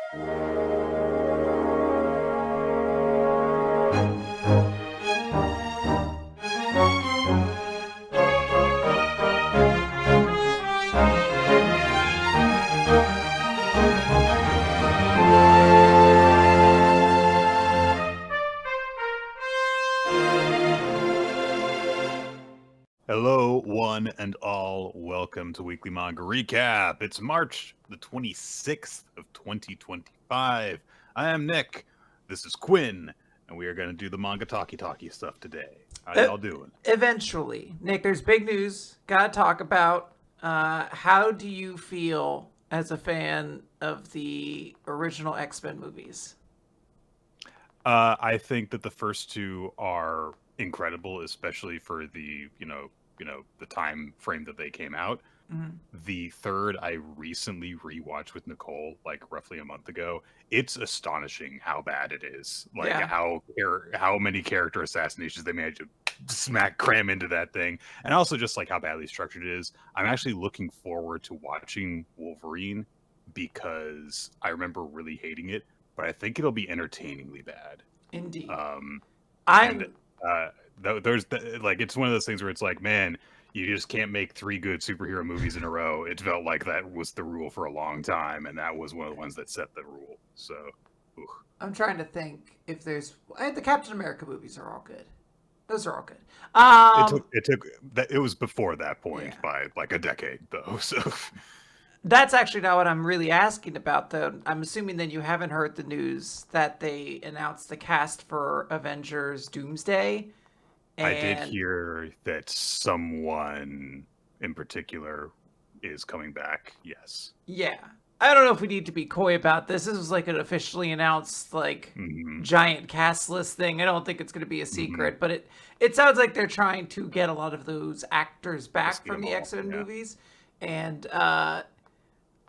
Hello, one and all. Welcome to Weekly Manga Recap. It's March the 26th of 2025. I am Nick. This is Quinn, and we are going to do the manga talkie stuff today. How y'all doing? Eventually. Nick, there's big news. Gotta talk about. How do you feel as a fan of the original X-Men movies? I think that the first two are incredible, especially for the the time frame that they came out. Mm-hmm. The third I recently rewatched with Nicole, like roughly a month ago. It's astonishing how bad it is. Like Yeah. how many character assassinations they managed to cram into that thing, and also just like how badly structured it is. I'm actually looking forward to watching Wolverine because I remember really hating it, but I think it'll be entertainingly bad. Indeed. There's like it's one of those things where it's like, man, you just can't make three good superhero movies in a row. It felt like that was the rule for a long time, and that was one of the ones that set the rule. So, I'm trying to think if there's the Captain America movies are all good. Those are all good. It was before that point by like a decade though. So that's actually not what I'm really asking about, though. I'm assuming that you haven't heard the news that they announced the cast for Avengers Doomsday. I did hear that someone in particular is coming back. Yes. Yeah. I don't know if we need to be coy about this. This was like an officially announced giant cast list thing. I don't think it's going to be a secret, but it sounds like they're trying to get a lot of those actors back from the X-Men movies. And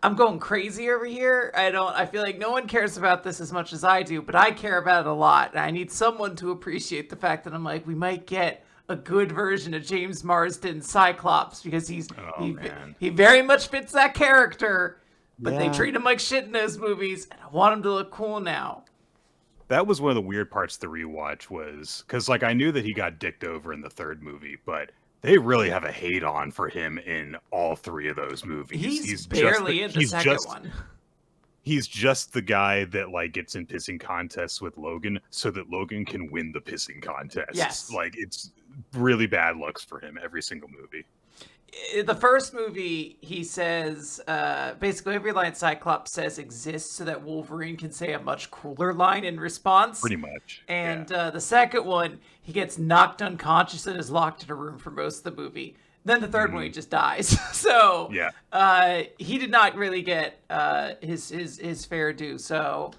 I'm going crazy over here. I feel like no one cares about this as much as I do, but I care about it a lot. And I need someone to appreciate the fact that I'm like, we might get a good version of James Marsden Cyclops because he very much fits that character, but they treat him like shit in those movies, and I want him to look cool now. That was one of the weird parts of the rewatch was because like I knew that he got dicked over in the third movie, but they really have a hate on for him in all three of those movies. He's barely in the second one. He's just the guy that like gets in pissing contests with Logan so that Logan can win the pissing contest. Yes. Like it's really bad looks for him every single movie. The first movie, he says, basically every line Cyclops says exists so that Wolverine can say a much cooler line in response. Pretty much. And the second one, he gets knocked unconscious and is locked in a room for most of the movie. Then the third one, he just dies. So he did not really get his fair due. So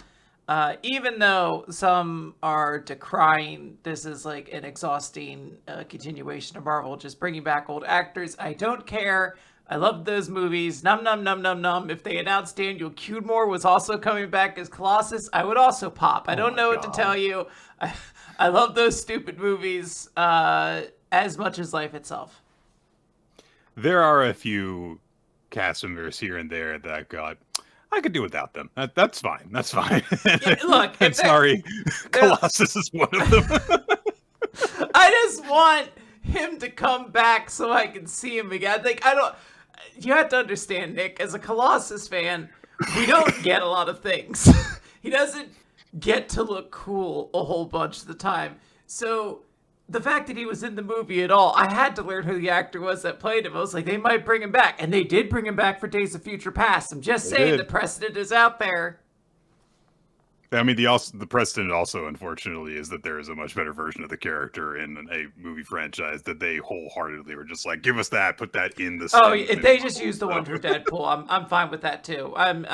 even though some are decrying this is like an exhausting continuation of Marvel, just bringing back old actors, I don't care. I love those movies. Num num num num num. If they announced Daniel Cudmore was also coming back as Colossus, I would also pop. I don't know what to tell you. I love those stupid movies as much as life itself. There are a few cast members here and there that I could do without them. That's fine. That's fine. Yeah, look, I'm sorry. Colossus is one of them. I just want him to come back so I can see him again. You have to understand, Nick, as a Colossus fan, we don't get a lot of things. He doesn't get to look cool a whole bunch of the time. So the fact that he was in the movie at all, I had to learn who the actor was that played him. I was like, they might bring him back. And they did bring him back for Days of Future Past. I'm just saying the precedent is out there. I mean, the precedent also, unfortunately, is that there is a much better version of the character in a movie franchise that they wholeheartedly were just like, give us that, put that in the. Oh, if they just use the one for Deadpool, I'm fine with that too. I'm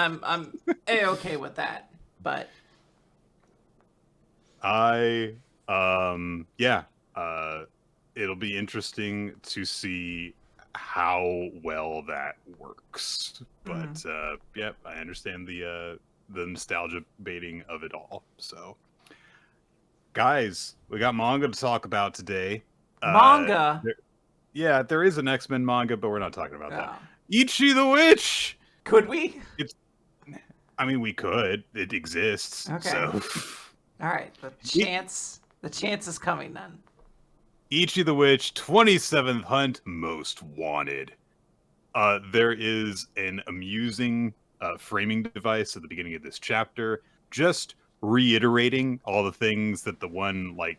A-okay with that. But it'll be interesting to see how well that works. But I understand the nostalgia baiting of it all. So, guys, we got manga to talk about today. Manga? There is an X-Men manga, but we're not talking about that. Ichi the Witch! Could we? I mean, we could. It exists. Okay. So. All right. The chance is coming then. Ichi the Witch, 27th Hunt, Most Wanted. There is an amusing framing device at the beginning of this chapter, just reiterating all the things that the one, like,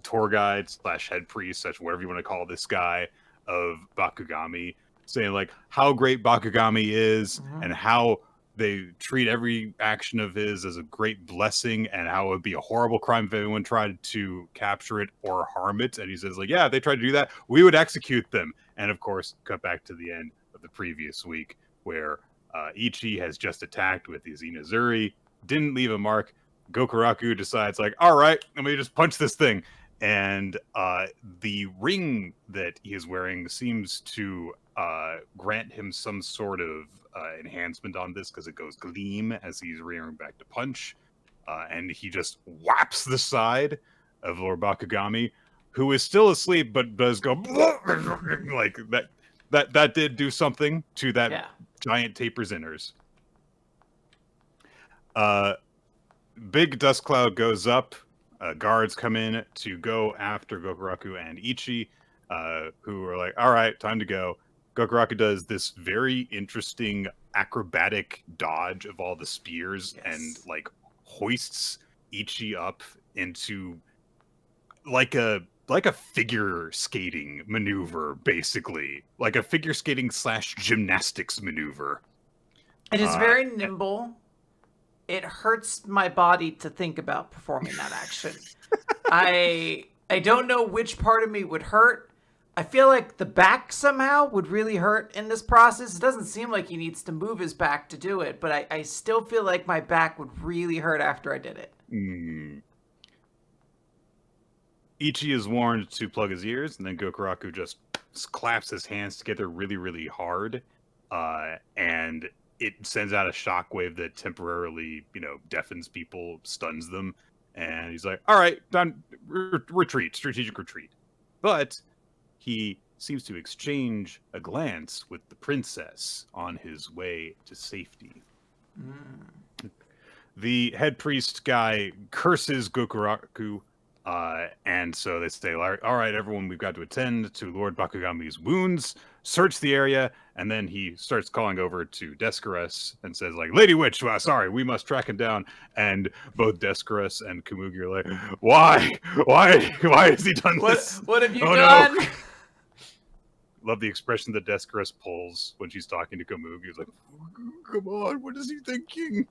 tour guide / head priest / whatever you want to call this guy of Bakugami, saying, like, how great Bakugami is and how they treat every action of his as a great blessing, and how it would be a horrible crime if anyone tried to capture it or harm it. And he says, like, yeah, if they tried to do that, we would execute them. And of course, cut back to the end of the previous week, where Ichi has just attacked with his Inazuri, didn't leave a mark. Gokuraku decides, like, all right, let me just punch this thing. And the ring that he is wearing seems to grant him some sort of enhancement on this, because it goes gleam as he's rearing back to punch. And he just whaps the side of Lord Bakugami, who is still asleep, but does go like that. That did do something to that giant taper's inners. Big dust cloud goes up. Guards come in to go after Gokuraku and Ichi, who are like, all right, time to go. Gokuraku does this very interesting acrobatic dodge of all the spears and, like, hoists Ichi up into like a figure skating maneuver, basically. Like a figure skating / gymnastics maneuver. It is very nimble. It hurts my body to think about performing that action. I don't know which part of me would hurt. I feel like the back somehow would really hurt in this process. It doesn't seem like he needs to move his back to do it, but I still feel like my back would really hurt after I did it. Ichi is warned to plug his ears, and then Gokuraku just claps his hands together really, really hard, and it sends out a shockwave that temporarily, deafens people, stuns them, and he's like, all right, done, retreat, strategic retreat. But he seems to exchange a glance with the princess on his way to safety. The head priest guy curses Gokuraku, and so they say, all right, everyone, we've got to attend to Lord Bakugami's wounds, search the area, and then he starts calling over to Descartes and says, like, Lady Witch, sorry, we must track him down. And both Descartes and Kamugi are like, why has he done this? What have you done? No. Love the expression that Descartes pulls when she's talking to Kamugi. He's like, come on, what is he thinking?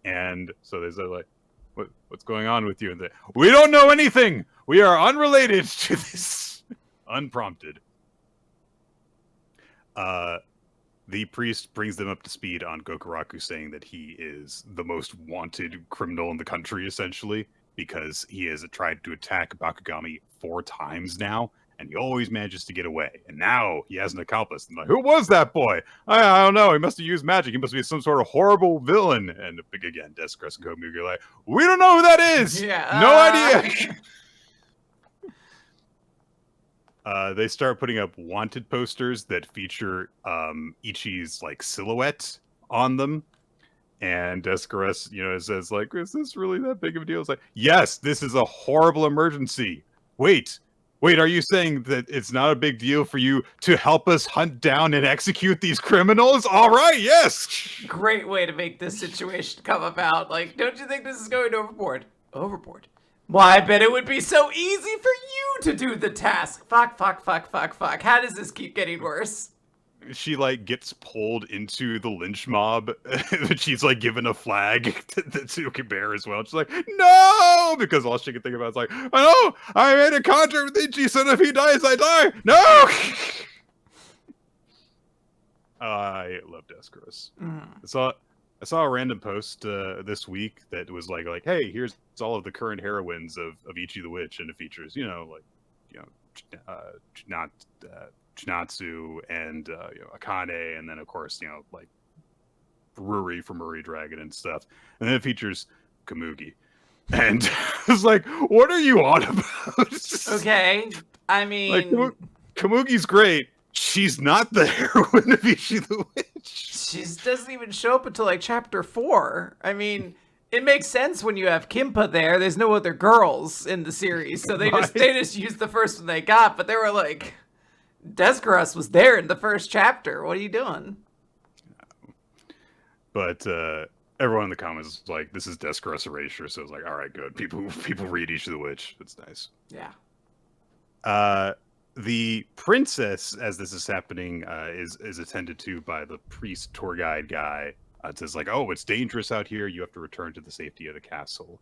And so they say, like, what's going on with you? And we don't know anything. We are unrelated to this. Unprompted. The priest brings them up to speed on Gokuraku, saying that he is the most wanted criminal in the country, essentially, because he has tried to attack Bakugami 4 times now, and he always manages to get away. And now he has an accomplice. And like, who was that boy? I don't know. He must have used magic. He must be some sort of horrible villain. And again, Descartes and Komugi are like, we don't know who that is. No idea. They start putting up wanted posters that feature Ichi's, like, silhouette on them. And Descartes, says, like, is this really that big of a deal? It's like, yes, this is a horrible emergency. Wait, are you saying that it's not a big deal for you to help us hunt down and execute these criminals? All right, yes. Great way to make this situation come about. Like, don't you think this is going overboard? Overboard. Why, I bet it would be so easy for you to do the task. Fuck. How does this keep getting worse? She, like, gets pulled into the lynch mob, but she's, like, given a flag to bear as well. She's like, no! Because all she can think about is like, I know! I made a contract with Ichi, so if he dies, I die! No! I love Descartes. I saw a random post this week that was like, hey, here's all of the current heroines of Ichi the Witch, and it features, Chinatsu and Akane, and then of course, like Ruri from Ruri Dragon and stuff. And then it features Kamugi. And I was like, what are you on about? Okay. I mean, like, Kamugi's great. She's not the heroine of Ichi the Witch. She doesn't even show up until like chapter 4. I mean, it makes sense when you have Kimpa there. There's no other girls in the series, so they just used the first one they got. But they were like, Descartes was there in the first chapter. What are you doing? But everyone in the comments is like, this is Descartes erasure. So it's like, all right, good. People read Ichi the Witch. It's nice. Yeah. The princess, as this is happening, is attended to by the priest tour guide guy. It says like, oh, it's dangerous out here. You have to return to the safety of the castle.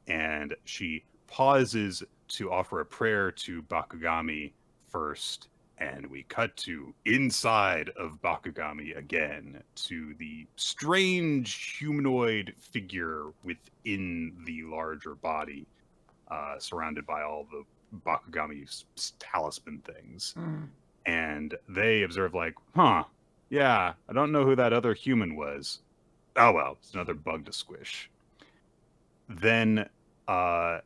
And she pauses to offer a prayer to Bakugami first. And we cut to inside of Bakugami again to the strange humanoid figure within the larger body, surrounded by all the Bakugami's talisman things. And they observe like, yeah, I don't know who that other human was. Oh well, it's another bug to squish. Then I'm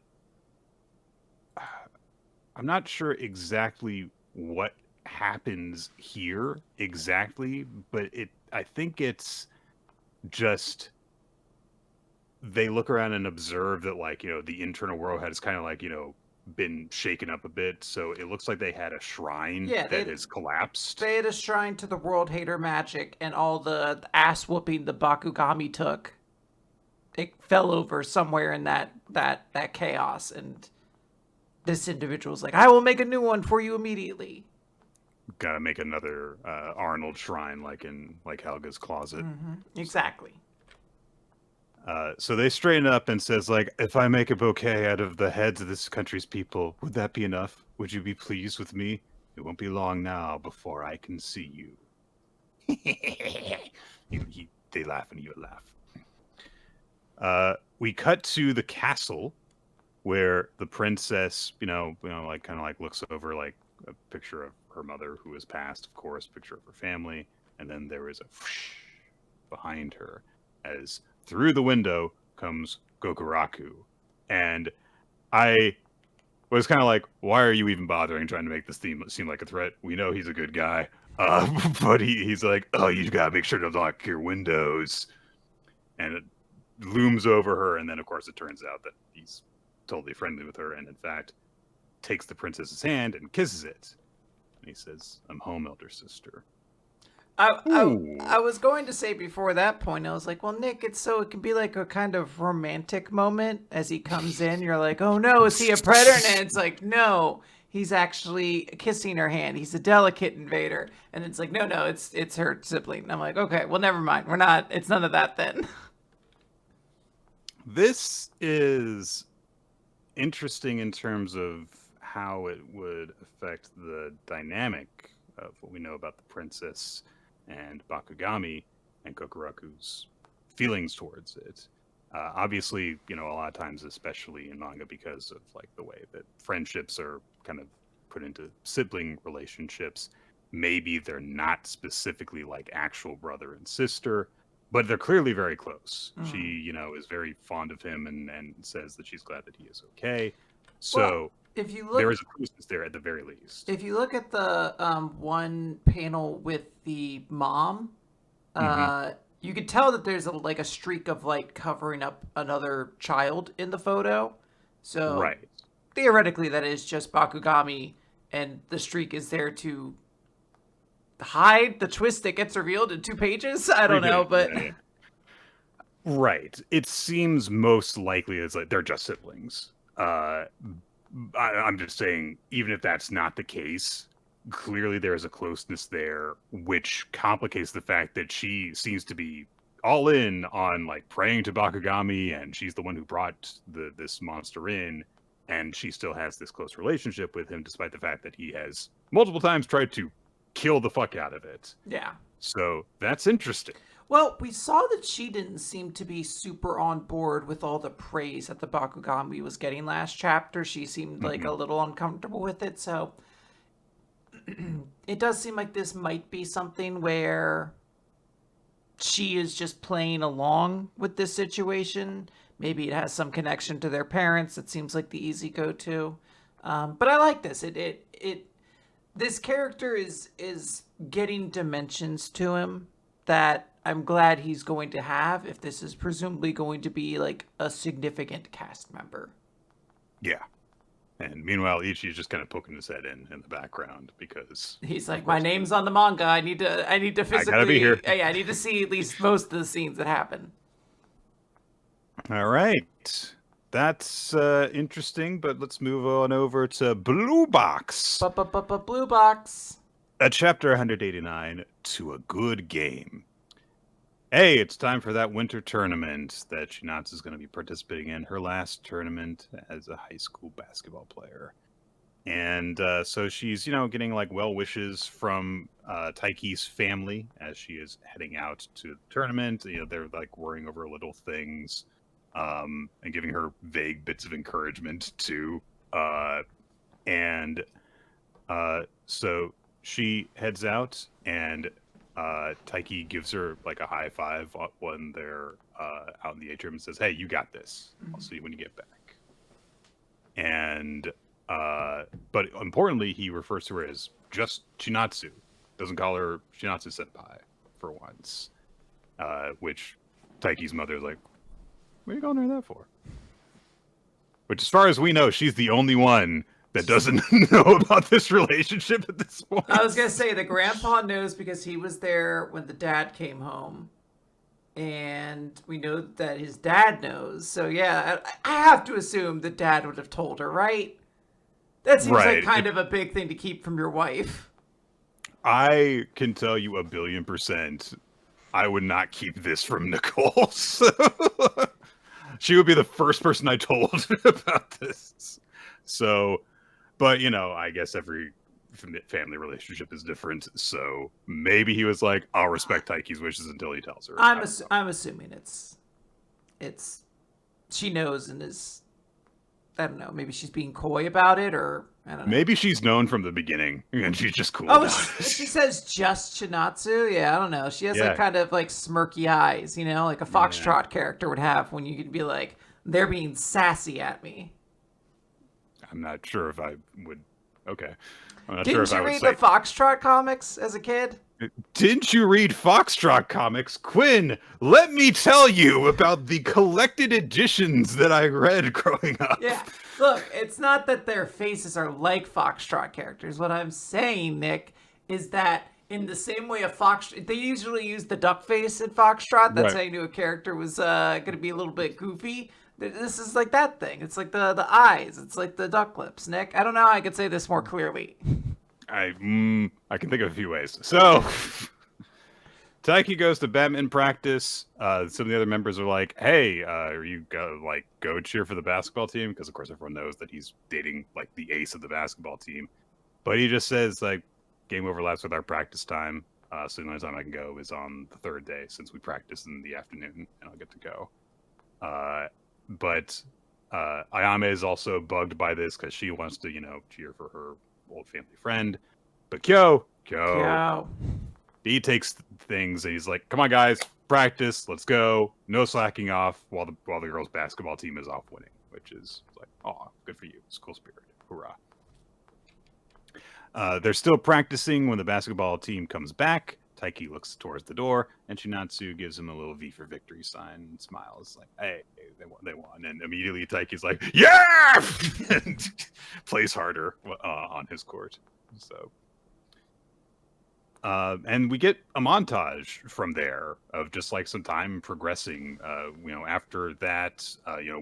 not sure exactly what happens here exactly, but I think it's just they look around and observe that, like, the internal world has kind of like, been shaken up a bit, so it looks like they had a shrine that has collapsed. They had a shrine to the world hater magic, and all the ass whooping the Bakugami took, it fell over somewhere in that chaos, and this individual's like, I will make a new one for you immediately. Gotta make another Arnold shrine, like in Helga's closet. Exactly. So they straighten up and says, like, if I make a bouquet out of the heads of this country's people, would that be enough? Would you be pleased with me? It won't be long now before I can see you. They laugh and you laugh. We cut to the castle where the princess, like kind of like looks over like a picture of her mother who has passed, of course, picture of her family, and then there is a whoosh behind her as through the window comes Gokuraku. And I was kind of like, why are you even bothering trying to make this theme seem like a threat? We know he's a good guy. But he's like, oh, you gotta make sure to lock your windows. And it looms over her, and then, of course, it turns out that he's totally friendly with her, and in fact, takes the princess's hand and kisses it. And he says, I'm home, elder sister. I was going to say before that point, I was like, well, Nick, it can be like a kind of romantic moment as he comes in. You're like, oh no, is he a predator? And it's like, no, he's actually kissing her hand. He's a delicate invader. And it's like, no, it's her sibling. And I'm like, okay, well, never mind. It's none of that then. This is interesting in terms of how it would affect the dynamic of what we know about the princess and Bakugami and Kokuraku's feelings towards it. Obviously, a lot of times, especially in manga, because of like the way that friendships are kind of put into sibling relationships, maybe they're not specifically like actual brother and sister, but they're clearly very close. She, is very fond of him and says that she's glad that he is okay. So well, if you look, there is a closeness there at the very least. If you look at the one panel with the mom, you could tell that there's a streak of light covering up another child in the photo. So right. Theoretically, that is just Bakugami, and the streak is there to hide the twist that gets revealed in 2 pages. I don't know, but yeah. Right. It seems most likely it's like they're just siblings. I'm just saying, even if that's not the case, clearly there is a closeness there, which complicates the fact that she seems to be all in on like praying to Bakugami, and she's the one who brought this monster in, and she still has this close relationship with him, despite the fact that he has multiple times tried to kill the fuck out of it. Yeah. So that's interesting. Well, we saw that she didn't seem to be super on board with all the praise that the Bakugami was getting last chapter. She seemed like a little uncomfortable with it, so it does seem like this might be something where she is just playing along with this situation. Maybe it has some connection to their parents. It seems like the easy go-to. But I like this. This character is getting dimensions to him. that I'm glad he's going to have if this is presumably going to be like a significant cast member. Yeah. And meanwhile, Ichi's just kind of poking his head in the background because he's like, my name's on the manga. I need to physically. I gotta be here. Yeah, I need to see at least most of the scenes that happen. All right. That's interesting, but let's move on over to Blue Box. Blue Box. At chapter 189, To a Good Game. Hey, it's time for that winter tournament that Chinatsu is going to be participating in, her last tournament as a high school basketball player. And so she's, getting like well wishes from Taiki's family as she is heading out to the tournament. They're like worrying over little things and giving her vague bits of encouragement too. So she heads out and Taiki gives her like a high five when they're out in the atrium and says, "Hey, you got this. I'll see you when you get back." And but importantly, he refers to her as just Chinatsu. Doesn't call her Chinatsu Senpai for once. Which Taiki's mother is like, "What are you calling her that for?" Which, as far as we know, she's the only one that doesn't know about this relationship at this point. I was going to say, the grandpa knows because he was there when the dad came home. And we know that his dad knows. So, yeah, I have to assume the dad would have told her, right? That seems like kind of a big thing to keep from your wife. I can tell you 1,000,000,000%, I would not keep this from Nicole. So she would be the first person I told about this. So, but, I guess every family relationship is different. So maybe he was like, I'll respect Taiki's wishes until he tells her. I'm assuming it's she knows and is, I don't know, maybe she's being coy about it, or I don't know. Maybe she's known from the beginning and she's just cool about it. She says just Chinatsu? Yeah, I don't know. She has like kind of like smirky eyes, like a Foxtrot character would have when you could be like, they're being sassy at me. I'm not sure if I would. Okay. I'm not Didn't sure if you I would read say... the Foxtrot comics as a kid? Didn't you read Foxtrot comics? Quinn, let me tell you about the collected editions that I read growing up. Yeah. Look, it's not that their faces are like Foxtrot characters. What I'm saying, Nick, is that in the same way they usually use the duck face in Foxtrot. That's how you knew a character was going to be a little bit goofy. This is like that thing. It's like the eyes. It's like the duck lips, Nick. I don't know how I could say this more clearly. I can think of a few ways. So, Taiki goes to badminton practice. Some of the other members are like, "Hey, are you go cheer for the basketball team?" Because of course everyone knows that he's dating like the ace of the basketball team. But he just says like, "Game overlaps with our practice time, so the only time I can go is on the third day since we practice in the afternoon, and I'll get to go." But Ayame is also bugged by this because she wants to, cheer for her old family friend. But Kyo, he takes things and he's like, "Come on, guys, practice. Let's go. No slacking off while the girls' basketball team is off winning," which is like, "Oh, good for you. School spirit. Hoorah." They're still practicing when the basketball team comes back. Taiki looks towards the door, and Chinatsu gives him a little V for victory sign and smiles like, "Hey, they won." And immediately Taiki's like, "Yeah!" and plays harder on his court. So, and we get a montage from there of just like some time progressing. After that,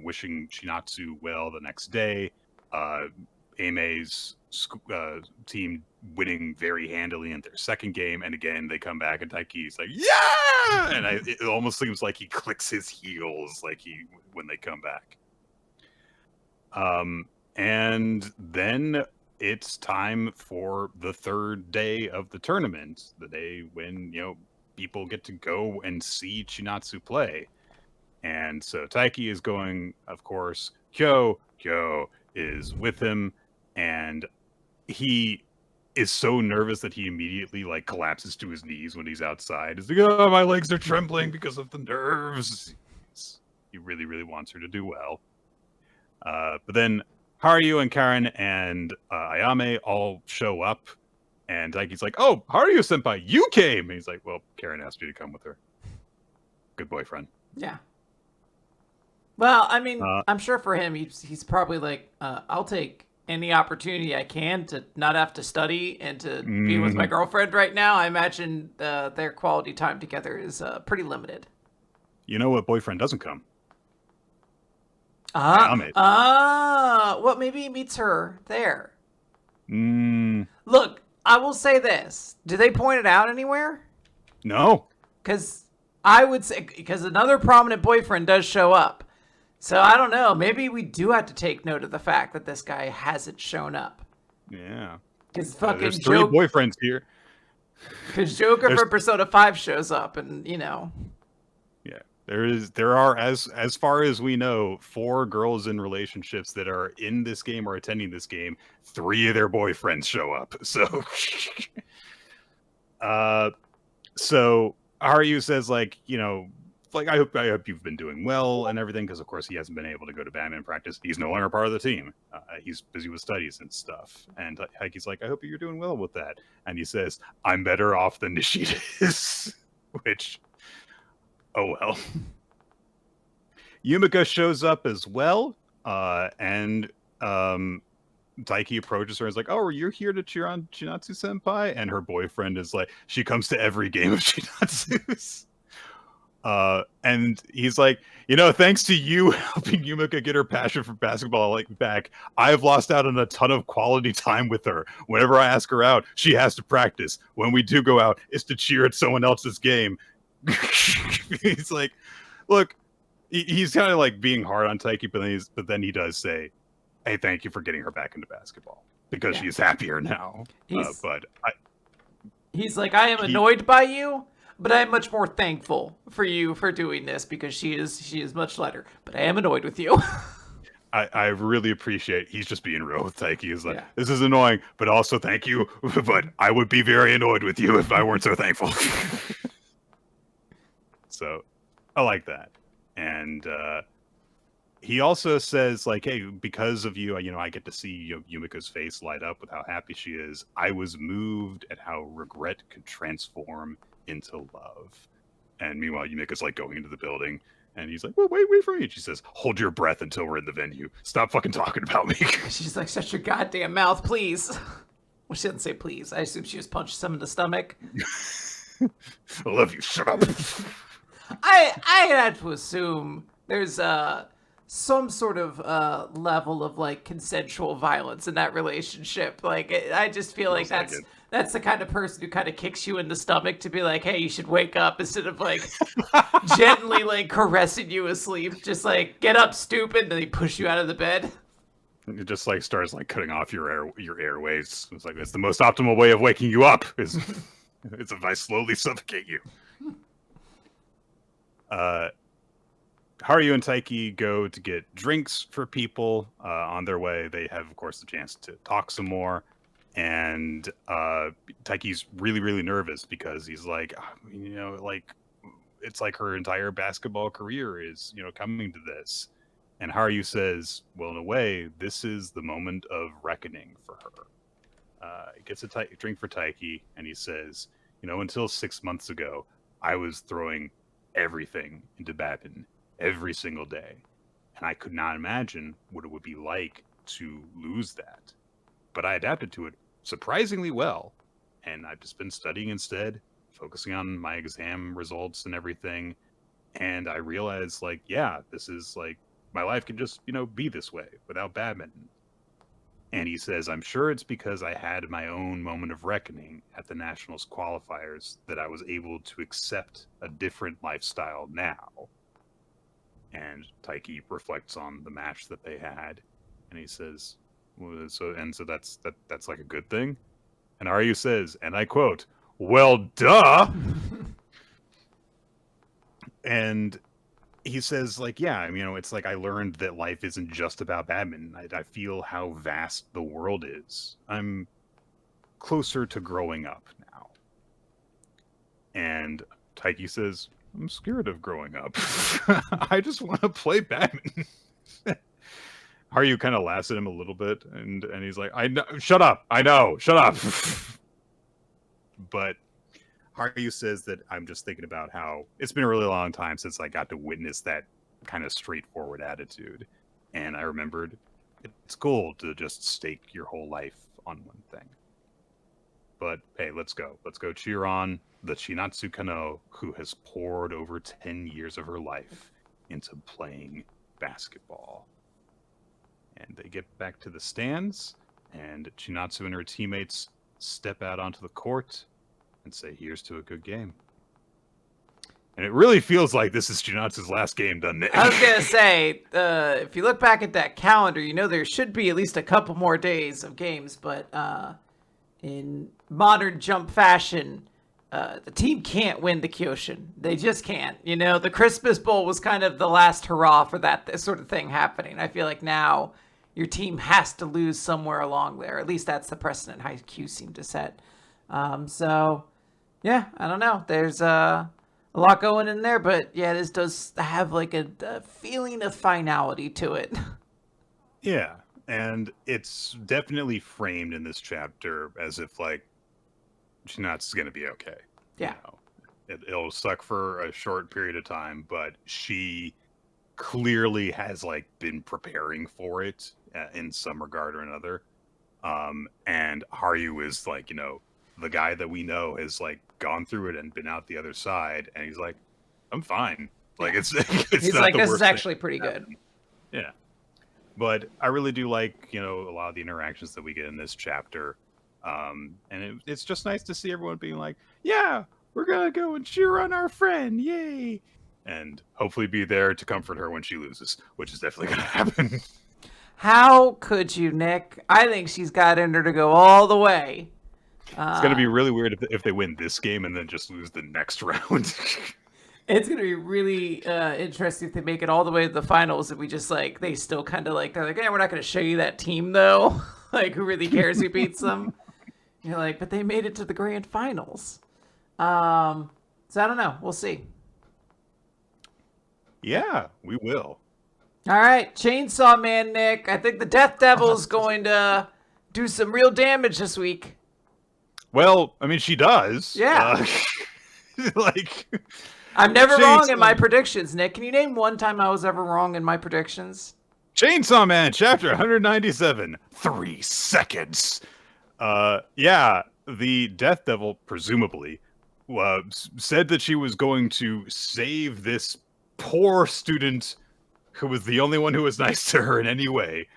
wishing Chinatsu well the next day. Aime's team winning very handily in their second game, and again they come back and Taiki's like, "Yeah!" and it almost seems like he clicks his heels when they come back. And then it's time for the third day of the tournament, the day when people get to go and see Chinatsu play. And so Taiki is going, of course. Kyo is with him, and he is so nervous that he immediately collapses to his knees when he's outside. He's like, "Oh, my legs are trembling because of the nerves." He really, really wants her to do well. But then Haruyu and Karen and Ayame all show up, And Taiki's like, oh, Haruyu senpai, you came. And he's like, well, Karen asked me to come with her. Good boyfriend. Yeah. Well, I mean, I'm sure for him, he's probably like, I'll take any opportunity I can to not have to study and to be with my girlfriend right now. I imagine their quality time together is pretty limited. You know what boyfriend doesn't come? Well, maybe he meets her there. Look, I will say this. Do they point it out anywhere? No. Because I would say, because another prominent boyfriend does show up. So I don't know. Maybe we do have to take note of the fact that this guy hasn't shown up. Yeah. Because fucking there's three boyfriends here. Because Joker from Persona 5 shows up, and you know. Yeah. There are as far as we know 4 girls in relationships that are in this game or attending this game. 3 of their boyfriends show up. So so Haruyu says, like, you know, like, I hope you've been doing well and everything, because of course he hasn't been able to go to badminton practice. He's no longer part of the team. He's busy with studies and stuff. And Heiki's like, I hope you're doing well with that. And he says, I'm better off than Nishida is. Which, oh well. Yumika shows up as well, and Taiki approaches her and is like, oh, you're here to cheer on Chinatsu senpai? And her boyfriend is like, she comes to every game of Chinatsu's. And he's like, you know, thanks to you helping Yumika get her passion for basketball back, I've lost out on a ton of quality time with her. Whenever I ask her out, she has to practice. When we do go out, it's to cheer at someone else's game. He's like, look, he's kind of like being hard on Taiki, but then he does say, hey, thank you for getting her back into basketball, because she's happier now. He's like, I am annoyed by you, but I am much more thankful for you for doing this, because she is much lighter. But I am annoyed with you. I really appreciate he's just being real with Taiki. He's like, this is annoying, but also thank you. But I would be very annoyed with you if I weren't so thankful. So I like that. And he also says, like, hey, because of you, I get to see Yumika's face light up with how happy she is. I was moved at how regret could transform into love. And meanwhile, Yumika's like going into the building, and he's like, well, wait for me. And she says, hold your breath until we're in the venue. Stop fucking talking about me. She's like, shut your goddamn mouth, please. Well, she didn't say please. I assume she just punched some in the stomach. I love you. Shut up. I had to assume there's some sort of level of like consensual violence in that relationship. Like, I just feel like that's the kind of person who kind of kicks you in the stomach to be like, hey, you should wake up, instead of like gently like caressing you asleep. Just like, get up, stupid, and then they push you out of the bed. It just like starts like cutting off your airways. It's like, it's the most optimal way of waking you up. It's if I slowly suffocate you. Haruyu and Taiki go to get drinks for people. On their way, they have, of course, the chance to talk some more. And Taiki's really, really nervous, because he's like, like, it's like her entire basketball career is, coming to this. And Haruyu says, well, in a way, this is the moment of reckoning for her. He gets a drink for Taiki, and he says, until 6 months ago, I was throwing everything into badminton every single day, and I could not imagine what it would be like to lose that. But I adapted to it surprisingly well, and I've just been studying instead, focusing on my exam results and everything, and I realized, like, yeah, this is like, my life can just, be this way without badminton. And he says, I'm sure it's because I had my own moment of reckoning at the Nationals qualifiers that I was able to accept a different lifestyle now. And Taiki reflects on the match that they had, and he says, well, so that's like a good thing? And Haruyu says, and I quote, well, duh! And he says, like, yeah, it's like I learned that life isn't just about badminton. I feel how vast the world is. I'm closer to growing up now. And Taiki says, I'm scared of growing up. I just want to play badminton. Haruyu kind of laughs at him a little bit, and he's like, I know, shut up. I know, shut up. But Haru says that I'm just thinking about how it's been a really long time since I got to witness that kind of straightforward attitude. And I remembered it's cool to just stake your whole life on one thing. But hey, let's go. Let's go cheer on the Chinatsu Kano, who has poured over 10 years of her life into playing basketball. And they get back to the stands, and Chinatsu and her teammates step out onto the court and say, here's to a good game. And it really feels like this is Chinatsu's last game, doesn't it? I was going to say, if you look back at that calendar, you know there should be at least a couple more days of games, but in modern Jump fashion, the team can't win the Kyoshin. They just can't. You know, the Christmas Bowl was kind of the last hurrah for that sort of thing happening. I feel like now your team has to lose somewhere along there. At least that's the precedent Haikyuu seemed to set. So, yeah, I don't know. There's a lot going in there, but yeah, this does have like a feeling of finality to it. Yeah, and it's definitely framed in this chapter as if like Chinatsu's going to be okay. Yeah. You know, it'll suck for a short period of time, but she clearly has like been preparing for it in some regard or another. And Haru is like, you know, the guy that we know has like gone through it and been out the other side, and he's like, I'm fine. Like it's he's not like, the this worst is actually pretty good. Yeah. But I really do like, you know, a lot of the interactions that we get in this chapter. And it's just nice to see everyone being like, yeah, we're going to go and cheer on our friend. Yay. And hopefully be there to comfort her when she loses, which is definitely going to happen. How could you, Nick? I think she's got in her to go all the way. It's going to be really weird if they win this game and then just lose the next round. It's going to be really interesting if they make it all the way to the finals and we just like, they still kind of like, they're like, yeah, we're not going to show you that team though. Like, who really cares who beats them? You're like, but they made it to the grand finals. So I don't know. We'll see. Yeah, we will. All right, Chainsaw Man, Nick. I think the Death Devil's going to do some real damage this week. Well, I mean, she does. Yeah. Like, I'm never wrong in my predictions, Nick. Can you name one time I was ever wrong in my predictions? Chainsaw Man, chapter 197. 3 seconds. Yeah, the Death Devil, presumably, said that she was going to save this poor student who was the only one who was nice to her in any way.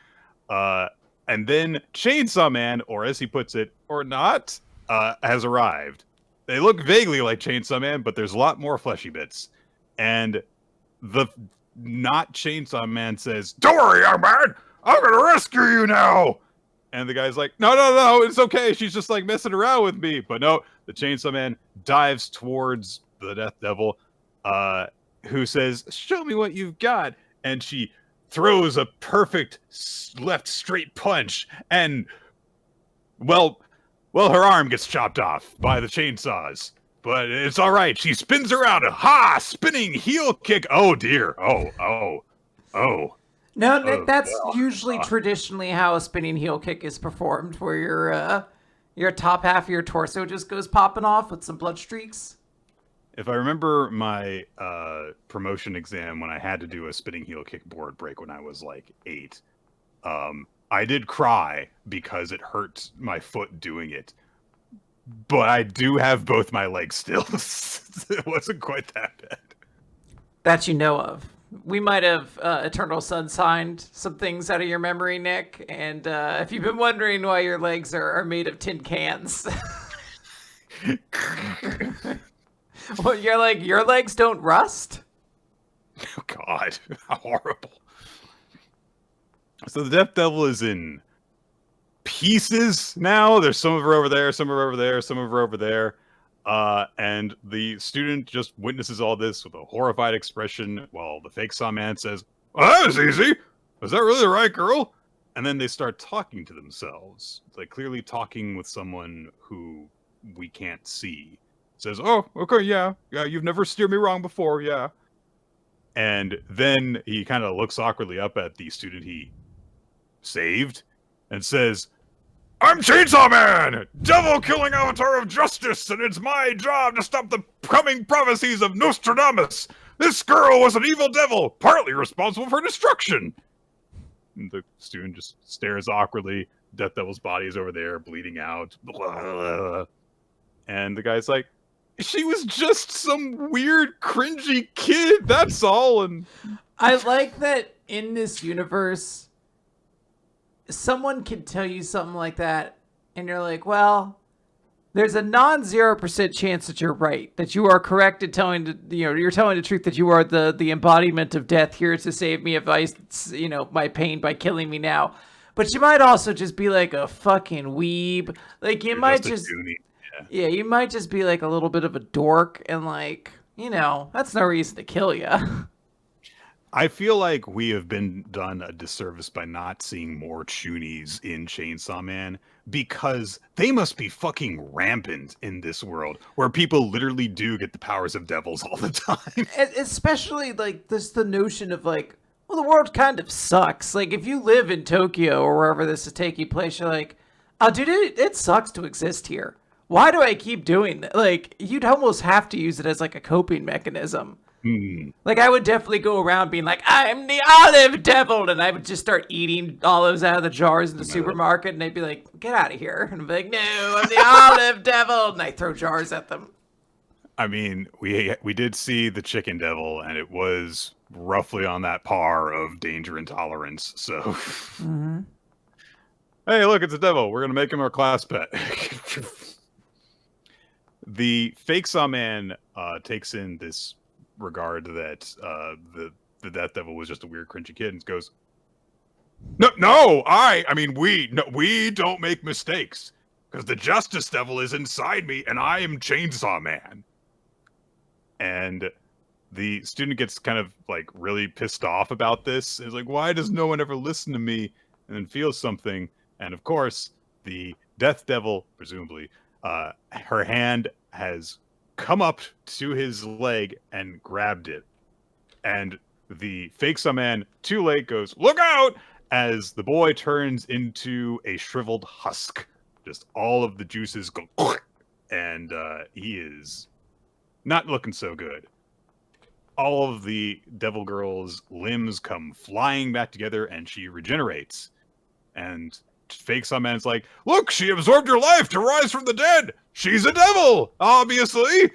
And then Chainsaw Man, or as he puts it, or not, has arrived. They look vaguely like Chainsaw Man, but there's a lot more fleshy bits. And the not Chainsaw Man says, "Don't worry, young man, I'm gonna rescue you now." And the guy's like, no, it's okay. She's just like messing around with me. But no, the Chainsaw Man dives towards the Death Devil, who says, "Show me what you've got." And she throws a perfect left straight punch, and well, her arm gets chopped off by the chainsaws. But it's all right. She spins around. Ha! Spinning heel kick. Oh dear. Oh. No, Nick, that's usually traditionally how a spinning heel kick is performed, where your top half of your torso just goes popping off with some blood streaks. If I remember my promotion exam when I had to do a spinning heel kick board break when I was like 8, I did cry because it hurt my foot doing it. But I do have both my legs still. It wasn't quite that bad. That you know of. We might have Eternal Sunsigned some things out of your memory, Nick. And if you've been wondering why your legs are made of tin cans. Well, you're like, your legs don't rust? Oh, God. How horrible. So the Death Devil is in pieces now. There's some of her over there, some of her over there, some of her over there. And the student just witnesses all this with a horrified expression while the fake Saw Man says, "Well, that was easy. Was that really the right girl?" And then they start talking to themselves. It's like clearly talking with someone who we can't see. Says, "Oh, okay, yeah, you've never steered me wrong before, yeah." And then he kind of looks awkwardly up at the student he saved and says, I'm Chainsaw Man, devil-killing avatar of justice, and it's my job to stop the coming prophecies of Nostradamus. This girl was an evil devil, partly responsible for destruction. And the student just stares awkwardly. Death Devil's body is over there, bleeding out. Blah. And the guy's like, she was just some weird, cringy kid, that's all. And I like that in this universe, someone can tell you something like that, and you're like, well, there's a non-0% chance that you're right, that you are correct in you're telling the truth, that you are the embodiment of death here to save me of my pain by killing me now. But you might also just be like a fucking weeb. Like, you might just, yeah, you might just be like a little bit of a dork, and like, that's no reason to kill you. I feel like we have been done a disservice by not seeing more Chunies in Chainsaw Man, because they must be fucking rampant in this world where people literally do get the powers of devils all the time. Especially like the notion of like, well, the world kind of sucks. Like, if you live in Tokyo or wherever this is taking place, you're like, oh, dude, it sucks to exist here. Why do I keep doing that? Like, you'd almost have to use it as like a coping mechanism. Like, I would definitely go around being like, I'm the olive devil, and I would just start eating olives out of the jars in the supermarket, and they'd be like, get out of here. And I'd be like, no, I'm the olive devil, and I throw jars at them. I mean, we did see the chicken devil, and it was roughly on that par of danger and tolerance, so... Mm-hmm. Hey, look, it's a devil. We're going to make him our class pet. The fake Saw Man takes in this regard that the Death Devil was just a weird, cringy kid, and goes, we don't make mistakes, because the Justice Devil is inside me, and I am Chainsaw Man. And the student gets kind of like really pissed off about this. It's like, why does no one ever listen to me? And then feels something, and of course, the Death Devil, presumably, her hand has come up to his leg and grabbed it. And the fake Saw Man, too late, goes, look out! As the boy turns into a shriveled husk. Just all of the juices go, and he is not looking so good. All of the Devil Girl's limbs come flying back together, and she regenerates. And fake Saw Man's like, look, she absorbed her life to rise from the dead! She's a devil, obviously!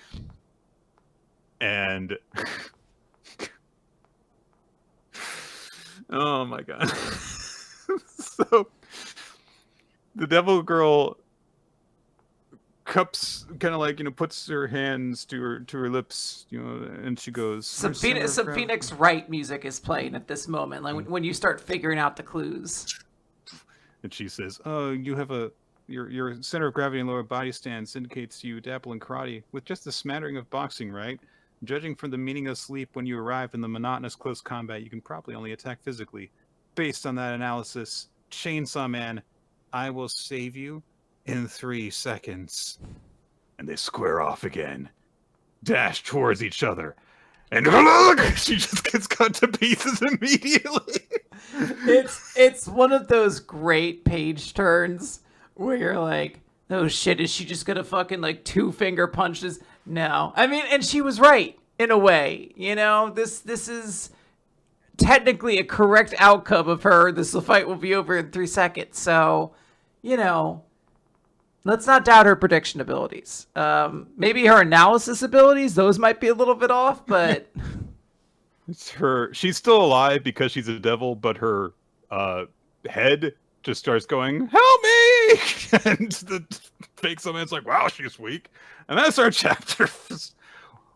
And... oh my god. So, the Devil Girl cups, kind of like, puts her hands to her lips, and she goes... Some Phoenix Wright music is playing at this moment, like when you start figuring out the clues. And she says, oh, you have your center of gravity and lower body stance indicates you dabble in karate with just a smattering of boxing, right? Judging from the meaning of sleep when you arrive in the monotonous close combat, you can probably only attack physically. Based on that analysis, Chainsaw Man, I will save you in 3 seconds. And they square off again, dash towards each other, and she just gets cut to pieces immediately. It's one of those great page turns where you're like, oh shit, is she just gonna fucking like 2-finger punches? No. I mean, and she was right in a way. This is technically a correct outcome of her. This fight will be over in 3 seconds. So, let's not doubt her prediction abilities. Maybe her analysis abilities, those might be a little bit off, but she's still alive because she's a devil, but her head just starts going, help me! And the fake someone's like, wow, she's weak. And that's our chapter.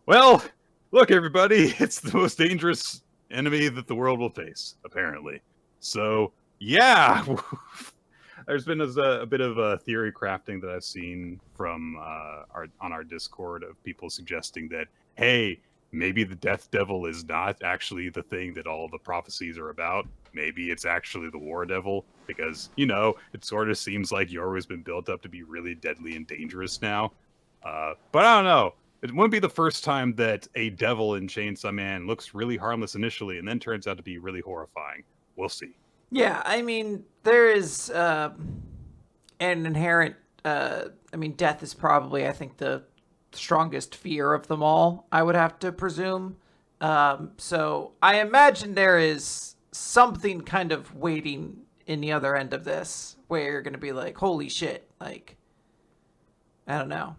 Well, look, everybody, it's the most dangerous enemy that the world will face, apparently. So, yeah. There's been a bit of theory crafting that I've seen from on our Discord of people suggesting that, hey, maybe the Death Devil is not actually the thing that all the prophecies are about. Maybe it's actually the War Devil, because, it sort of seems like Yoru's been built up to be really deadly and dangerous now. But I don't know. It wouldn't be the first time that a devil in Chainsaw Man looks really harmless initially and then turns out to be really horrifying. We'll see. Yeah, I mean, there is... an inherent, death is probably, I think, the strongest fear of them all, I would have to presume. So I imagine there is something kind of waiting in the other end of this where you're going to be like, holy shit, like, I don't know.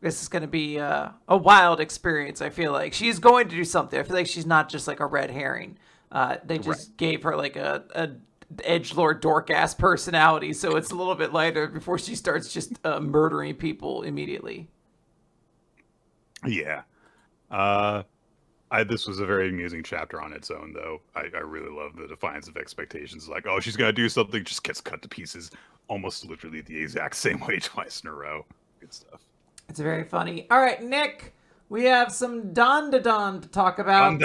This is going to be a wild experience, I feel like. She's going to do something. I feel like she's not just like a red herring. They just gave her like a edgelord dork-ass personality, so it's a little bit lighter before she starts just murdering people immediately. Yeah. This was a very amusing chapter on its own, though. I really love the defiance of expectations. Like, oh, she's going to do something, just gets cut to pieces almost literally the exact same way twice in a row. Good stuff. It's very funny. All right, Nick, we have some Dandadan to talk about.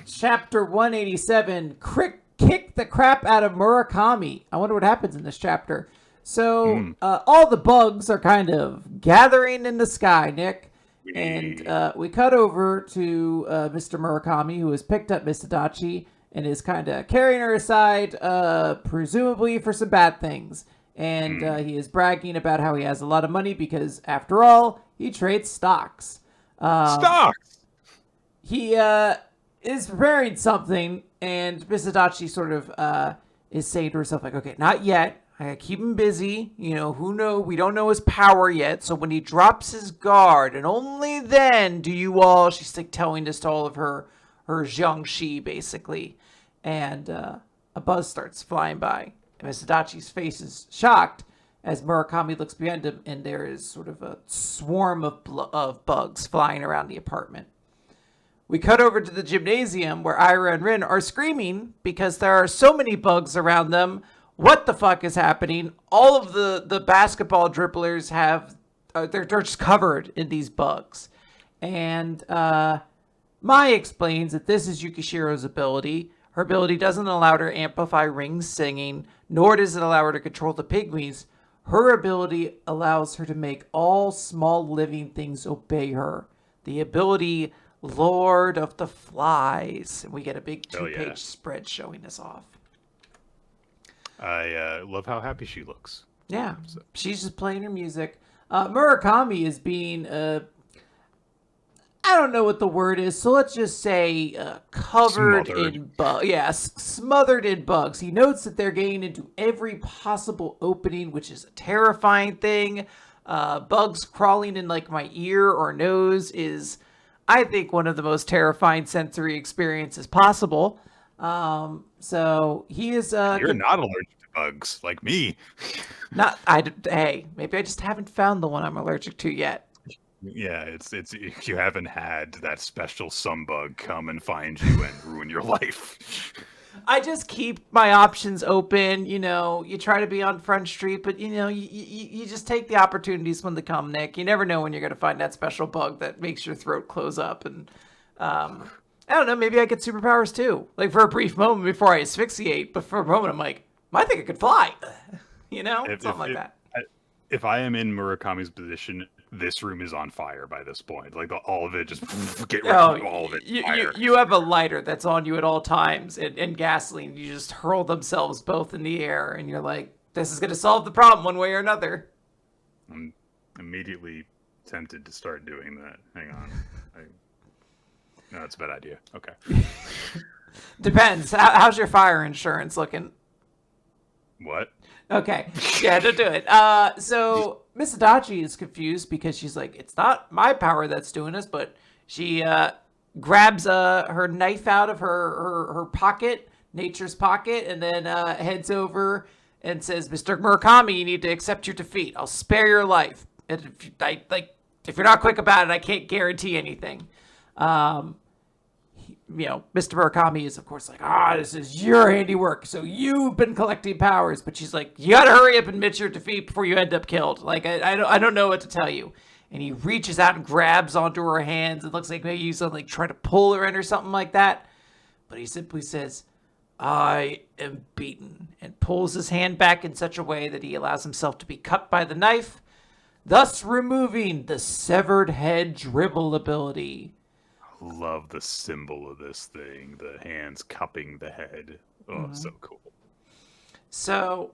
Chapter 187, Kick the Crap Out of Murakami. I wonder what happens in this chapter. So, all the bugs are kind of gathering in the sky, Nick. And we cut over to Mr. Murakami, who has picked up Miss Adachi and is kind of carrying her aside, presumably for some bad things. And he is bragging about how he has a lot of money because, after all, he trades stocks. Stocks! He is preparing something, and Miss Adachi sort of is saying to herself, like, okay, not yet. I gotta keep him busy. You know, we don't know his power yet. So when he drops his guard, and only then do you all, she's like telling this to all of her Jiangshi, basically. And a buzz starts flying by. And Miss Adachi's face is shocked as Murakami looks behind him, and there is sort of a swarm of bugs flying around the apartment. We cut over to the gymnasium where Ira and Rin are screaming because there are so many bugs around them. What the fuck is happening? All of the basketball dribblers they're just covered in these bugs. And Mai explains that this is Yukishiro's ability. Her ability doesn't allow her to amplify Ring's singing, nor does it allow her to control the pygmies. Her ability allows her to make all small living things obey her. The ability Lord of the Flies. And we get a big 2-page spread showing this off. I love how happy she looks. Yeah, so. She's just playing her music. Murakami is being, I don't know what the word is, so let's just say covered in bugs. Yes, smothered in bugs. He notes that they're getting into every possible opening, which is a terrifying thing. Bugs crawling in like my ear or nose is, I think, one of the most terrifying sensory experiences possible. So he is. You're not allergic to bugs like me. Hey, maybe I just haven't found the one I'm allergic to yet. Yeah, it's you haven't had that special sunbug come and find you and ruin your life. I just keep my options open. You know, you try to be on Front Street, but you know, you just take the opportunities when they come, Nick. You never know when you're gonna find that special bug that makes your throat close up and. I don't know, maybe I get superpowers too. Like for a brief moment before I asphyxiate, but for a moment I'm like, I think I could fly. You know? Something like that. If I am in Murakami's position, this room is on fire by this point. Like all of it, just get rid of all of it. You have a lighter that's on you at all times and gasoline. You just hurl themselves both in the air and you're like, this is going to solve the problem one way or another. I'm immediately tempted to start doing that. Hang on. No, that's a bad idea. Okay. Depends. How's your fire insurance looking? What? Okay. Yeah, don't do it. So Miss Adachi is confused because she's like, it's not my power that's doing this, but she grabs her knife out of her pocket, nature's pocket, and then heads over and says, Mr. Murakami, you need to accept your defeat. I'll spare your life. And if you're not quick about it, I can't guarantee anything. Mr. Murakami is, of course, like, this is your handiwork, so you've been collecting powers. But she's like, you gotta hurry up and admit your defeat before you end up killed. Like, I don't know what to tell you. And he reaches out and grabs onto her hands. It looks like maybe he's like trying to pull her in or something like that. But he simply says, I am beaten, and pulls his hand back in such a way that he allows himself to be cut by the knife, thus removing the severed head dribble ability. Love the symbol of this thing, the hands cupping the head. Oh, so cool. So,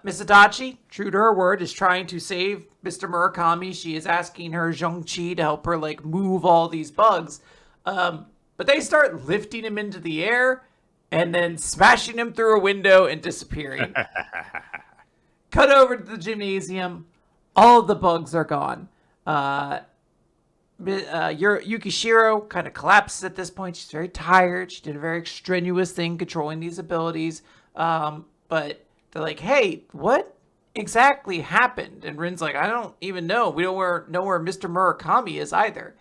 Miss Adachi, true to her word, is trying to save Mr. Murakami. She is asking her Zhongqi to help her, like, move all these bugs. But they start lifting him into the air and then smashing him through a window and disappearing. Cut over to the gymnasium. All of the bugs are gone. Yukishiro kind of collapses at this point. She's very tired. She did a very strenuous thing controlling these abilities. But they're like, hey, what exactly happened? And Rin's like, I don't even know. We don't know where Mr. Murakami is either.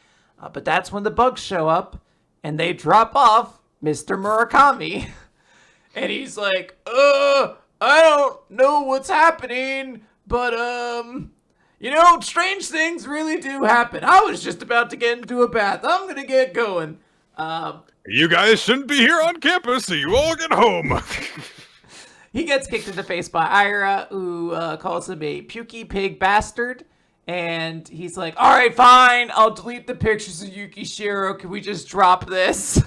But that's when the bugs show up and they drop off Mr. Murakami. And he's like, I don't know what's happening, but, strange things really do happen. I was just about to get into a bath. I'm going to get going. You guys shouldn't be here on campus, so you all get home. He gets kicked in the face by Ira, who calls him a pukey pig bastard. And he's like, all right, fine. I'll delete the pictures of Yukishiro. Can we just drop this?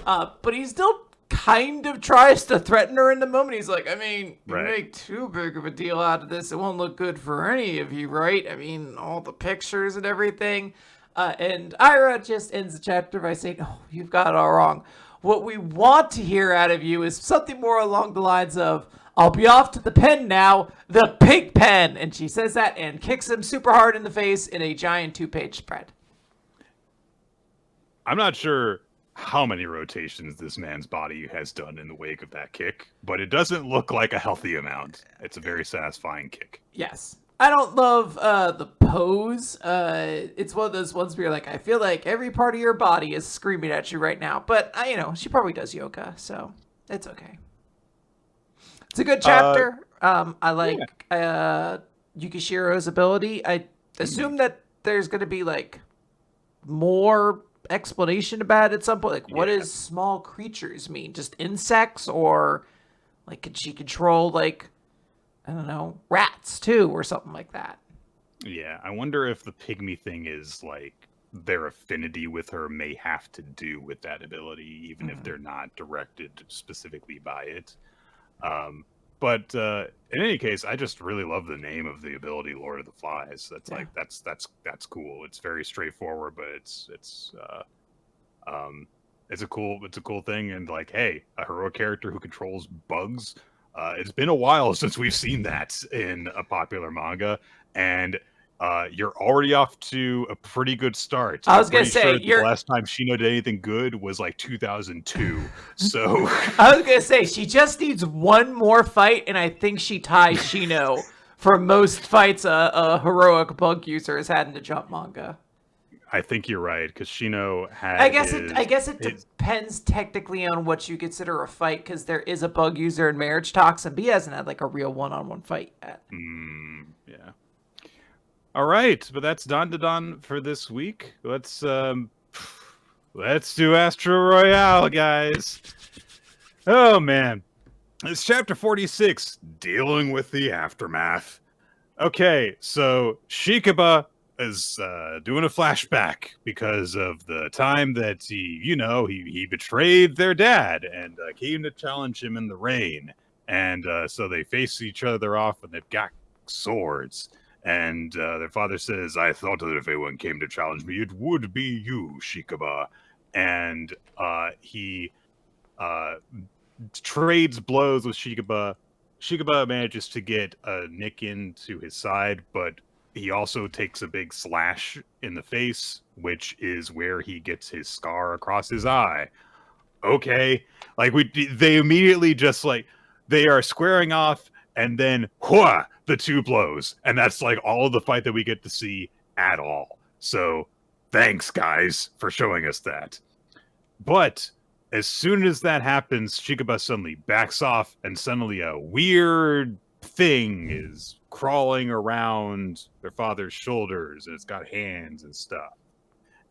But he still kind of tries to threaten her in the moment. He's like, I mean, you make too big of a deal out of this. It won't look good for any of you, right? I mean, all the pictures and everything. And Ira just ends the chapter by saying, oh, you've got it all wrong. What we want to hear out of you is something more along the lines of, I'll be off to the pen now, the pig pen. And she says that and kicks him super hard in the face in a giant 2-page spread. I'm not sure how many rotations this man's body has done in the wake of that kick, but it doesn't look like a healthy amount. It's a very satisfying kick. Yes. I don't love the pose. It's one of those ones where you're like, I feel like every part of your body is screaming at you right now. But, she probably does yoga, so it's okay. It's a good chapter. I like Yukishiro's ability. I assume that there's going to be, like, more explanation about it at some point. Like, what does small creatures mean? Just insects? Or, like, could she control, like, I don't know, rats too, or something like that? Yeah, I wonder if the pygmy thing is, like, their affinity with her may have to do with that ability, even if they're not directed specifically by it. But in any case, I just really love the name of the ability, Lord of the Flies. That's like that's cool. It's very straightforward, but it's a cool thing. And like, hey, a heroic character who controls bugs. It's been a while since we've seen that in a popular manga, and you're already off to a pretty good start. I was going to say, the last time Shino did anything good was like 2002. So I was going to say, she just needs one more fight, and I think she ties Shino for most fights a heroic bug user has had in the Jump manga. I think you're right, because Shino had. I guess it depends technically on what you consider a fight, because there is a bug user in Marriagetoxin, but he hasn't had like a real one-on-one fight yet. Yeah. All right, but that's Dandadan for this week. Let's do Astro Royale, guys. Oh man, it's chapter 46, dealing with the aftermath. Okay, so Shikaba is doing a flashback because of the time that he betrayed their dad and came to challenge him in the rain. And so they face each other off, and they've got swords. And their father says, I thought that if anyone came to challenge me, it would be you, Shikaba. And he trades blows with Shikaba. Shikaba manages to get a nick into his side, but he also takes a big slash in the face, which is where he gets his scar across his eye. Okay. Like, they immediately just, like, they are squaring off, and then, the two blows. And that's, like, all of the fight that we get to see at all. So, thanks, guys, for showing us that. But as soon as that happens, Shikaba suddenly backs off, and suddenly a weird thing is crawling around their father's shoulders, and it's got hands and stuff.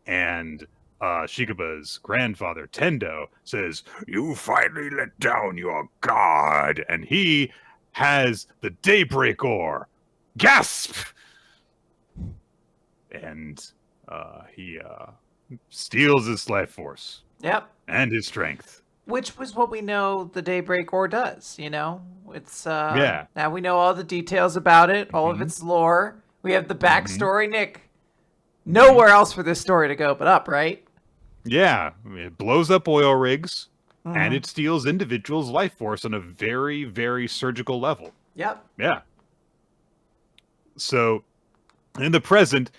And Shikaba's grandfather, Tendo, says, you finally let down your guard. And he has the Daybreak Ore. Gasp! And he steals his life force. Yep. And his strength. Which was what we know the Daybreak Ore does, It's now we know all the details about it, all of its lore. We have the backstory. Nick, nowhere else for this story to go but up, right? Yeah, it blows up oil rigs, and it steals individuals' life force on a very, very surgical level. Yep. Yeah. So, in the present,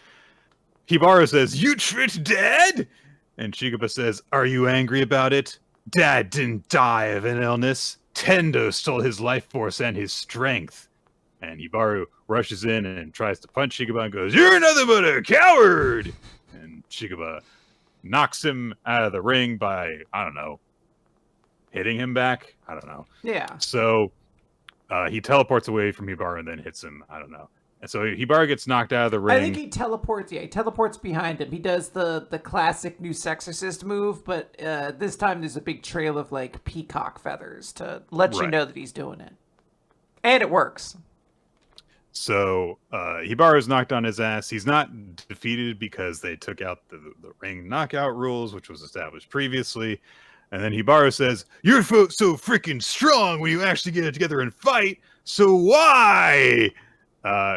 Hibaro says, "You tricked Dad?" And Shikaba says, "Are you angry about it? Dad didn't die of an illness. Tendo stole his life force and his strength." And Hibaro rushes in and tries to punch Shikaba and goes, "You're nothing but a coward!" And Shikaba knocks him out of the ring by, I don't know, hitting him back? I don't know. Yeah. So he teleports away from Hibaro and then hits him. I don't know. And so Hibaro gets knocked out of the ring. I think he teleports. Yeah, he teleports behind him. He does the classic new Exorcist move, but this time there's a big trail of like peacock feathers to let you know that he's doing it, and it works. So Hibaru's knocked on his ass. He's not defeated because they took out the ring knockout rules, which was established previously. And then Hibaro says, "You're so freaking strong when you actually get it together and fight. So why?"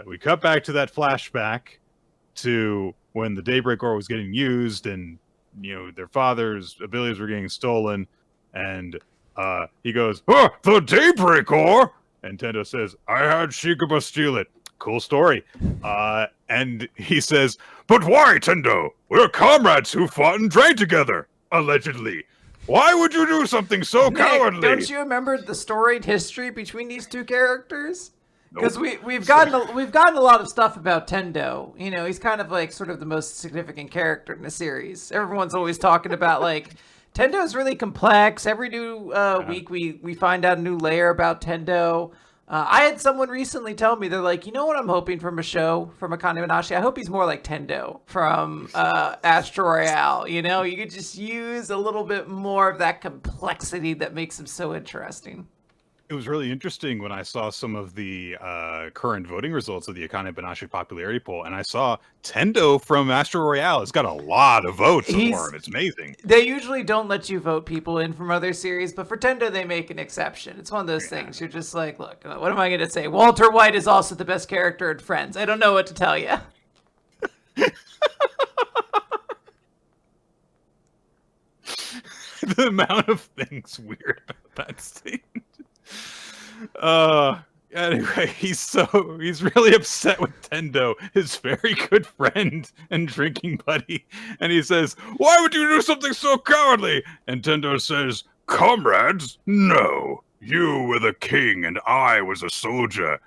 We cut back to that flashback to when the Daybreak Ore was getting used and, you know, their father's abilities were getting stolen. And he goes, "Oh, the Daybreak Ore!" And Tendo says, "I had Shikaba steal it." Cool story. And he says, "But why, Tendo? We're comrades who fought and drank together, allegedly. Why would you do something so cowardly?" Don't you remember the storied history between these two characters? Because we've gotten a lot of stuff about Tendo. You know, he's kind of like sort of the most significant character in the series. Everyone's always talking about like Tendo's really complex. Every new week we find out a new layer about Tendo. I had someone recently tell me, they're like, you know what I'm hoping from a show from Akane-banashi? I hope he's more like Tendo from Astro Royale. You know, you could just use a little bit more of that complexity that makes him so interesting. It was really interesting when I saw some of the current voting results of the Akane-banashi popularity poll, and I saw Tendo from Astro Royale has got a lot of votes for him. It's amazing. They usually don't let you vote people in from other series, but for Tendo, they make an exception. It's one of those things. You're just like, look, what am I going to say? Walter White is also the best character in Friends. I don't know what to tell you. The amount of things weird about that scene. Anyway, he's really upset with Tendo, his very good friend and drinking buddy, and he says, "Why would you do something so cowardly?" And Tendo says, "Comrades? No. You were the king and I was a soldier,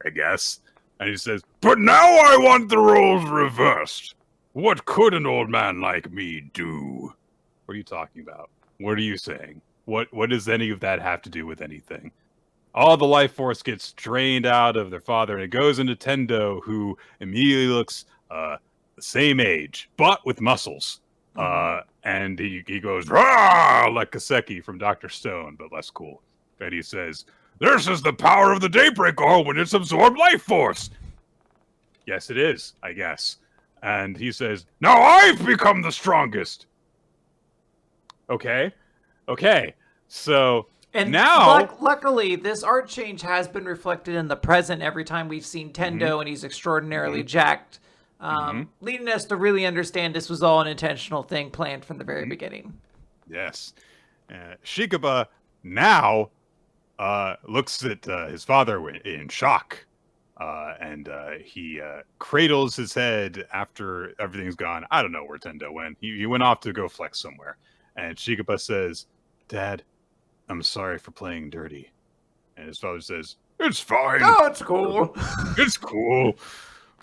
I guess." And he says, "But now I want the roles reversed. What could an old man like me do?" What are you talking about? What are you saying? What does any of that have to do with anything? All the life force gets drained out of their father, and it goes into Tendo, who immediately looks the same age, but with muscles. And he goes, "Rah!" like Kaseki from Dr. Stone, but less cool. And he says, "This is the power of the Daybreak Ore when it's absorbed life force." Yes, it is, I guess. And he says, "Now I've become the strongest." Okay. So and now, luckily, this art change has been reflected in the present every time we've seen Tendo, and he's extraordinarily jacked, leading us to really understand this was all an intentional thing planned from the very beginning. Yes. Shikaba now looks at his father in shock, and he cradles his head after everything's gone. I don't know where Tendo went. He went off to go flex somewhere. And Shikaba says, "Dad, I'm sorry for playing dirty." And his father says, "It's fine. Oh, it's cool. It's cool.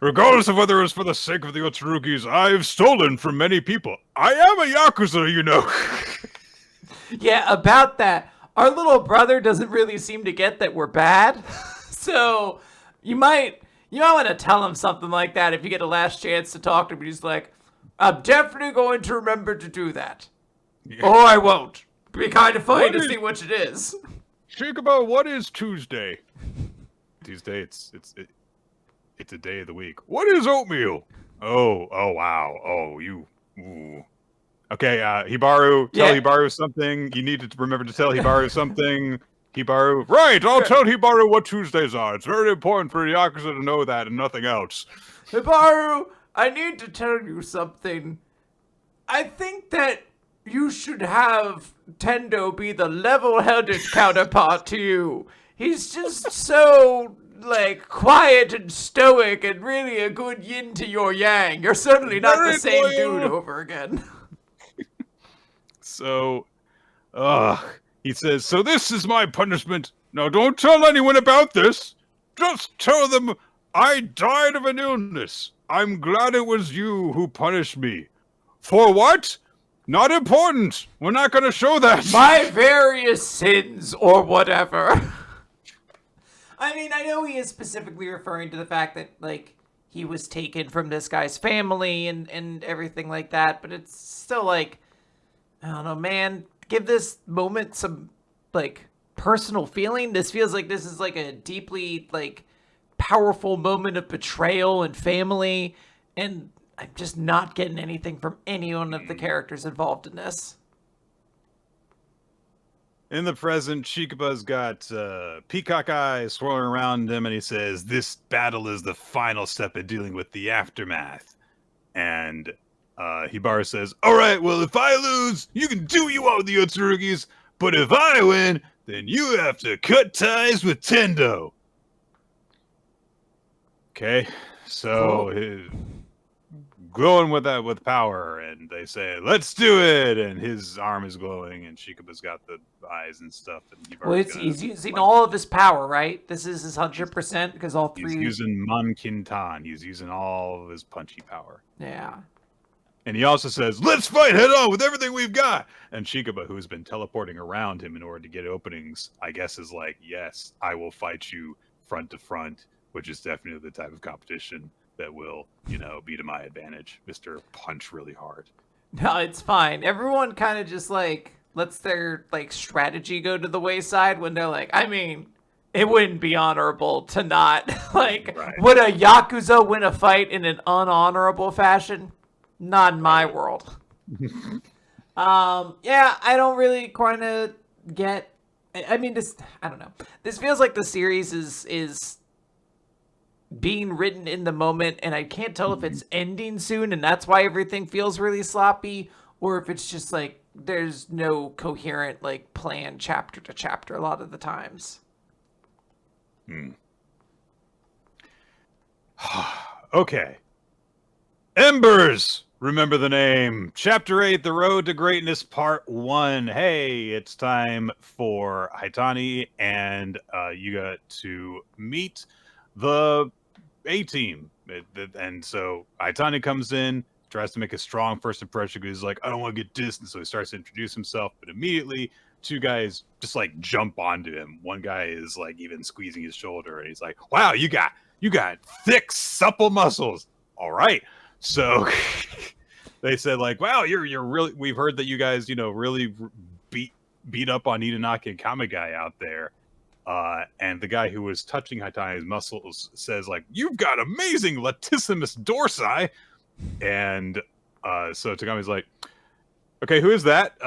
Regardless of whether it was for the sake of the Otsurukis, I've stolen from many people. I am a Yakuza, you know." Yeah, about that. Our little brother doesn't really seem to get that we're bad. So you might want to tell him something like that if you get a last chance to talk to him. He's like, "I'm definitely going to remember to do that. Yeah. Or I won't. Be kind of funny to see which it is." Shikaba, what is Tuesday? Tuesday, it's a day of the week. What is oatmeal? Oh, wow. Oh, you. Ooh. Okay, Hibaro, tell Hibaro something. You need to remember to tell Hibaro something. Hibaru, right, I'll tell Hibaru what Tuesdays are. It's very important for the Yakuza to know that and nothing else. Hibaru, I need to tell you something. I think that you should have Tendo be the level-headed counterpart to you. He's just so, like, quiet and stoic and really a good yin to your yang. You're certainly not the same dude over again. So, he says, so this is my punishment. Now don't tell anyone about this. Just tell them I died of an illness. I'm glad it was you who punished me. For what? Not important. We're not going to show that. My various sins or whatever. I mean, I know he is specifically referring to the fact that, like, he was taken from this guy's family and everything like that, but it's still like, I don't know, man, give this moment some, like, personal feeling. This feels like this is, like, a deeply, like, powerful moment of betrayal and family, and I'm just not getting anything from any one of the characters involved in this. In the present, Shikaba's got peacock eyes swirling around him, and he says, this battle is the final step in dealing with the aftermath. And Hibaru says, all right, well, if I lose, you can do what you want with the Otsurugis, but if I win, then you have to cut ties with Tendo. Okay, so glowing with that with power, and they say, let's do it, and his arm is glowing, and Shikaba's got the eyes and stuff. And well, he's using all of his power, right? This is his 100% because all three... He's using Mankintan. He's using all of his punchy power. Yeah. And he also says, let's fight head on with everything we've got. And Shikaba, who has been teleporting around him in order to get openings, I guess is like, yes, I will fight you front to front, which is definitely the type of competition that will, be to my advantage. Mr. Punch really hard. No, it's fine. Everyone kind of just, like, lets their, like, strategy go to the wayside when they're like, I mean, it wouldn't be honorable to not, like, right. Would a Yakuza win a fight in an unhonorable fashion? Not in my world. Yeah, I don't really kind of get, I mean, I don't know. This feels like the series is being written in the moment, and I can't tell if it's ending soon, and that's why everything feels really sloppy, or if it's just, like, there's no coherent, like, plan chapter to chapter a lot of the times. Okay. Embers! Remember the name. Chapter 8, The Road to Greatness, Part 1. Hey, it's time for Haitani and Yuga to meet the A-team. And so Haitani comes in, tries to make a strong first impression because he's like, I don't want to get dissed. And so he starts to introduce himself, but immediately two guys just like jump onto him. One guy is like even squeezing his shoulder, and he's like, wow, you got thick, supple muscles. All right. So they said like, wow, you're really, we've heard that you guys, really beat up on Itanaki and Kamigai out there. And the guy who was touching Haitani's muscles says like, you've got amazing latissimus dorsi. And so Takami's like, okay, who is that?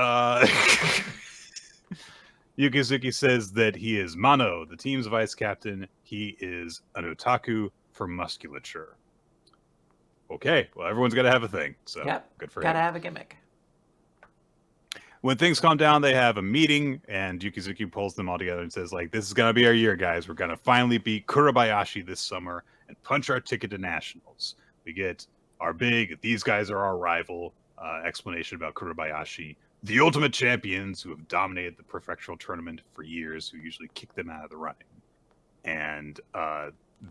Yukizuki says that he is Mano, the team's vice captain. He is an otaku for musculature. Okay, well, everyone's got to have a thing, so yep, good for him. Gotta have a gimmick. When things calm down, they have a meeting, and Yukizuki pulls them all together and says, like, this is going to be our year, guys. We're going to finally beat Kurabayashi this summer and punch our ticket to nationals. We get our big, these guys are our rival, explanation about Kurabayashi. The ultimate champions who have dominated the prefectural tournament for years, who usually kick them out of the running. And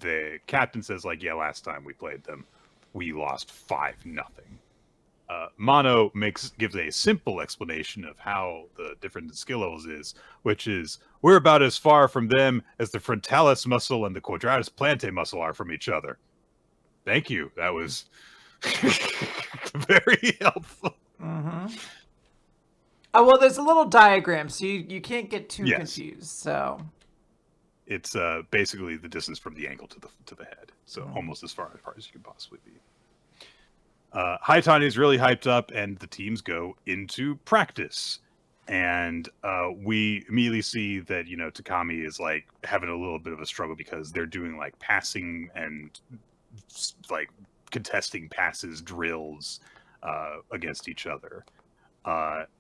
the captain says, like, yeah, last time we played them, we lost 5-0. Mano gives a simple explanation of how the different skill levels is, which is, we're about as far from them as the frontalis muscle and the quadratus plantae muscle are from each other. Thank you. That was very helpful. Mm-hmm. Oh, well, there's a little diagram, so you can't get too confused. So it's basically the distance from the ankle to the head, so almost as far apart as you can possibly be. Haitani is really hyped up, and the teams go into practice. And we immediately see that, you know, Takami is like having a little bit of a struggle because they're doing like passing and like contesting passes drills against each other.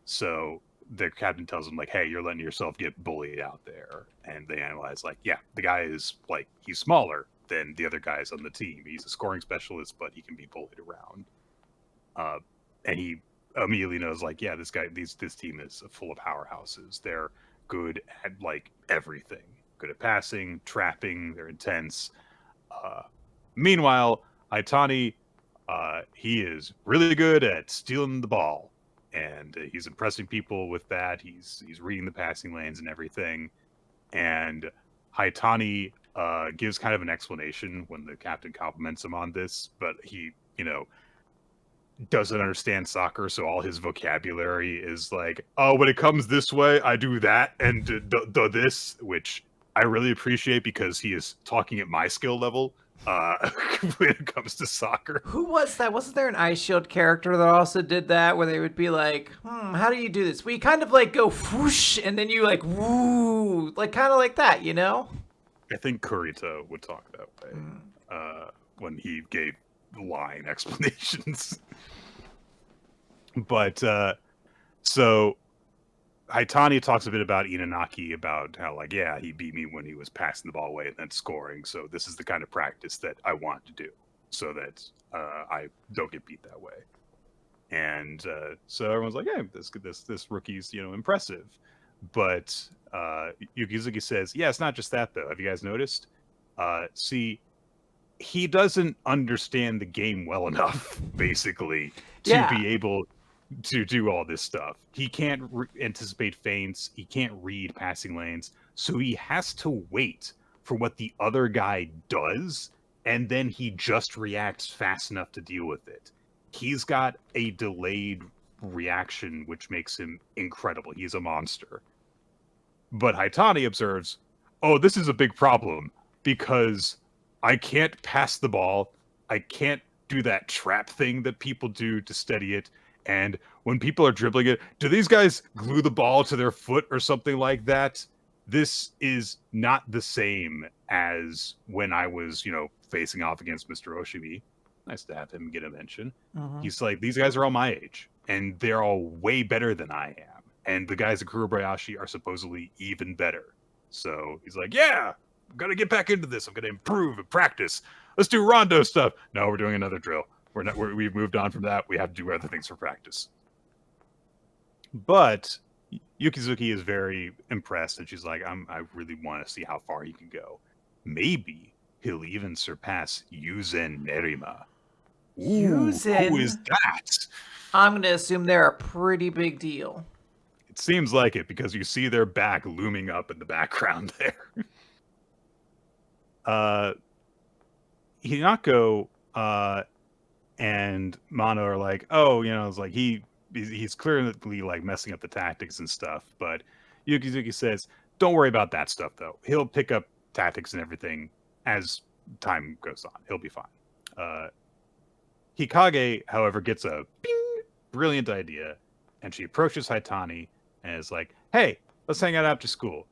So the captain tells them like, hey, you're letting yourself get bullied out there. And they analyze like, yeah, the guy is like, he's smaller than the other guys on the team. He's a scoring specialist, but he can be bullied around. And he immediately knows like, yeah, this team is full of powerhouses. They're good at like everything. Good at passing, trapping, they're intense. Meanwhile, Itani, he is really good at stealing the ball, and he's impressing people with that. He's reading the passing lanes and everything. And Haitani gives kind of an explanation when the captain compliments him on this, but he, you know, doesn't understand soccer, so all his vocabulary is like, oh, when it comes this way, I do that and this, which I really appreciate because he is talking at my skill level when it comes to soccer. Who was that? Wasn't there an Ice Shield character that also did that, where they would be like, how do you do this? We kind of like go whoosh, and then you like woo, like kind of like that, you know? I think Kurita would talk that way when he gave line explanations. But so Haitani talks a bit about Inanaki, about how like, yeah, he beat me when he was passing the ball away and then scoring. So this is the kind of practice that I want to do so that I don't get beat that way. And so everyone's like, hey, this rookie's, you know, impressive. But Yukizuki says, yeah, it's not just that though. Have you guys noticed? See, he doesn't understand the game well enough, basically, to be able to do all this stuff. He can't anticipate feints. He can't read passing lanes. So he has to wait for what the other guy does, and then he just reacts fast enough to deal with it. He's got a delayed reaction, which makes him incredible. He's a monster. But Haitani observes, oh, this is a big problem because I can't pass the ball. I can't do that trap thing that people do to steady it. And when people are dribbling it, do these guys glue the ball to their foot or something like that? This is not the same as when I was, you know, facing off against Mr. Oshimi. Nice to have him get a mention. He's like, these guys are all my age, and they're all way better than I am. And the guys at Kurobayashi are supposedly even better. So he's like, yeah, I'm going to get back into this. I'm going to improve and practice. Let's do rondo stuff. No, we're doing another drill. We've moved on from that. We have to do other things for practice. But Yukizuki is very impressed, and she's like, I really want to see how far he can go. Maybe he'll even surpass Yuzen Nerima. Yuzen? Who is that? I'm going to assume they're a pretty big deal. It seems like it, because you see their back looming up in the background there. Hinako and Mano are like, oh, you know, it's like he's clearly like messing up the tactics and stuff. But Yukizuki says, don't worry about that stuff though. He'll pick up tactics and everything as time goes on. He'll be fine. Hikage, however, gets a brilliant idea, and she approaches Haitani and is like, hey, let's hang out after school.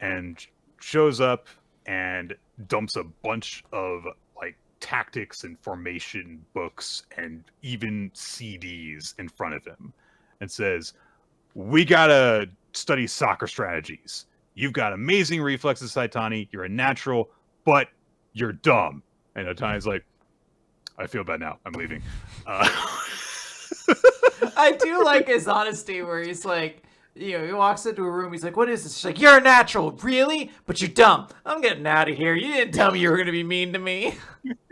And shows up and dumps a bunch of like tactics and formation books and even CDs in front of him and says, we gotta study soccer strategies. You've got amazing reflexes, Haitani. You're a natural, but you're dumb. And Haitani's like, I feel bad now. I'm leaving. I do like his honesty where he's like, you know, he walks into a room, he's like, what is this? She's like, you're a natural. Really? But you're dumb. I'm getting out of here. You didn't tell me you were going to be mean to me.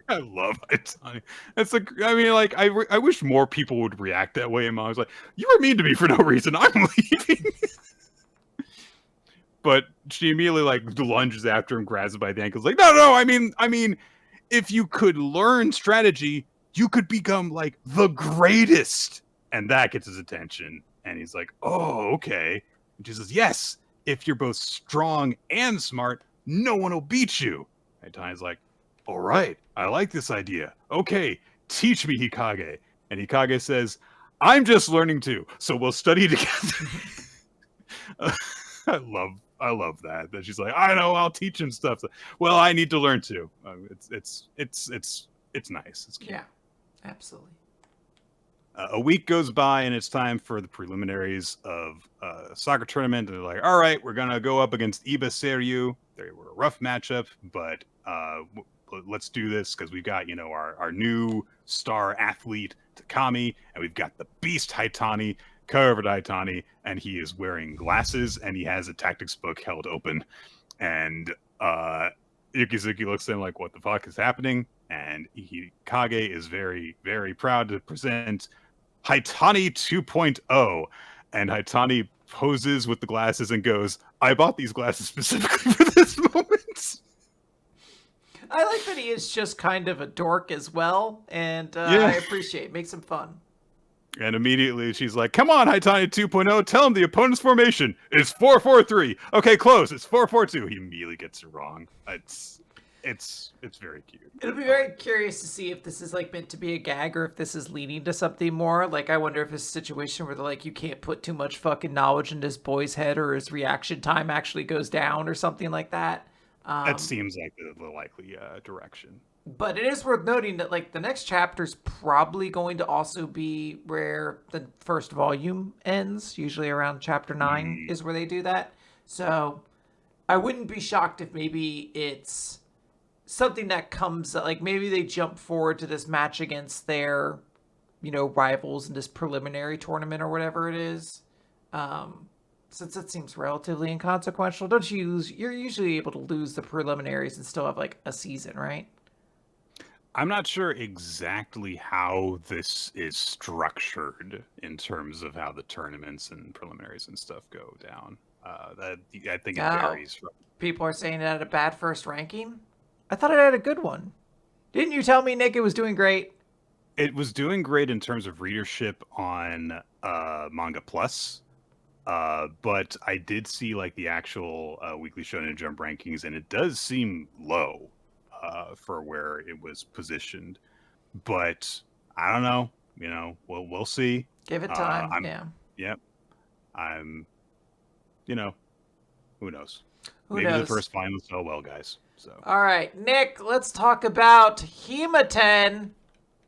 I love Haitani. That's like, I mean, like, I wish more people would react that way. And I was like, you were mean to me for no reason. I'm leaving. But she immediately like lunges after him, grabs him by the ankles, like, no, I mean, if you could learn strategy, you could become like the greatest. And that gets his attention. And he's like, oh, okay. And she says, yes, if you're both strong and smart, no one will beat you. And Tai's like, all right, I like this idea. Okay, teach me, Hikage. And Hikage says, I'm just learning too, so we'll study together. I love that she's like, I know, I'll teach him stuff. Well, I need to learn too. It's nice. It's cute. Yeah, absolutely. A week goes by and it's time for the preliminaries of a soccer tournament. And they're like, all right, we're gonna go up against Iba Seryu. They were a rough matchup, but let's do this because we've got, our new star athlete Takami, and we've got the beast Haitani, covered Haitani, and he is wearing glasses and he has a tactics book held open. And Yukizuki looks at him like, what the fuck is happening? And Kage is very, very proud to present Haitani 2.0. And Haitani poses with the glasses and goes, I bought these glasses specifically for this moment. I like that he is just kind of a dork as well, and I appreciate it. Makes him fun. And immediately she's like, come on, Haitani 2.0, tell him the opponent's formation is 4-4-3. Okay, close, it's 4-4-2. He immediately gets it wrong. It's very cute. It'll be very curious to see if this is like meant to be a gag or if this is leading to something more. Like, I wonder if it's a situation where they're like, you can't put too much fucking knowledge in this boy's head or his reaction time actually goes down or something like that. That seems like the likely direction. But it is worth noting that like the next chapter is probably going to also be where the first volume ends. Usually around chapter 9 is where they do that. So I wouldn't be shocked if maybe it's something that comes, like maybe they jump forward to this match against their, rivals in this preliminary tournament or whatever it is. Since it seems relatively inconsequential, you're usually able to lose the preliminaries and still have like a season, right? I'm not sure exactly how this is structured in terms of how the tournaments and preliminaries and stuff go down. I think it varies. People are saying it had a bad first ranking. I thought it had a good one. Didn't you tell me, Nick, it was doing great? It was doing great in terms of readership on Manga Plus. But I did see like the actual Weekly Shonen Jump rankings, and it does seem low for where it was positioned. But I don't know. We'll see. Give it time. Yep. I'm. Who knows? Maybe the first finals go well, guys. So. All right, Nick. Let's talk about Hima-Ten.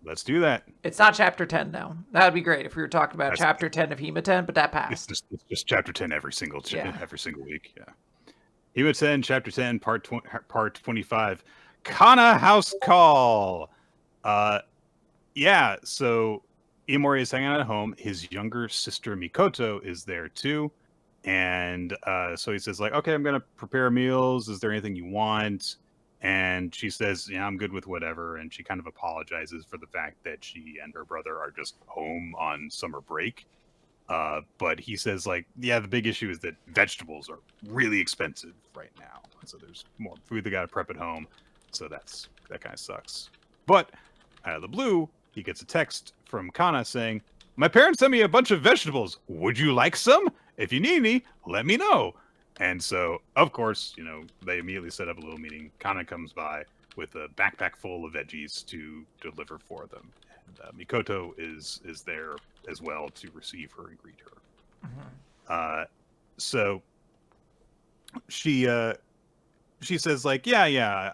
Let's do that. It's not chapter 10, though. That would be great if we were talking about chapter 10 of Hima-Ten, but that passed. It's just chapter 10 every single week. Yeah. Hima-Ten, chapter 10, part 25. Kanna House Call. Yeah, so Iomori is hanging out at home. His younger sister Mikoto is there too. And so he says, like, okay, I'm going to prepare meals. Is there anything you want? And she says, yeah, I'm good with whatever. And she kind of apologizes for the fact that she and her brother are just home on summer break. But he says, like, yeah, the big issue is that vegetables are really expensive right now. So there's more food they got to prep at home. So that kind of sucks. But out of the blue, he gets a text from Kanna saying, my parents sent me a bunch of vegetables. Would you like some? If you need any, let me know. And so, of course, they immediately set up a little meeting. Kanna comes by with a backpack full of veggies to deliver for them. And Mikoto is there as well to receive her and greet her. Mm-hmm. So she says, like, yeah.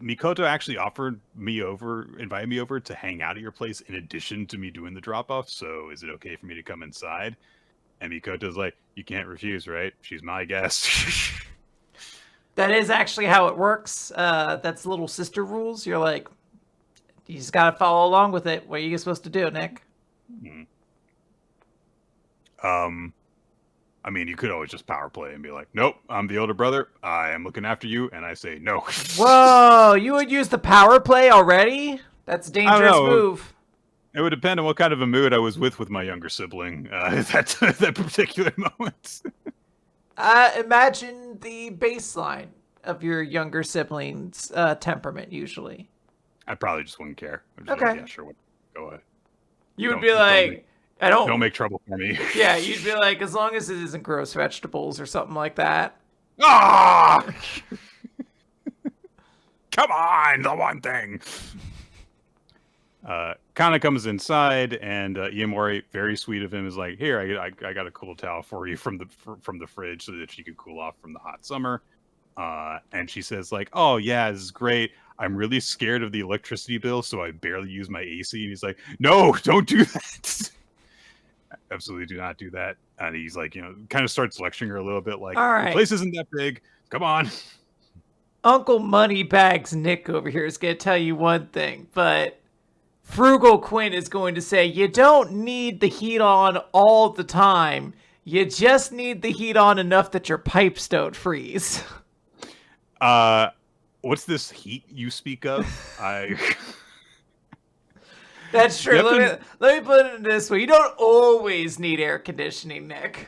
Mikoto actually invited me over to hang out at your place in addition to me doing the drop off. So is it okay for me to come inside? And Mikoto's like, you can't refuse, right? She's my guest. That is actually how it works. That's little sister rules. You're like, you just got to follow along with it. What are you supposed to do, Nick? Mm-hmm. I mean, you could always just power play and be like, nope, I'm the older brother. I am looking after you. And I say no. Whoa, you would use the power play already? That's a dangerous move. It would depend on what kind of a mood I was with my younger sibling at that particular moment. Imagine the baseline of your younger sibling's temperament, usually. I probably just wouldn't care. Okay. Like, yeah, sure. Go ahead. You would be like, don't make trouble for me. Yeah, you'd be like, as long as it isn't gross vegetables or something like that. Ah! Come on, the one thing. Kanna comes inside, and Iamori, very sweet of him, is like, "Here, I got a cool towel for you from the fridge so that she could cool off from the hot summer." And she says, like, "Oh yeah, this is great. I'm really scared of the electricity bill, so I barely use my AC." And he's like, "No, don't do that. Absolutely do not do that." And he's like, kind of starts lecturing her a little bit, like, all right, "The place isn't that big. Come on." Uncle Moneybags Nick over here is going to tell you one thing, but Frugal Quinn is going to say you don't need the heat on all the time. You just need the heat on enough that your pipes don't freeze. What's this heat you speak of? That's true. Let me put it this way. You don't always need air conditioning, Nick.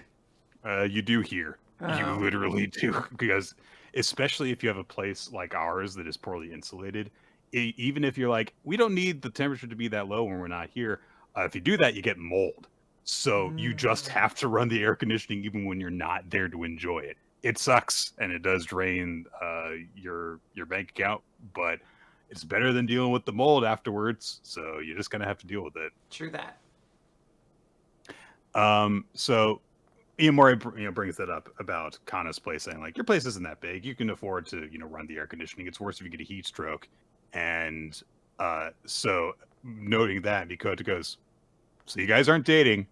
You do here. Oh. You literally do. Because especially if you have a place like ours that is poorly insulated, even if you're like, we don't need the temperature to be that low when we're not here, if you do that, you get mold. So you just have to run the air conditioning even when you're not there to enjoy it. It sucks, and it does drain your bank account, but it's better than dealing with the mold afterwards. So you're just gonna have to deal with it. True that. So Iamori, brings that up about Kanna's place, saying like, your place isn't that big. You can afford to, run the air conditioning. It's worse if you get a heat stroke. And so noting that, Mikoto goes, "So you guys aren't dating,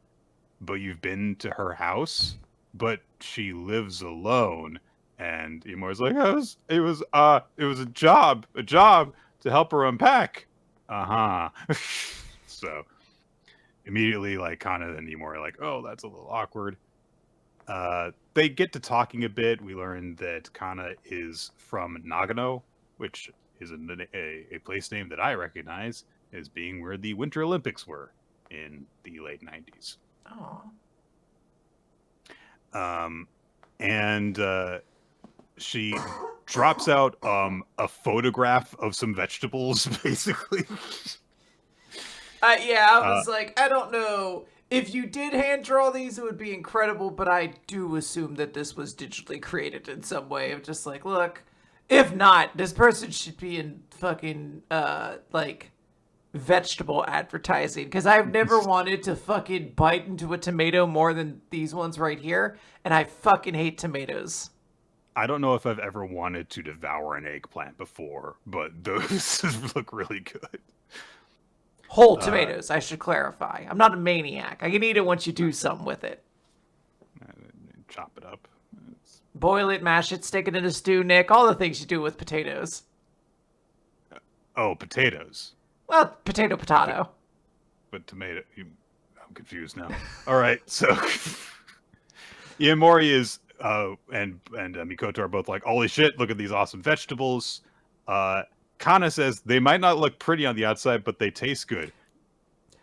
but you've been to her house, but she lives alone." And Iamori's like, it was a job to help her unpack. So immediately, like, Kanna and Iamori are like, "Oh, that's a little awkward." They get to talking a bit. We learn that Kanna is from Nagano, which is a place name that I recognize as being where the Winter Olympics were in the late 90s. Oh. And she drops out a photograph of some vegetables, basically. Yeah, I was like, I don't know. If you did hand draw these, it would be incredible, but I do assume that this was digitally created in some way of just like, look, if not, this person should be in fucking, like, vegetable advertising, because I've never wanted to fucking bite into a tomato more than these ones right here, and I fucking hate tomatoes. I don't know if I've ever wanted to devour an eggplant before, but those look really good. Whole tomatoes, I should clarify. I'm not a maniac. I can eat it once you do something with it. Chop it up. Boil it, mash it, stick it in a stew, Nick. All the things you do with potatoes. Oh, potatoes. Well, potato. But tomato. I'm confused now. All right, so Iamori is and Mikoto are both like, "Holy shit! Look at these awesome vegetables." Kanna says they might not look pretty on the outside, but they taste good.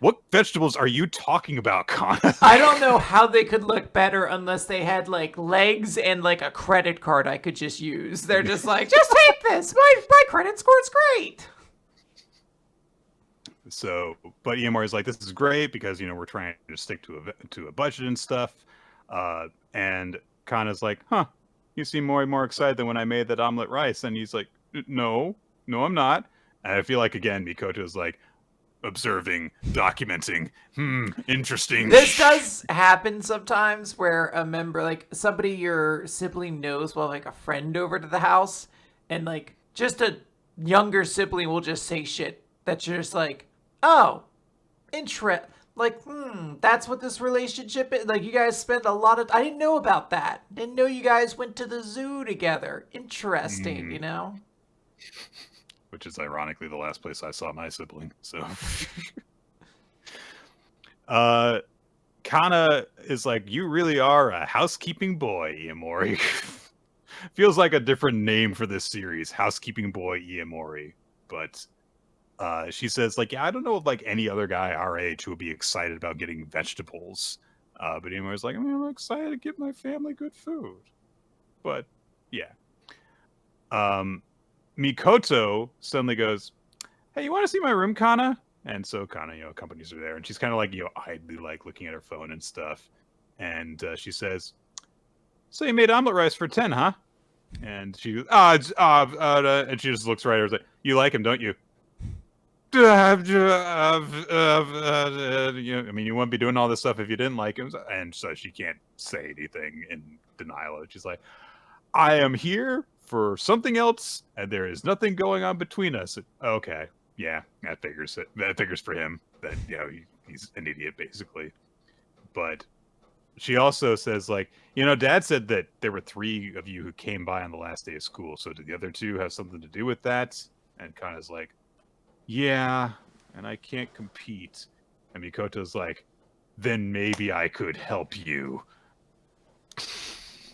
What vegetables are you talking about, Kanna? I don't know how they could look better unless they had like legs and like a credit card I could just use. They're just like, just take this. My credit score's great. So, but Iamori's like, this is great because we're trying to stick to a budget and stuff. And Kanna's like, you seem more and more excited than when I made that omelet rice. And he's like, no, I'm not. And I feel like again, Mikoto's like observing, documenting. Interesting. This does happen sometimes where a member, like somebody your sibling knows, will have like a friend over to the house, and like just a younger sibling will just say shit that you're just like, oh, like, that's what this relationship is. Like, you guys spend a lot of... I didn't know about that. Didn't know you guys went to the zoo together. Interesting, Which is ironically the last place I saw my sibling, so... Kanna is like, you really are a housekeeping boy, Iamori. Feels like a different name for this series, Housekeeping Boy Iamori. But... she says, like, yeah, I don't know of, like, any other guy our age who would be excited about getting vegetables. But Iamori's like, I'm excited to give my family good food. But, yeah. Mikoto suddenly goes, hey, you want to see my room, Kanna? And so Kanna, accompanies her there. And she's kind of like, idly, like, looking at her phone and stuff. And she says, so you made omelet rice for 10, huh? And she goes, and she just looks right at her and is like, you like him, don't you? I mean, you wouldn't be doing all this stuff if you didn't like him. And so she can't say anything in denial. She's like, I am here for something else, and there is nothing going on between us. Okay, yeah, that figures it. That figures for him. That he's an idiot basically. But she also says, like, Dad said that there were 3 of you who came by on the last day of school. So did the other 2 have something to do with that? And Kanna's like, yeah, and I can't compete. And Mikoto's like, then maybe I could help you.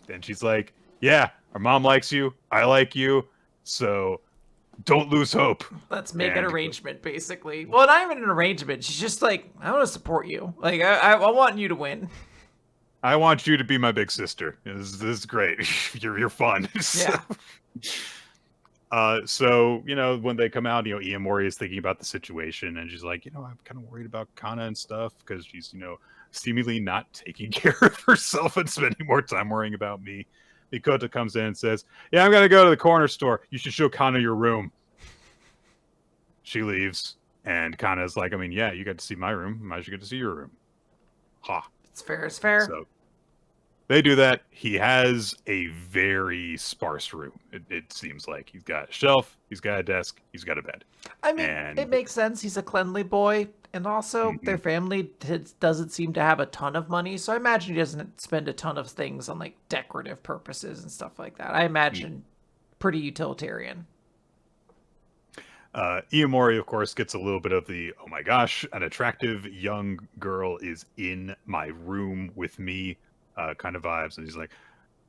Then she's like, yeah, our mom likes you. I like you. So don't lose hope. Let's make an arrangement, basically. Well, not even an arrangement. She's just like, I want to support you. Like, I want you to win. I want you to be my big sister. This is great. You're fun. Yeah. So, when they come out, Iamori is thinking about the situation, and she's like, I'm kind of worried about Kanna and stuff, because she's, seemingly not taking care of herself and spending more time worrying about me. Mikoto comes in and says, yeah, I'm going to go to the corner store. You should show Kanna your room. She leaves, and Kanna's like, I mean, yeah, you got to see my room. I should get to see your room. Ha. It's fair. It's fair. So they do that. He has a very sparse room. It seems like he's got a shelf, he's got a desk, he's got a bed. I mean, it makes sense. He's a cleanly boy, and also their family doesn't seem to have a ton of money, so I imagine he doesn't spend a ton of things on like decorative purposes and stuff like that. I imagine pretty utilitarian. Iamori, of course, gets a little bit of the, oh my gosh, an attractive young girl is in my room with me kind of vibes. And he's like,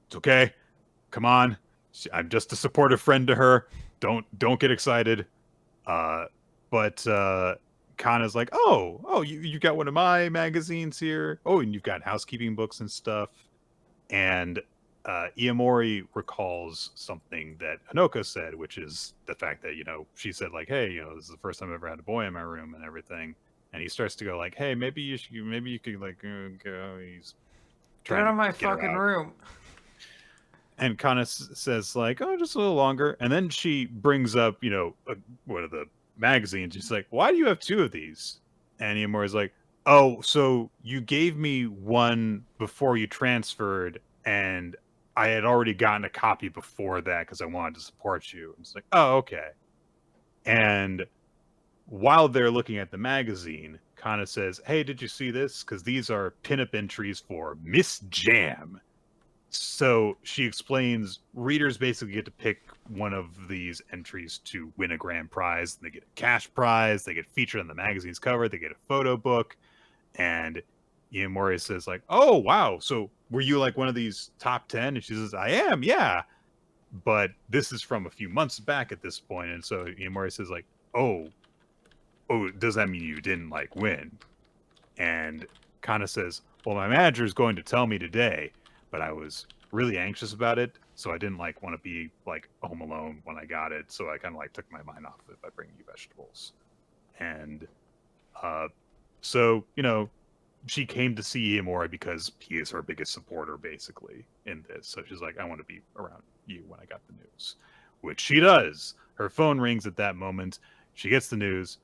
it's okay. Come on. I'm just a supportive friend to her. Don't get excited. But Kanna's like, oh, you got one of my magazines here. Oh, and you've got housekeeping books and stuff. And Iamori recalls something that Hanoka said, which is the fact that, she said like, hey, this is the first time I've ever had a boy in my room and everything. And he starts to go like, hey, maybe you could like go. He's get out of my fucking room. And Kanna says like, oh, just a little longer. And then she brings up, one of the magazines. She's like, why do you have 2 of these? And Iamori's like, oh, so you gave me one before you transferred, and I had already gotten a copy before that because I wanted to support you. And it's like, oh, okay. And while they're looking at the magazine, Kanna says, hey, did you see this? Because these are pinup entries for Miss Jam. So she explains readers basically get to pick one of these entries to win a grand prize. They get a cash prize. They get featured on the magazine's cover. They get a photo book. And Iamori says like, oh, wow. So were you like one of these top 10? And she says, I am. Yeah. But this is from a few months back at this point. And so Iamori says like, oh, does that mean you didn't like win? And Kanna says, well, my manager is going to tell me today, but I was really anxious about it. So I didn't like want to be like home alone when I got it. So I kind of like took my mind off of it by bringing you vegetables. And, so, she came to see Iamori because he is her biggest supporter, basically, in this. So she's like, I want to be around you when I got the news. Which she does. Her phone rings at that moment. She gets the news,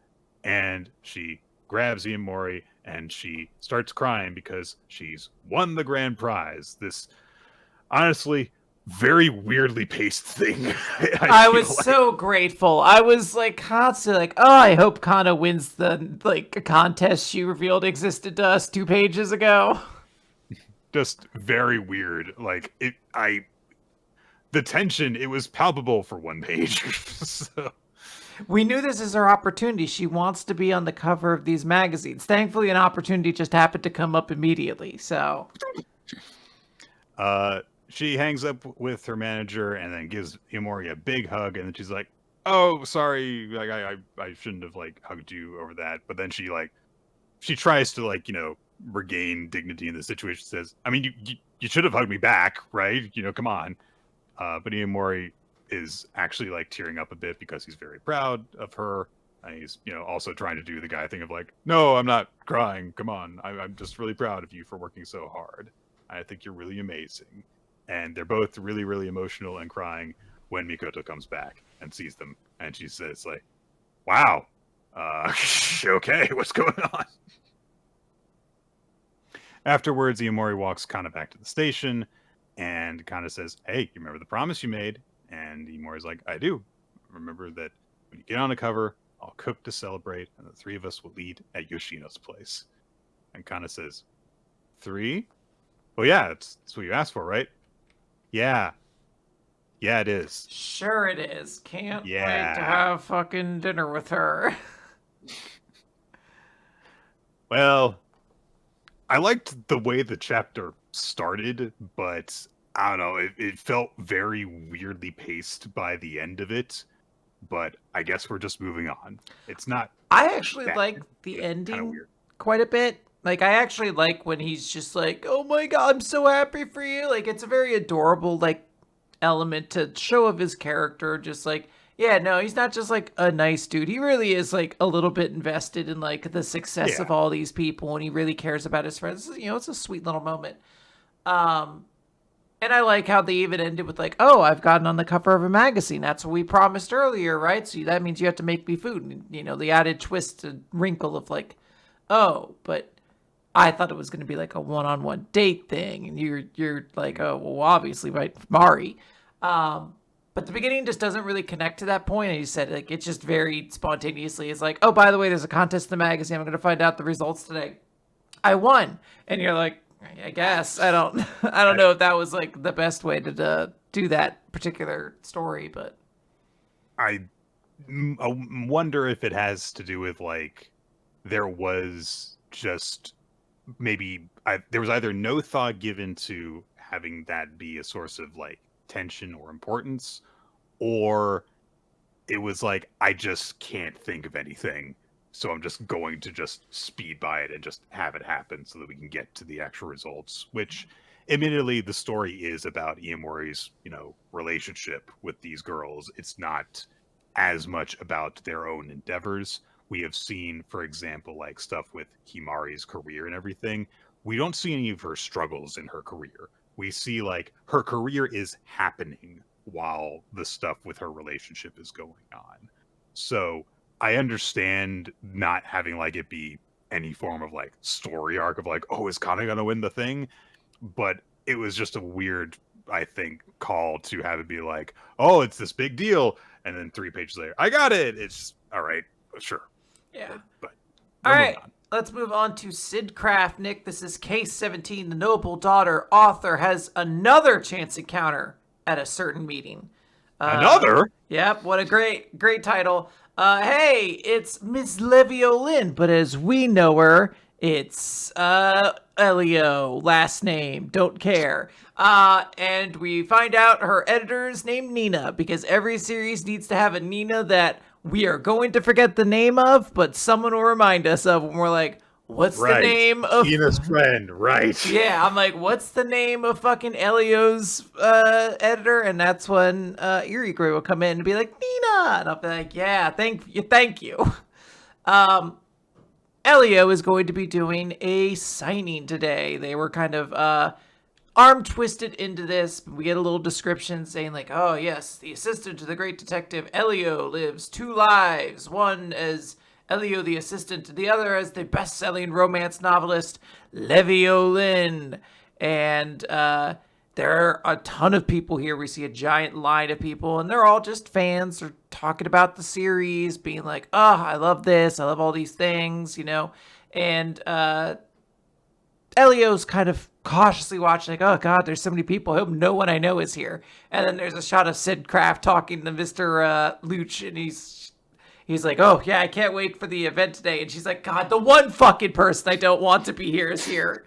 and she grabs Iamori, and she starts crying because she's won the grand prize. This, honestly, very weirdly paced thing. I was like so grateful. I was like constantly like, oh, I hope Kanna wins the like contest she revealed existed to us 2 pages ago. Just very weird. Like the tension, it was palpable for 1 page. So. We knew this is her opportunity. She wants to be on the cover of these magazines. Thankfully, an opportunity just happened to come up immediately. So, she hangs up with her manager and then gives Iamori a big hug, and then she's like, oh, sorry, like I shouldn't have like hugged you over that. But then she tries to like, regain dignity in the situation. Says, I mean, you should have hugged me back, right? Come on. But Iamori is actually like tearing up a bit because he's very proud of her. And he's, also trying to do the guy thing of like, no, I'm not crying. Come on. I'm just really proud of you for working so hard. I think you're really amazing. And they're both really, really emotional and crying when Mikoto comes back and sees them. And she says like, wow, Okay, what's going on? Afterwards, Iomori walks Kanna back to the station, and Kanna says, "Hey, you remember the promise you made?" And Iomori's like, "I do. Remember that when you get on the cover, I'll cook to celebrate, and the three of us will eat at Yoshino's place." And Kanna says, "Three? Well, yeah, that's what you asked for, right?" "Yeah. Yeah, it is." Sure it is. Can't wait to Yeah. have fucking dinner with her. Well, I liked the way the chapter started, but I don't know, it felt very weirdly paced by the end of it. But I guess we're just moving on. It's not. I actually that, like the ending weird. quite a bit. Like, I actually like when he's just like, "Oh my god, I'm so happy for you." Like, it's a very adorable, like, element to show of his character. Just like, yeah, no, he's not just like a nice dude. He really is like a little bit invested in like the success of all these people, and he really cares about his friends. You know, it's a sweet little moment. And I like how they even ended with like, "Oh, I've gotten on the cover of a magazine. That's what we promised earlier, right? So that means you have to make me food." And, you know, the added twist and wrinkle of like, "Oh, but I thought it was going to be like a one-on-one date thing." And you're like, "Oh, well, obviously, right, Mari." But the beginning just doesn't really connect to that point. And he said like it's just very spontaneously. It's like, "Oh, by the way, there's a contest in the magazine. I'm going to find out the results today. I won." And you're like, I guess I don't know if that was like the best way to do that particular story, but I wonder if it has to do with like there was just maybe there was either no thought given to having that be a source of like tension or importance, or it was like I just can't think of anything. So I'm just going to just speed by it and just have it happen so that we can get to the actual results, which admittedly the story is about Iomori's, relationship with these girls. It's not as much about their own endeavors. We have seen, for example, like stuff with Himari's career and everything. We don't see any of her struggles in her career. We see like her career is happening while the stuff with her relationship is going on. So I understand not having like it be any form of like story arc of like, oh, is Kanna gonna win the thing? But it was just a weird, I think, call to have it be like, oh, it's this big deal, and then 3 pages later, I got it. It's just, all right, sure. Yeah. But all right, let's move on to Sid Craft. Nick, this is case 17. The noble daughter author has another chance encounter at a certain meeting. Another? Yep. What a great title. Hey, it's Miss Leviolin, but as we know her, it's Elio, last name, don't care. And we find out her editor is named Nina, because every series needs to have a Nina that we are going to forget the name of, but someone will remind us of when we're like, what's the name of Nina's friend, right? Yeah, I'm like, what's the name of fucking Elio's editor? And that's when Irigre will come in and be like, Nina, and I'll be like, yeah, thank you. Elio is going to be doing a signing today. They were kind of arm twisted into this. We get a little description saying like, oh yes, the assistant to the great detective Elio lives 2 lives, one as Elio the assistant, the other as the best-selling romance novelist Leviolin. And there are a ton of people here. We see a giant line of people, and they're all just fans. They're talking about the series, being like, oh, I love this. I love all these things, And Elio's kind of cautiously watching, like, oh, God, there's so many people. I hope no one I know is here. And then there's a shot of Sid Craft talking to Mr. Luch, and he's like, oh, yeah, I can't wait for the event today. And she's like, God, the one fucking person I don't want to be here is here.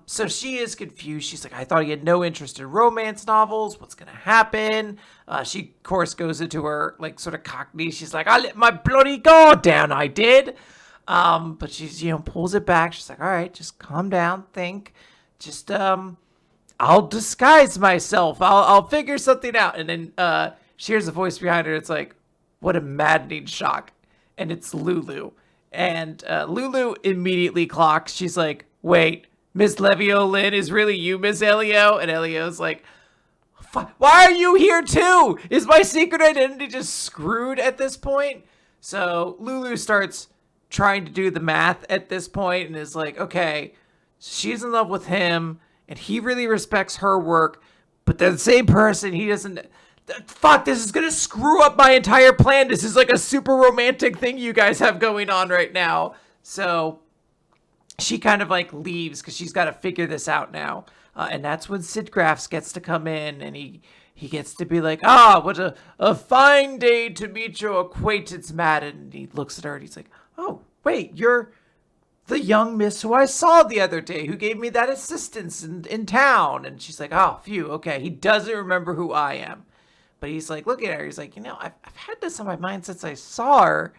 So she is confused. She's like, I thought he had no interest in romance novels. What's going to happen? She, of course, goes into her, like, sort of cockney. She's like, I let my bloody guard down, I did. But she's, pulls it back. She's like, all right, just calm down, think. Just, I'll disguise myself. I'll figure something out. And then she hears a voice behind her. It's like, what a maddening shock. And it's Lulu. And Lulu immediately clocks. She's like, wait, Miss Leviolin is really you, Miss Elio? And Elio's like, why are you here too? Is my secret identity just screwed at this point? So Lulu starts trying to do the math at this point and is like, okay, she's in love with him and he really respects her work, but they're the same person. He doesn't. Fuck, this is gonna screw up my entire plan. This is like a super romantic thing you guys have going on right now. So she kind of like leaves because she's got to figure this out now. And that's when Sid Grafs gets to come in and he gets to be like, what a fine day to meet your acquaintance, Madden. And he looks at her and he's like, oh, wait, you're the young miss who I saw the other day who gave me that assistance in town. And she's like, oh, phew, okay. He doesn't remember who I am. But he's like, look at her. He's like, I've had this on my mind since I saw her.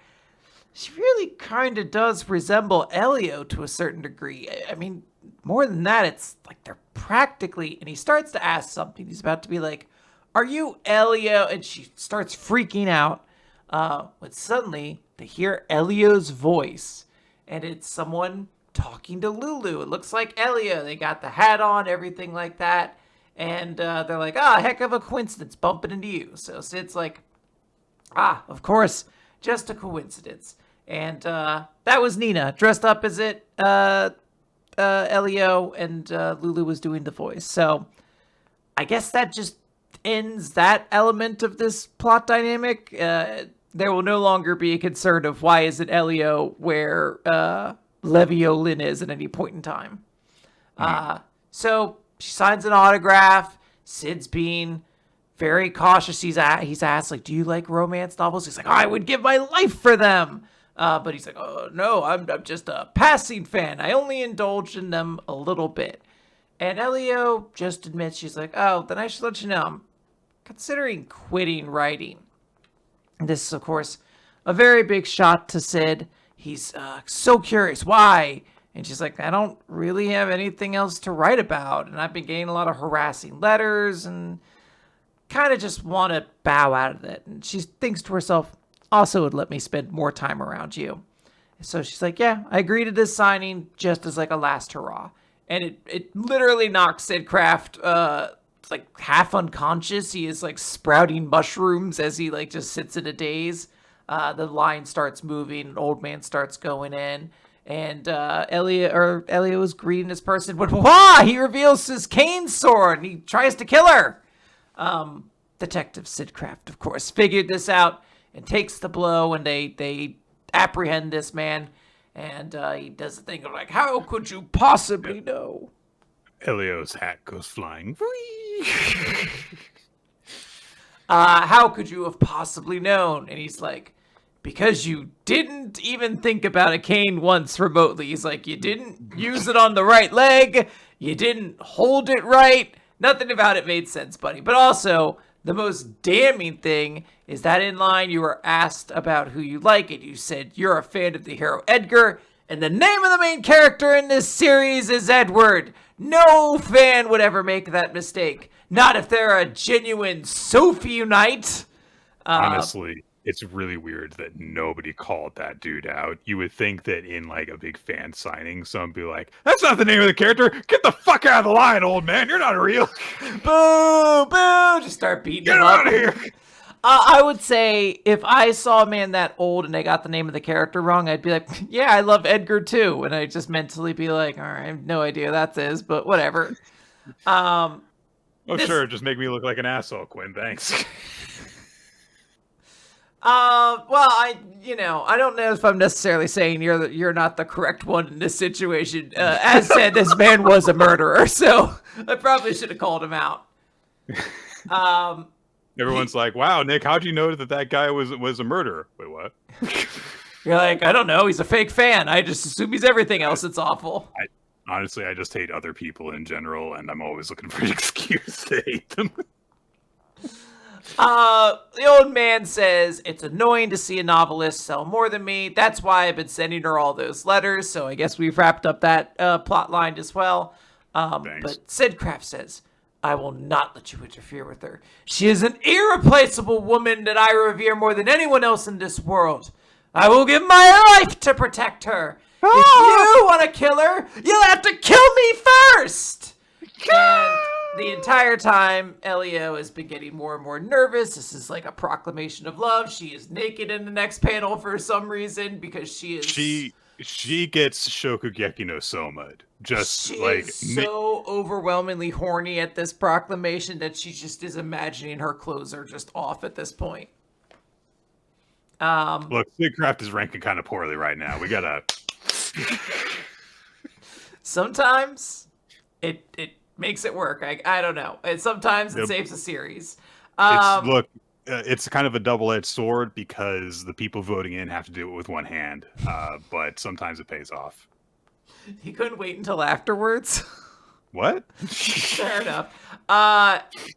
She really kind of does resemble Elio to a certain degree. I mean, more than that, it's like they're practically... And he starts to ask something. He's about to be like, are you Elio? And she starts freaking out. But suddenly, they hear Elio's voice. And it's someone talking to Lulu. It looks like Elio. They got the hat on, everything like that. And they're like, heck of a coincidence bumping into you. So Sid's like, of course, just a coincidence. And that was Nina, dressed up as Elio, and Lulu was doing the voice. So I guess that just ends that element of this plot dynamic. There will no longer be a concern of why isn't Elio where Leviolin is at any point in time. So she signs an autograph. Sid's being very cautious. He's asked, like, do you like romance novels? He's like, I would give my life for them. But he's like, oh, no, I'm just a passing fan. I only indulge in them a little bit. And Elio just admits, she's like, oh, then I should let you know, I'm considering quitting writing. And this is, of course, a very big shot to Sid. He's so curious. Why? And she's like, I don't really have anything else to write about. And I've been getting a lot of harassing letters and kind of just want to bow out of it. And she thinks to herself, also would let me spend more time around you. So she's like, yeah, I agree to this signing just as like a last hurrah. And it literally knocks Sid Kraft like half unconscious. He is like sprouting mushrooms as he like just sits in a daze. The line starts moving, an old man starts going in. And Elio is greeting this person, but he reveals his cane sword and he tries to kill her. Detective Sid Kraft, of course, figured this out and takes the blow, and they apprehend this man, and he does the thing of like, how could you possibly know? Elio's hat goes flying. How could you have possibly known? And he's like, because you didn't even think about a cane once remotely. He's like, you didn't use it on the right leg, you didn't hold it right, nothing about it made sense, buddy. But also, the most damning thing is that in line you were asked about who you like, and you said you're a fan of the hero Edgar, and the name of the main character in this series is Edward. No fan would ever make that mistake. Not if they're a genuine Sophie Unite. Honestly, it's really weird that nobody called that dude out. You would think that in like a big fan signing, someone would be like, that's not the name of the character. Get the fuck out of the line, old man. You're not real. Boo, boo. Just start beating him up. Get out of here. I would say if I saw a man that old and they got the name of the character wrong, I'd be like, yeah, I love Edgar too. And I just mentally be like, all right, I have no idea who that is, but whatever. Sure. Just make me look like an asshole, Quinn. Thanks. Well, I don't know if I'm necessarily saying you're not the correct one in this situation. As said, this man was a murderer, so I probably should have called him out. Everyone's like, wow, Nick, how'd you know that guy was a murderer? Wait, what? You're like, I don't know. He's a fake fan. I just assume he's everything else that's awful. Honestly, I just hate other people in general, and I'm always looking for an excuse to hate them. The old man says, it's annoying to see a novelist sell more than me. That's why I've been sending her all those letters. So I guess we've wrapped up that plot line as well. But Sid Kraft says, I will not let you interfere with her. She is an irreplaceable woman that I revere more than anyone else in this world. I will give my life to protect her. If you want to kill her, you'll have to kill me first. And the entire time, Elio has been getting more and more nervous. This is like a proclamation of love. She is naked in the next panel for some reason because she is. She gets Shokugeki no Soma. Just she like is so overwhelmingly horny at this proclamation that she just is imagining her clothes are just off at this point. Look, Sigcraft is ranking kind of poorly right now. We gotta. Sometimes it makes it work. I don't know. And sometimes it saves a series. It's kind of a double-edged sword because the people voting in have to do it with one hand, but sometimes it pays off. He couldn't wait until afterwards. What? Fair enough.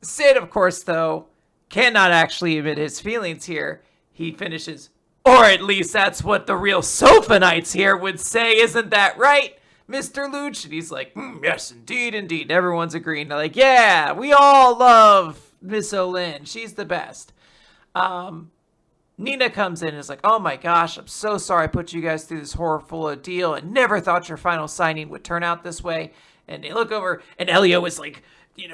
Sid, of course, though, cannot actually admit his feelings here. He finishes, or at least that's what the real Sofa Knights here would say. Isn't that right, Mr. Luch? And he's like, yes, indeed, indeed. Everyone's agreeing. They're like, yeah, we all love Miss Olin. She's the best. Nina comes in and is like, oh my gosh, I'm so sorry I put you guys through this horrible ordeal. I never thought your final signing would turn out this way. And they look over, and Elio is like,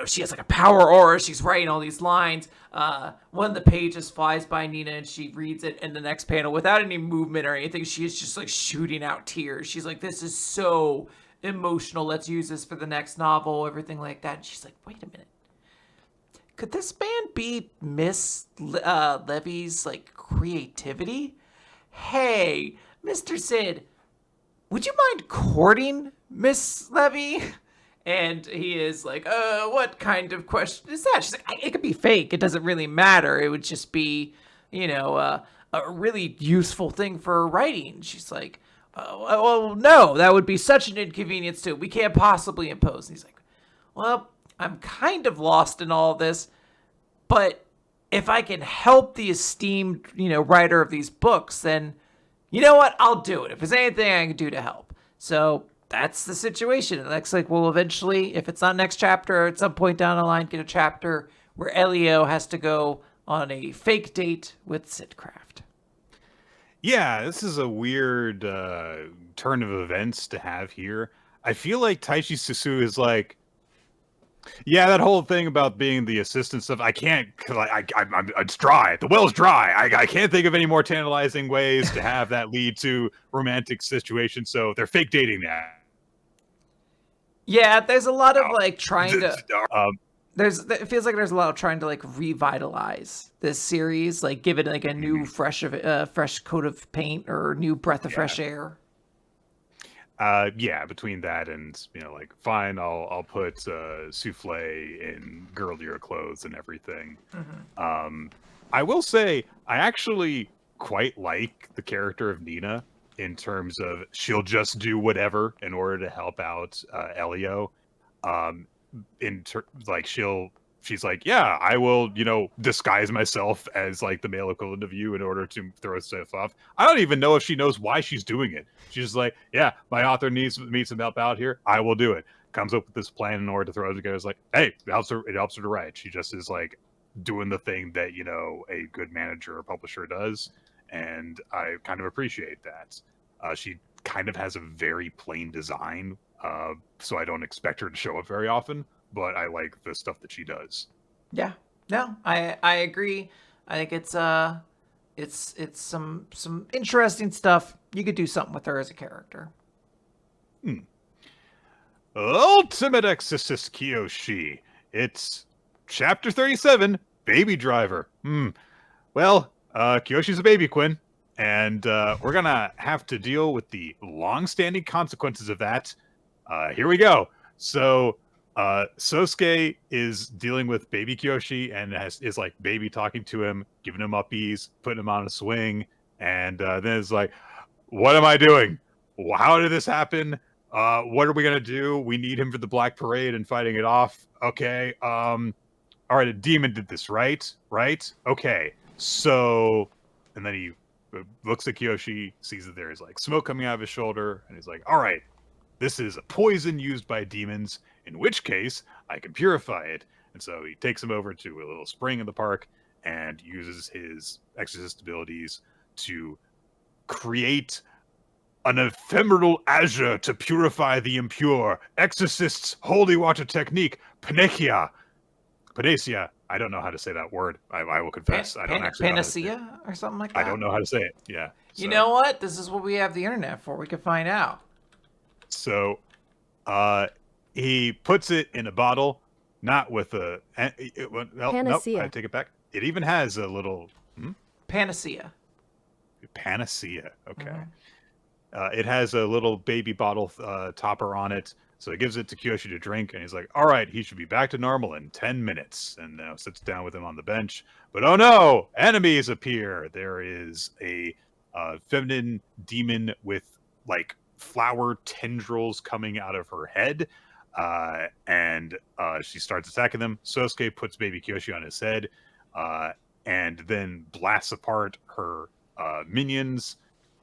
she has like a power aura. She's writing all these lines. One of the pages flies by Nina, and she reads it in the next panel without any movement or anything. She is just like shooting out tears. She's like, this is so emotional. Let's use this for the next novel, everything like that. And she's like, wait a minute. Could this man be Miss Levy's like creativity? Hey, Mr. Sid, would you mind courting Miss Levy? And he is like, what kind of question is that? She's like, it could be fake. It doesn't really matter. It would just be, a really useful thing for writing. She's like, well, no, that would be such an inconvenience too. We can't possibly impose. And he's like, well, I'm kind of lost in all this, but if I can help the esteemed, writer of these books, then you know what? I'll do it. If there's anything I can do to help. So that's the situation. It looks like we'll eventually, if it's not next chapter, at some point down the line, get a chapter where Elio has to go on a fake date with Sidcraft. Yeah, this is a weird turn of events to have here. I feel like Taichi Susu is like, yeah, that whole thing about being the assistant stuff, I can't, it's dry. The well's dry. I can't think of any more tantalizing ways to have that lead to romantic situations, so they're fake dating now. Yeah, there's a lot of like trying to... it feels like there's a lot of trying to like revitalize this series, like give it like a new fresh coat of paint or new breath of fresh air. Between that and like fine, I'll put Souffle in girlier clothes and everything. I will say I actually quite like the character of Nina in terms of she'll just do whatever in order to help out Elio. She's like, yeah, I will, disguise myself as like the male equivalent of you in order to throw stuff off. I don't even know if she knows why she's doing it. She's just like, yeah, my author needs some help out here. I will do it. Comes up with this plan in order to throw it together. It's like, hey, it helps her to write. She just is like doing the thing that, a good manager or publisher does. And I kind of appreciate that. She kind of has a very plain design. So I don't expect her to show up very often. But I like the stuff that she does. Yeah, no, I agree. I think it's some interesting stuff. You could do something with her as a character. Ultimate Exorcist Kiyoshi. It's chapter 37, Baby Driver. Well, Kiyoshi's a baby, Quinn, and we're gonna have to deal with the long-standing consequences of that. Here we go. So. Sosuke is dealing with baby Kiyoshi and is like baby talking to him, giving him uppies, putting him on a swing, and then it's like, what am I doing? How did this happen? What are we gonna do? We need him for the Black Parade and fighting it off. Okay. All right, a demon did this, right? Right? Okay. So, and then he looks at Kiyoshi, sees that there is like smoke coming out of his shoulder, and he's like, all right, this is a poison used by demons. In which case, I can purify it. And so he takes him over to a little spring in the park and uses his exorcist abilities to create an ephemeral azure to purify the impure. Exorcist's holy water technique. Panacea. I don't know how to say that word. I will confess. I don't actually know how to say it. Panacea or something like that? I don't know how to say it. Yeah. You know what? This is what we have the internet for. We can find out. So, he puts it in a bottle, not with a... Panacea. Nope, I take it back. It even has a little... Panacea. Panacea. Okay. It has a little baby bottle topper on it. So he gives it to Kiyoshi to drink, and he's like, all right, he should be back to normal in 10 minutes. And now sits down with him on the bench. But oh no, enemies appear. There is a feminine demon with, like, flower tendrils coming out of her head. And she starts attacking them. Sosuke puts baby Kiyoshi on his head, and then blasts apart her minions.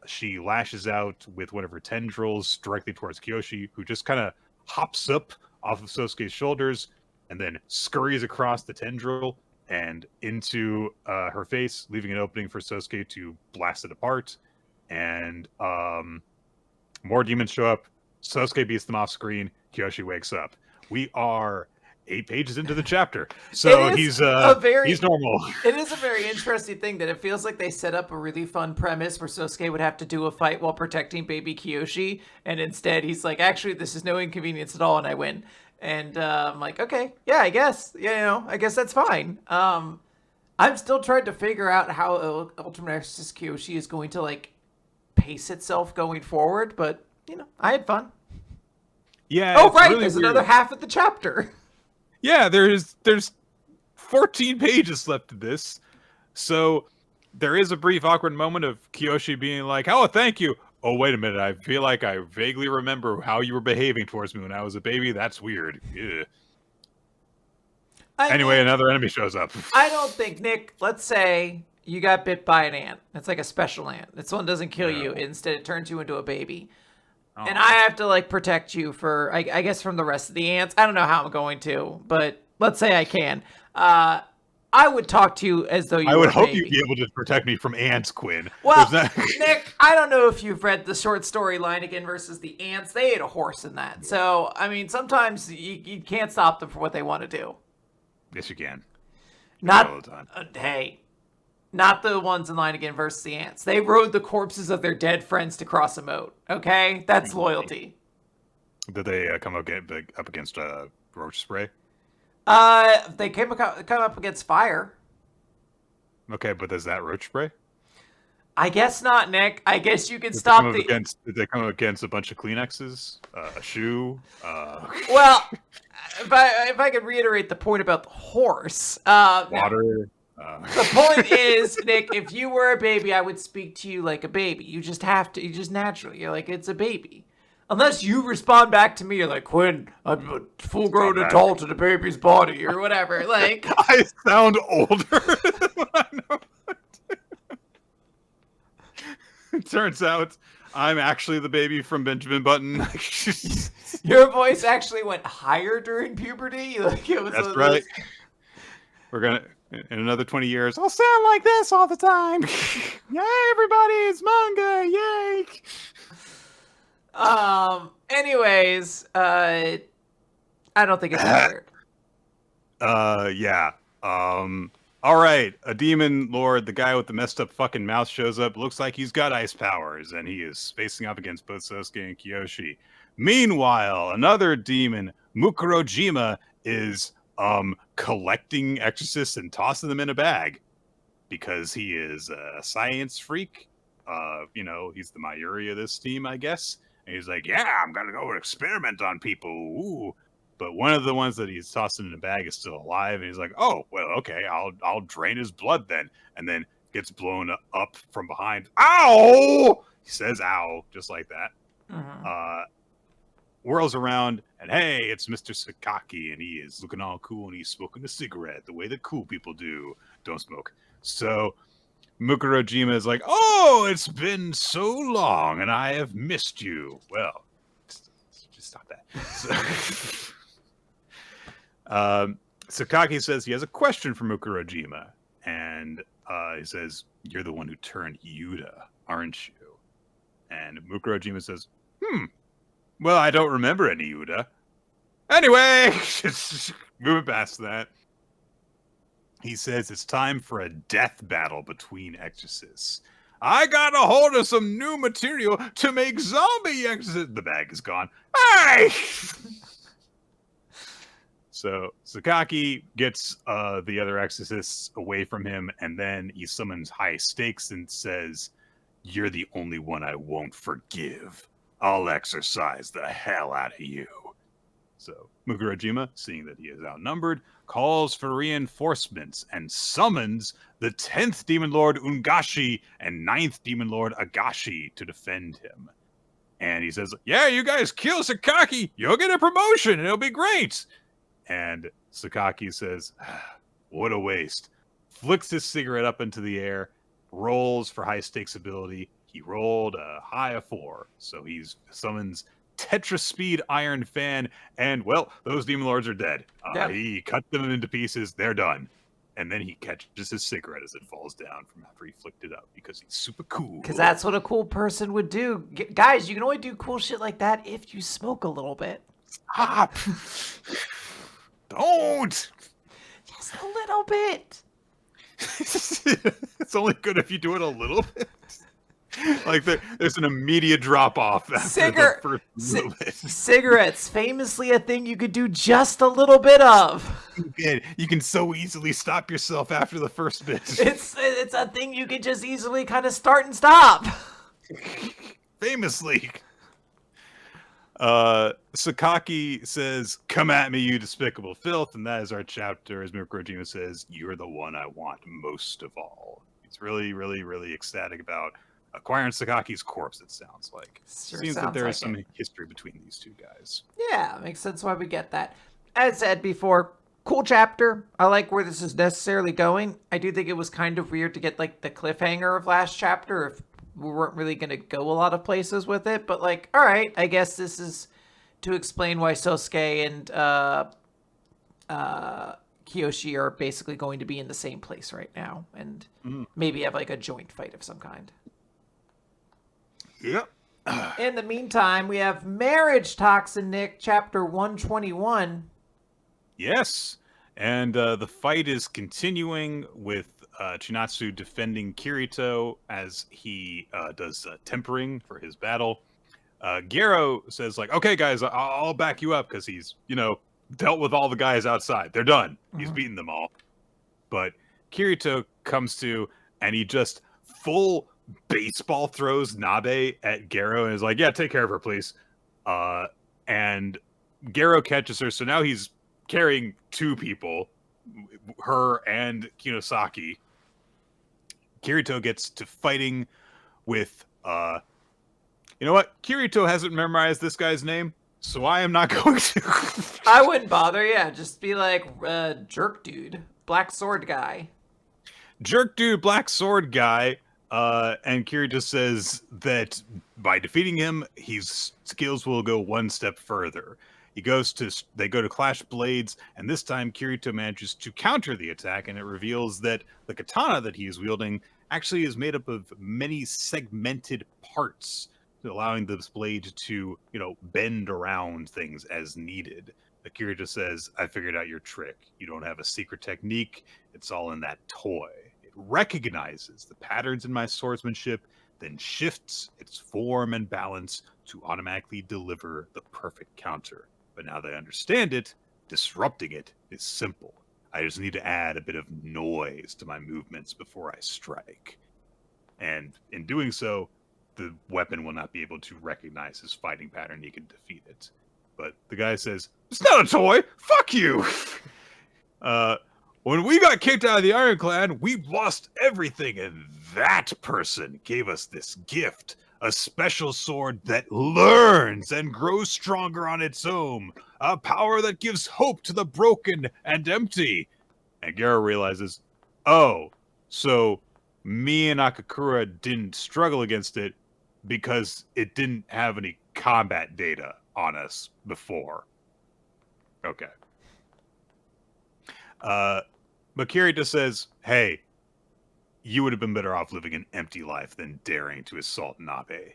She lashes out with one of her tendrils directly towards Kiyoshi, who just kind of hops up off of Sosuke's shoulders and then scurries across the tendril and into her face, leaving an opening for Sosuke to blast it apart. And more demons show up. Sosuke beats them off screen. Kiyoshi wakes up. We are 8 pages into the chapter, so he's normal. It is a very interesting thing that it feels like they set up a really fun premise where Sosuke would have to do a fight while protecting baby Kiyoshi, and instead he's like, actually, this is no inconvenience at all, and I win. And I'm like, okay, yeah, I guess, I guess that's fine. I'm still trying to figure out how Ultimate Exorcist Kiyoshi is going to, like, pace itself going forward, but I had fun. Yeah. Oh, right, really there's weird. Another half of the chapter. Yeah, there's 14 pages left of this. So there is a brief awkward moment of Kiyoshi being like, oh, thank you. Oh, wait a minute. I feel like I vaguely remember how you were behaving towards me when I was a baby. That's weird. Yeah. Anyway, another enemy shows up. I don't think, Nick, let's say you got bit by an ant. It's like a special ant. This one doesn't kill you. Instead, it turns you into a baby. And I have to, like, protect you for, I guess, from the rest of the ants. I don't know how I'm going to, but let's say I can. I would talk to you as though you were a baby. I would hope you'd be able to protect me from ants, Quinn. Well, Nick, I don't know if you've read the short story Again versus the Ants. They ate a horse in that. So, I mean, sometimes you can't stop them for what they want to do. Yes, you can. Not all the time. Hey. Not the ones in Again versus the Ants. They rode the corpses of their dead friends to cross a moat. Okay? That's loyalty. Did they come up against roach spray? They come up against fire. Okay, but is that roach spray? I guess not, Nick. I guess you can stop the... Did they come up against a bunch of Kleenexes? A shoe? Well, if I could reiterate the point about the horse... Water... The point is, Nick, if you were a baby, I would speak to you like a baby. You just have to. You just naturally. You're like, it's a baby. Unless you respond back to me, you're like, Quinn, I'm a full-grown adult in a baby's body, or whatever. Like, I sound older than I know. It turns out I'm actually the baby from Benjamin Button. Your voice actually went higher during puberty. Like, it was. That's right. We're gonna. In another 20 years, I'll sound like this all the time. Yay, everybody, it's manga, yay. Anyways, I don't think it's weird. Yeah. All right, a demon lord, the guy with the messed up fucking mouth shows up. Looks like he's got ice powers, and he is facing off against both Sosuke and Kiyoshi. Meanwhile, another demon, Mukurojima, is collecting exorcists and tossing them in a bag because he is a science freak. He's the Mayuri of this team, I guess. And he's like, yeah, I'm gonna go experiment on people. Ooh. But one of the ones that he's tossing in a bag is still alive, and he's like, oh, well, okay, I'll drain his blood then. And then gets blown up from behind. Ow! He says ow, just like that. Mm-hmm. Whirls around, and hey, it's Mr. Sakaki, and he is looking all cool, and he's smoking a cigarette the way that cool people do. Don't smoke. So Mukurojima is like, oh, it's been so long, and I have missed you. Well, just stop that. Sakaki says he has a question for Mukurojima, and he says, you're the one who turned Yuta, aren't you? And Mukurojima says, well, I don't remember any Yuta. Anyway, moving past that, he says it's time for a death battle between exorcists. I got a hold of some new material to make zombie exorcists. The bag is gone. Hey! So Sakaki gets the other exorcists away from him, and then he summons High Stakes and says, "You're the only one I won't forgive. I'll exorcise the hell out of you." So Mukurojima, seeing that he is outnumbered, calls for reinforcements and summons the 10th Demon Lord Ungashi and 9th Demon Lord Agashi to defend him. And he says, "Yeah, you guys kill Sakaki, you'll get a promotion, it'll be great." And Sakaki says, "What a waste." Flicks his cigarette up into the air, rolls for high stakes ability. He rolled a high of 4, so he summons Tetra Speed Iron Fan, and, well, those Demon Lords are dead. Yep. He cut them into pieces, they're done. And then he catches his cigarette as it falls down from after he flicked it up, because he's super cool. Because that's what a cool person would do. Guys, you can only do cool shit like that if you smoke a little bit. Stop! Don't! Just a little bit. It's only good if you do it a little bit. Like there's an immediate drop off after the first little bit. Cigarettes, famously a thing you could do just a little bit of. You can so easily stop yourself after the first bit. It's a thing you can just easily kind of start and stop. Famously. Sakaki says, "Come at me, you despicable filth," and that is our chapter. As Mukurojima says, "You're the one I want most of all." He's really, really, really ecstatic about acquiring Sakaki's corpse, it sounds like. Seems that there is some history between these two guys. Yeah, makes sense why we get that. As said before, cool chapter. I like where this is necessarily going. I do think it was kind of weird to get like the cliffhanger of last chapter if we weren't really going to go a lot of places with it. But like, all right, I guess this is to explain why Sosuke and Kiyoshi are basically going to be in the same place right now and maybe have like a joint fight of some kind. Yep. In the meantime, we have Marriagetoxin, Nick, chapter 121. Yes. And the fight is continuing with Chinatsu defending Kirito as he does tempering for his battle. Gero says, like, "Okay, guys, I'll back you up," because he's, dealt with all the guys outside. They're done. He's beaten them all. But Kirito comes to, and he just full baseball throws Nabe at Gero and is like, "Yeah, take care of her, please." And Gero catches her, so now he's carrying 2 people, her and Kinosaki. Kirito gets to fighting with, you know what? Kirito hasn't memorized this guy's name, so I am not going to. I wouldn't bother, yeah. Just be like, jerk dude, black sword guy. Jerk dude, black sword guy. And Kirito says that by defeating him, his skills will go one step further. They go to clash blades, and this time Kirito manages to counter the attack, and it reveals that the katana that he is wielding actually is made up of many segmented parts, allowing this blade to, bend around things as needed. Kirito says, "I figured out your trick. You don't have a secret technique. It's all in that toy. Recognizes the patterns in my swordsmanship, then shifts its form and balance to automatically deliver the perfect counter. But now that I understand it, disrupting it is simple. I just need to add a bit of noise to my movements before I strike. And in doing so, the weapon will not be able to recognize his fighting pattern. He can defeat it." But the guy says, "It's not a toy! Fuck you!" When we got kicked out of the Iron Clan, we lost everything, and that person gave us this gift, a special sword that learns and grows stronger on its own, a power that gives hope to the broken and empty. And Gero realizes, oh, so me and Akakura didn't struggle against it because it didn't have any combat data on us before. Okay. But Kirito says, "Hey, you would have been better off living an empty life than daring to assault Nabe."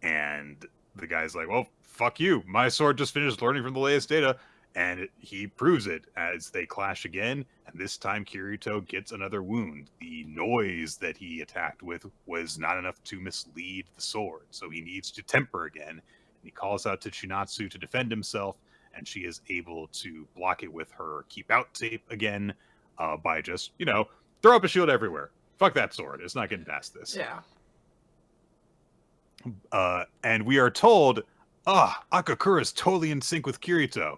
And the guy's like, "Well, fuck you. My sword just finished learning from the latest data, And he proves it as they clash again, and this time Kirito gets another wound. The noise that he attacked with was not enough to mislead the sword, so he needs to temper again. And he calls out to Chinatsu to defend himself, and she is able to block it with her keep out tape again by just, throw up a shield everywhere. Fuck that sword. It's not getting past this. Yeah. And we are told, Akakura is totally in sync with Kirito.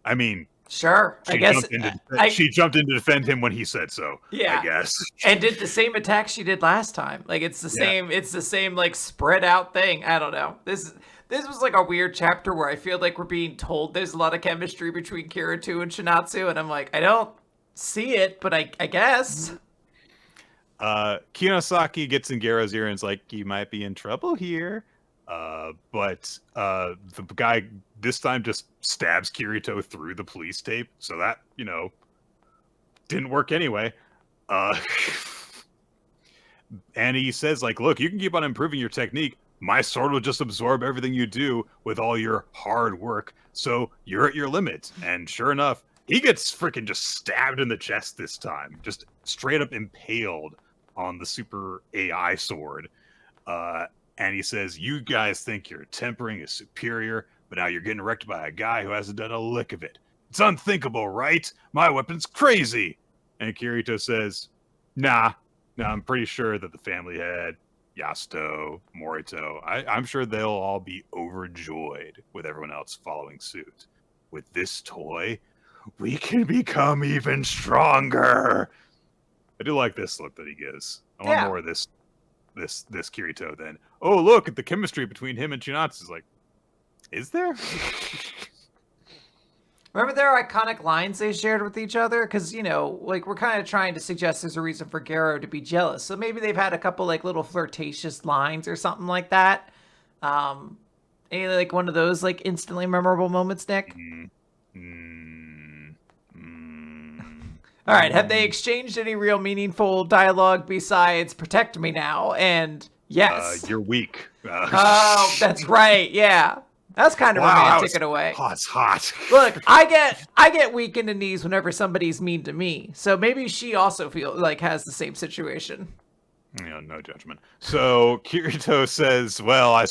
I mean, sure. I guess she jumped in to defend him when he said so. Yeah, I guess, and did the same attack she did last time. Like it's the same. It's the same like spread out thing. I don't know. This was like a weird chapter where I feel like we're being told there's a lot of chemistry between Kirito and Chinatsu, and I'm like, I don't see it, but I guess. Kiyoshi gets in Gero's ear and is like, "You might be in trouble here." But the guy this time just stabs Kirito through the police tape, so that, didn't work anyway. And he says, like, look, you can keep on improving your technique. My sword will just absorb everything you do with all your hard work, so you're at your limit. And sure enough, he gets freaking just stabbed in the chest this time, just straight up impaled on the super AI sword. And he says, you guys think your tempering is superior, but now you're getting wrecked by a guy who hasn't done a lick of it. It's unthinkable, right? My weapon's crazy. And Kirito says, nah, I'm pretty sure that the family head, Yasuto, Morito, I'm sure they'll all be overjoyed with everyone else following suit. With this toy, we can become even stronger. I do like this look that he gives. I want more of this Kirito then. Oh, look at the chemistry between him and Chinatsu. Is like, is there? Remember their iconic lines they shared with each other? Because, like we're kind of trying to suggest there's a reason for Gero to be jealous. So maybe they've had a couple like little flirtatious lines or something like that. Any like one of those like instantly memorable moments, Nick? All right, have they exchanged any real meaningful dialogue besides "protect me now" and "yes"? You're weak. Oh, that's right. Yeah, that's kind of romantic in a way. It's hot. Look, I get weak in the knees whenever somebody's mean to me. So maybe she also has the same situation. No judgment. So Kirito says, "Well,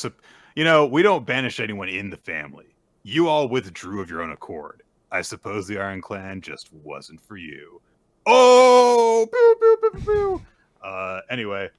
we don't banish anyone in the family. You all withdrew of your own accord. I suppose the Iron Clan just wasn't for you." Oh! Pew, pew, pew, pew, pew. Anyway,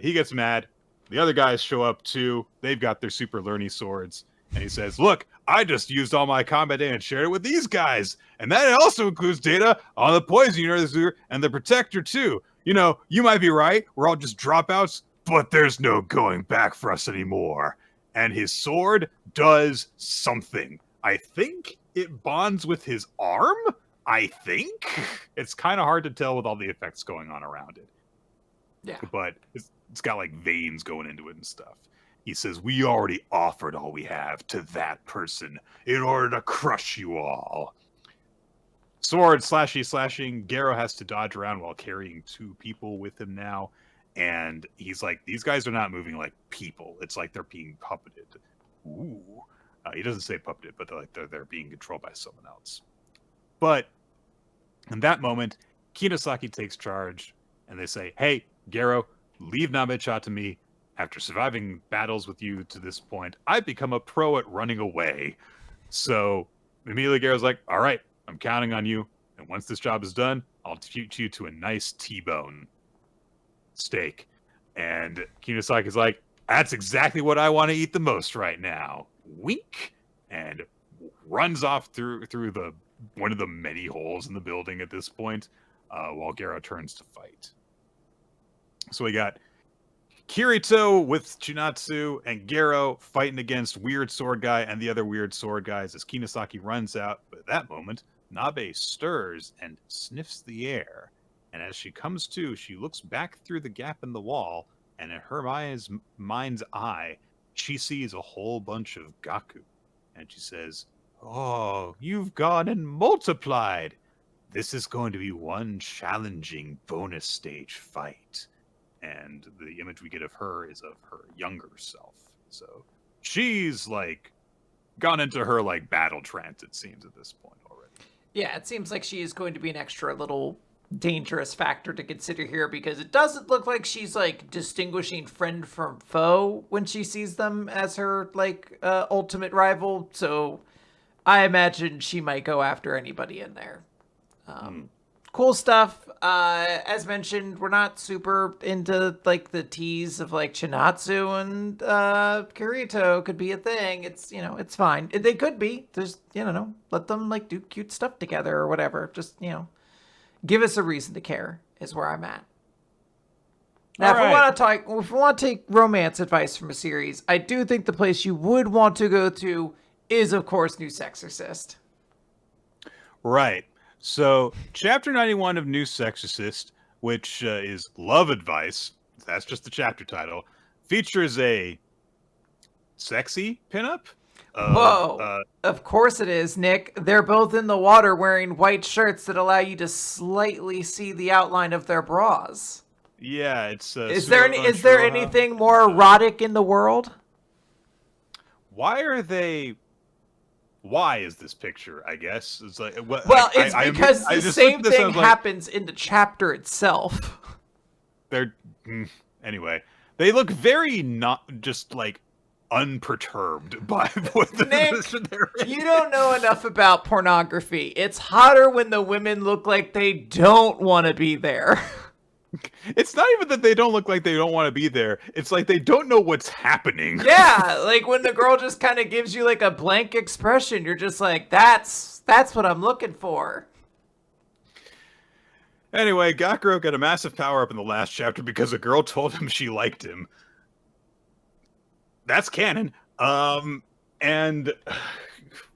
he gets mad. The other guys show up too. They've got their super learning swords. And he says, look, I just used all my combat data and shared it with these guys. And that also includes data on the Poison User and the Protector too. You might be right. We're all just dropouts, but there's no going back for us anymore. And his sword does something. I think it bonds with his arm? I think? It's kind of hard to tell with all the effects going on around it. Yeah. But it's got like veins going into it and stuff. He says, we already offered all we have to that person in order to crush you all. Sword slashing. Gero has to dodge around while carrying two people with him now. And he's like, these guys are not moving like people. It's like they're being puppeted. Ooh. He doesn't say puppeted, but they're being controlled by someone else. But in that moment, Kinosaki takes charge, and they say, hey, Gero, leave Namecha to me. After surviving battles with you to this point, I've become a pro at running away. So immediately Gero's like, all right, I'm counting on you. And once this job is done, I'll treat you to a nice T-bone steak. And Kinosaki's like, that's exactly what I want to eat the most right now. Wink. And runs off through the one of the many holes in the building at this point, while Gero turns to fight. So we got Kirito with Chinatsu and Gero fighting against Weird Sword Guy and the other Weird Sword Guys as Kinosaki runs out. But at that moment, Nabe stirs and sniffs the air. And as she comes to, she looks back through the gap in the wall, and in her mind's eye, she sees a whole bunch of Gaku. And she says, oh, you've gone and multiplied. This is going to be one challenging bonus stage fight. And the image we get of her is of her younger self. So she's like gone into her like battle trance, it seems, at this point already. Yeah, it seems like she is going to be an extra little dangerous factor to consider here because it doesn't look like she's like distinguishing friend from foe when she sees them as her like ultimate rival. So I imagine she might go after anybody in there. Cool stuff. As mentioned, we're not super into like the tease of like Chinatsu and Kirito could be a thing. It's, you know, it's fine. They could be. There's, you know, let them like do cute stuff together or whatever. Just, you know, give us a reason to care is where I'm at. Now, if we want to take romance advice from a series, I do think the place you would want to go to is, of course, New Exorcist. Right. So, Chapter 91 of New Exorcist, which is Love Advice, that's just the chapter title, features a sexy pinup. Whoa. Of course it is, Nick. They're both in the water wearing white shirts that allow you to slightly see the outline of their bras. Yeah, it's... Is there anything more erotic in the world? Why is this picture, I guess? It's like, it's because the same thing happens in the chapter itself. Anyway, they look very not just like unperturbed by what the position they're in. You don't know enough about pornography. It's hotter when the women look like they don't want to be there. It's not even that they don't look like they don't want to be there. It's like they don't know what's happening. Yeah, like when the girl just kind of gives you like a blank expression, you're just like, that's what I'm looking for. Anyway, Gakuro got a massive power-up in the last chapter because a girl told him she liked him. That's canon. And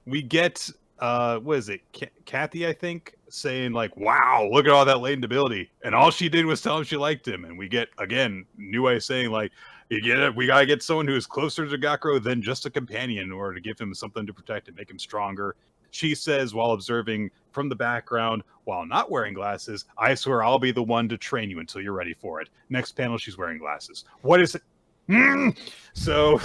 we get, what is it, Kathy, I think, saying like, wow, look at all that latent ability. And all she did was tell him she liked him. And we get, again, Nue saying like, you get it, we gotta get someone who is closer to Gakuro than just a companion in order to give him something to protect and make him stronger. She says, while observing from the background, while not wearing glasses, I swear I'll be the one to train you until you're ready for it. Next panel, she's wearing glasses. What is it? So,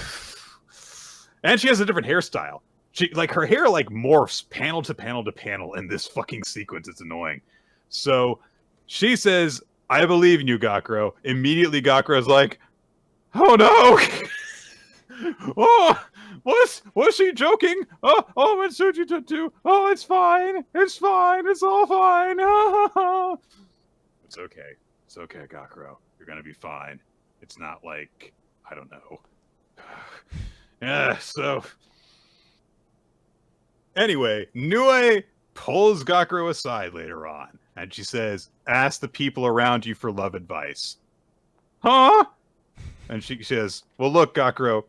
and she has a different hairstyle. She, like, her hair, like, morphs panel to panel to panel in this fucking sequence. It's annoying. So, she says, I believe in you, Gakuro. Immediately, Gakuro's like, oh, no! Oh, was she joking? Oh, Mitsuji-Tattoo. Oh, it's fine. It's fine. It's all fine. It's okay. It's okay, Gakuro. You're gonna be fine. It's not like, I don't know. Yeah, so... Anyway, Nue pulls Gakuro aside later on, and she says, ask the people around you for love advice. Huh? And she says, well, look, Gakuro,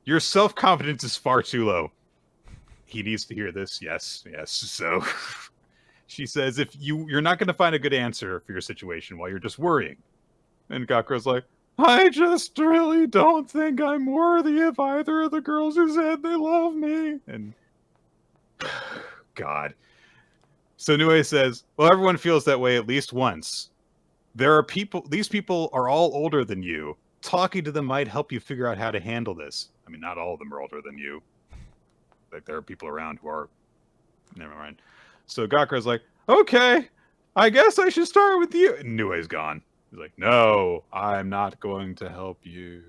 your self-confidence is far too low. He needs to hear this, yes. So she says, if you're not going to find a good answer for your situation while you're just worrying. And Gakuro's like, I just really don't think I'm worthy of either of the girls who said they love me. And God. So Nue says, well, everyone feels that way at least once. These people are all older than you. Talking to them might help you figure out how to handle this. I mean, not all of them are older than you. Like, there are people around who are... Never mind. So Gakuro's like, okay, I guess I should start with you. And Nue's gone. He's like, no, I'm not going to help you.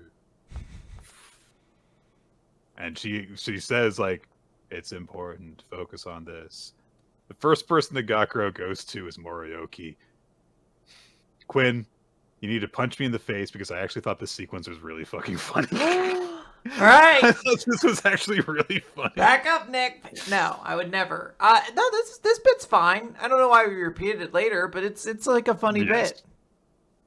And she says, like, it's important to focus on this. The first person that Gakuro goes to is Morioki. Quinn, you need to punch me in the face because I actually thought this sequence was really fucking funny. All right. I thought this was actually really funny. Back up, Nick. No, I would never. No, this bit's fine. I don't know why we repeated it later, but it's like a funny bit.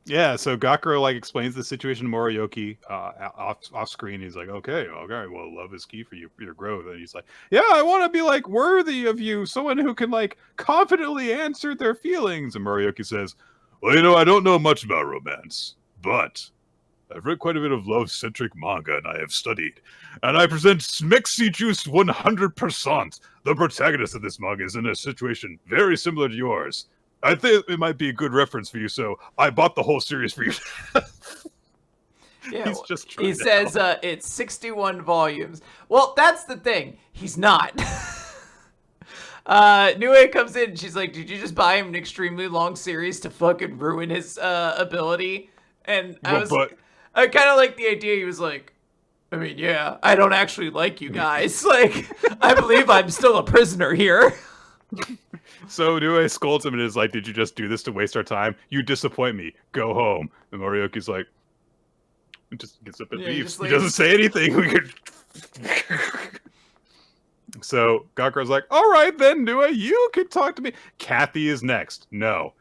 Yeah, so Gakuro like explains the situation to Morioki off screen. He's like, okay, well, love is key for your growth. And he's like, yeah, I want to be like worthy of you, someone who can like confidently answer their feelings. And Morioki says, well, I don't know much about romance, but I've read quite a bit of love-centric manga, and I have studied. And I present Smexy Juice 100%. The protagonist of this manga is in a situation very similar to yours. I think it might be a good reference for you, so I bought the whole series for you. Yeah, he says it's 61 volumes. Well, that's the thing. He's not. Nue comes in and she's like, did you just buy him an extremely long series to fucking ruin his ability? And I kind of like the idea. He was like, I mean, yeah, I don't actually like you guys. Like, I believe I'm still a prisoner here. So Nue scolds him and is like, did you just do this to waste our time? You disappoint me. Go home. And Morioki's like, just gets up and leaves. He doesn't say anything. So Gakuro's like, all right then, Nue, you can talk to me. Kathy is next. No.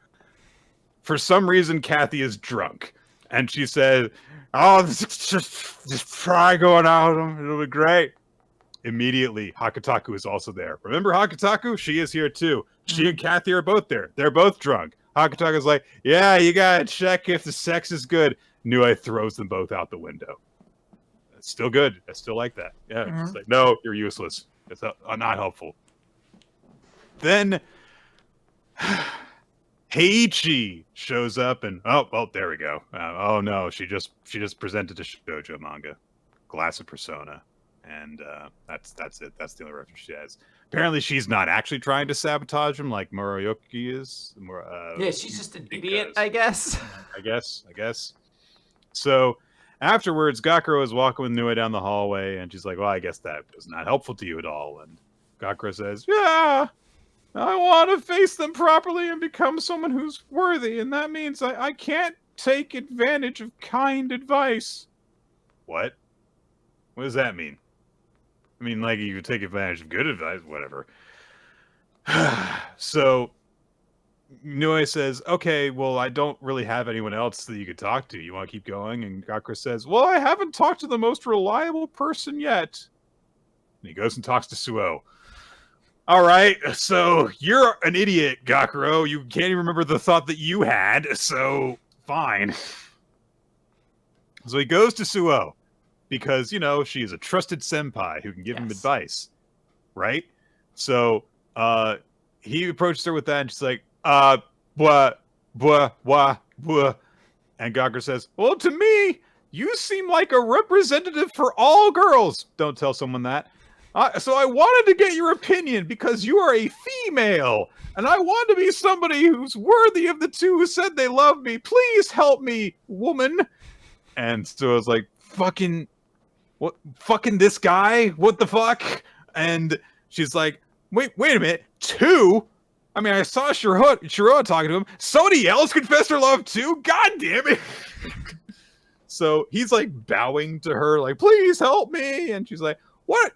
For some reason, Kathy is drunk. And she said, oh, just try going out. It'll be great. Immediately, Hakataku is also there. Remember Hakataku? She is here too. She and Kathy are both there. They're both drunk. Hakataku's like, yeah, you gotta check if the sex is good. Nue throws them both out the window. It's still good. I still like that. Yeah, It's like, no, you're useless. It's not helpful. Then Heiichi shows up and there we go. Oh no, she just presented to shoujo manga, Glass of Persona. And that's it. That's the only reference she has. Apparently, she's not actually trying to sabotage him like Moroyoki is. Yeah, she's just an idiot, I guess. I guess. So afterwards, Gakuro is walking with Nue down the hallway, and she's like, well, I guess that was not helpful to you at all. And Gakuro says, yeah, I want to face them properly and become someone who's worthy, and that means I can't take advantage of kind advice. What? What does that mean? I mean, like, you could take advantage of good advice, whatever. So, Nue says, okay, well, I don't really have anyone else that you could talk to. You want to keep going? And Gakuro says, well, I haven't talked to the most reliable person yet. And he goes and talks to Suo. All right, so you're an idiot, Gakuro. You can't even remember the thought that you had, so fine. So he goes to Suo. Because, she is a trusted senpai who can give him advice, right? So he approaches her with that, and she's like, blah. And Gakuro says, well, to me, you seem like a representative for all girls. Don't tell someone that. So I wanted to get your opinion because you are a female, and I want to be somebody who's worthy of the two who said they love me. Please help me, woman. And so I was like, what? Fucking this guy? What the fuck? And she's like, wait a minute. Two? I mean, I saw Shiro talking to him. Somebody else confessed her love too? God damn it. So he's like bowing to her, like, please help me. And she's like, what?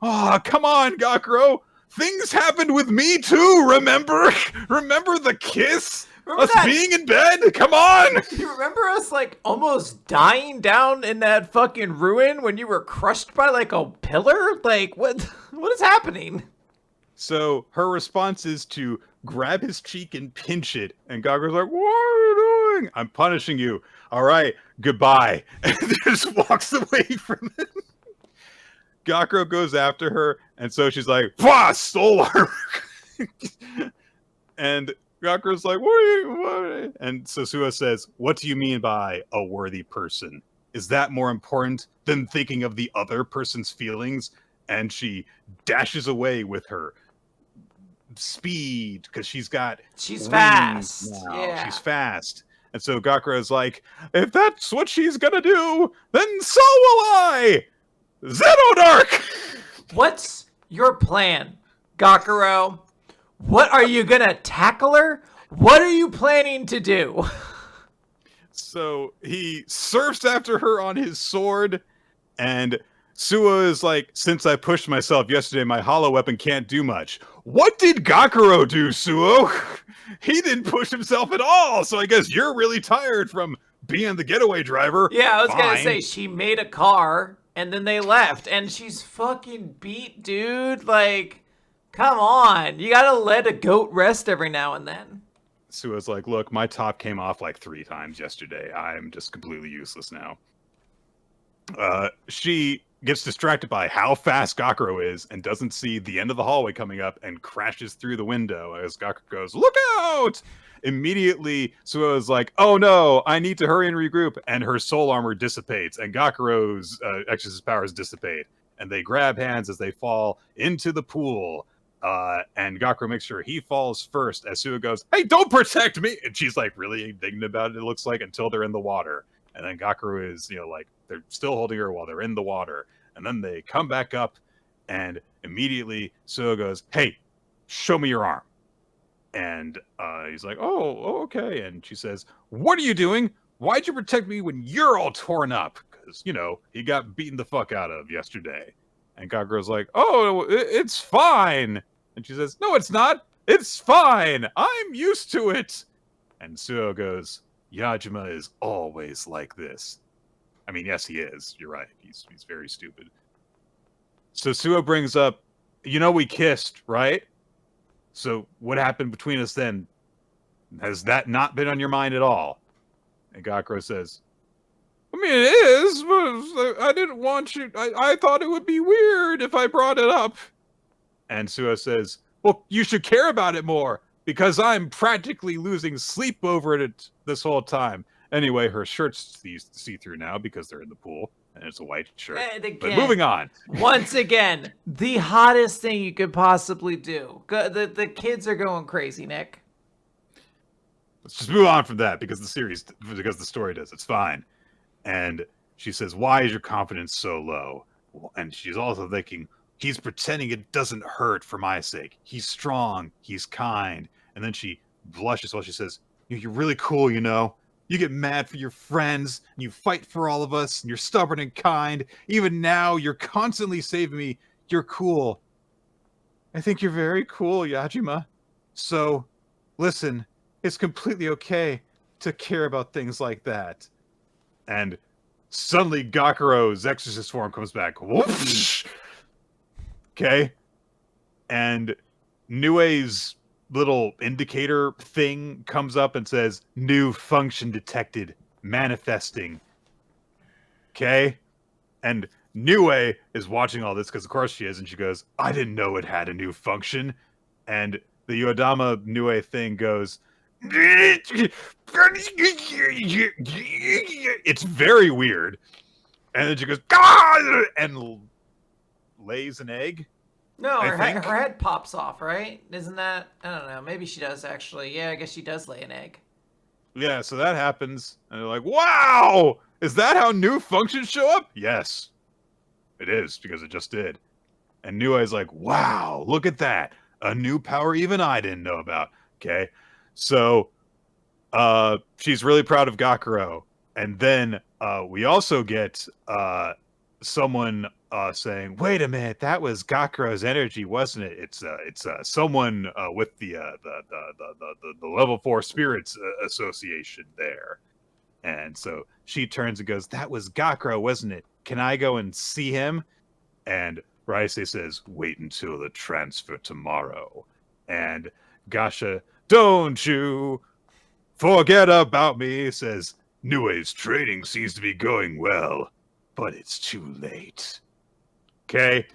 Oh, come on, Gakuro. Things happened with me too, remember? Remember the kiss? Remember us being in bed? Come on! You remember us, like, almost dying down in that fucking ruin when you were crushed by, like, a pillar? Like, what is happening? So her response is to grab his cheek and pinch it. And Gakuro's like, what are you doing? I'm punishing you. All right, goodbye. And just walks away from him. Gakuro goes after her, and so she's like, soul armor! And Gakuro's like, what? And so Suo says, what do you mean by a worthy person? Is that more important than thinking of the other person's feelings? And she dashes away with her speed, because she's fast now. Yeah. She's fast. And so Gakuro's like, if that's what she's gonna do, then so will I! Xenodark! What's your plan, Gakuro? What are you gonna tackle her? What are you planning to do? So he surfs after her on his sword, and Suo is like, since I pushed myself yesterday, my hollow weapon can't do much. What did Gakuro do, Suo? He didn't push himself at all, so I guess you're really tired from being the getaway driver. Yeah, I was gonna say, she made a car, and then they left, and she's fucking beat, dude. Like, come on. You gotta let a goat rest every now and then. Suo's like, look, my top came off like 3 times yesterday. I'm just completely useless now. She gets distracted by how fast Gakuro is and doesn't see the end of the hallway coming up and crashes through the window as Gakuro goes, look out! Immediately, Suo is like, oh no, I need to hurry and regroup, and her soul armor dissipates, and Gakuro's Exorcist powers dissipate, and they grab hands as they fall into the pool. And Gakuro makes sure he falls first as Suo goes, "Hey, don't protect me!" And she's like really indignant about it, it looks like, until they're in the water. And then Gakuro is, like, they're still holding her while they're in the water. And then they come back up, and immediately Suo goes, "Hey, show me your arm." And he's like, oh, okay. And she says, "What are you doing? Why'd you protect me when you're all torn up?" Because, he got beaten the fuck out of yesterday. And Gakuro's like, "Oh, it's fine." And she says, "No, it's not. It's fine. I'm used to it." And Suo goes, "Yajima is always like this." I mean, yes, he is. You're right. He's very stupid. So Suo brings up, we kissed, right? So what happened between us then? Has that not been on your mind at all? And Gakuro says, "I mean, it is, but I didn't want you. I thought it would be weird if I brought it up." And Suo says, "Well, you should care about it more, because I'm practically losing sleep over it this whole time." Anyway, her shirt's see-through now because they're in the pool, and it's a white shirt. And again, but moving on. Once again, the hottest thing you could possibly do. The kids are going crazy, Nick. Let's just move on from that because the story does. It's fine. And she says, "Why is your confidence so low?" And she's also thinking, "He's pretending it doesn't hurt for my sake. He's strong. He's kind." And then she blushes while she says, "You're really cool, You get mad for your friends, and you fight for all of us, and you're stubborn and kind. Even now, you're constantly saving me. You're cool. I think you're very cool, Yajima. So, listen, it's completely okay to care about things like that." And suddenly Gakuro's Exorcist form comes back. Whoosh! Okay. And Nue's little indicator thing comes up and says, "New function detected. Manifesting." Okay. And Nue is watching all this because of course she is, and she goes, "I didn't know it had a new function." And the Yodama Nue thing goes, it's very weird. And then she goes, "God!" and lays an egg. No, her head pops off, right? Isn't that? I don't know. Maybe she does actually. Yeah, I guess she does lay an egg. Yeah, so that happens. And they're like, "Wow! Is that how new functions show up?" Yes. It is, because it just did. And Nue is like, "Wow, look at that. A new power even I didn't know about." Okay. So she's really proud of Gakuro. And then we also get someone saying, "Wait a minute, that was Gakuro's energy, wasn't it? It's someone with the level 4 spirits association there." And so she turns and goes, "That was Gakuro, wasn't it? Can I go and see him?" And Raise says, "Wait until the transfer tomorrow." And Gasha, "Don't you forget about me," says, "Nue's training seems to be going well, but it's too late." Okay.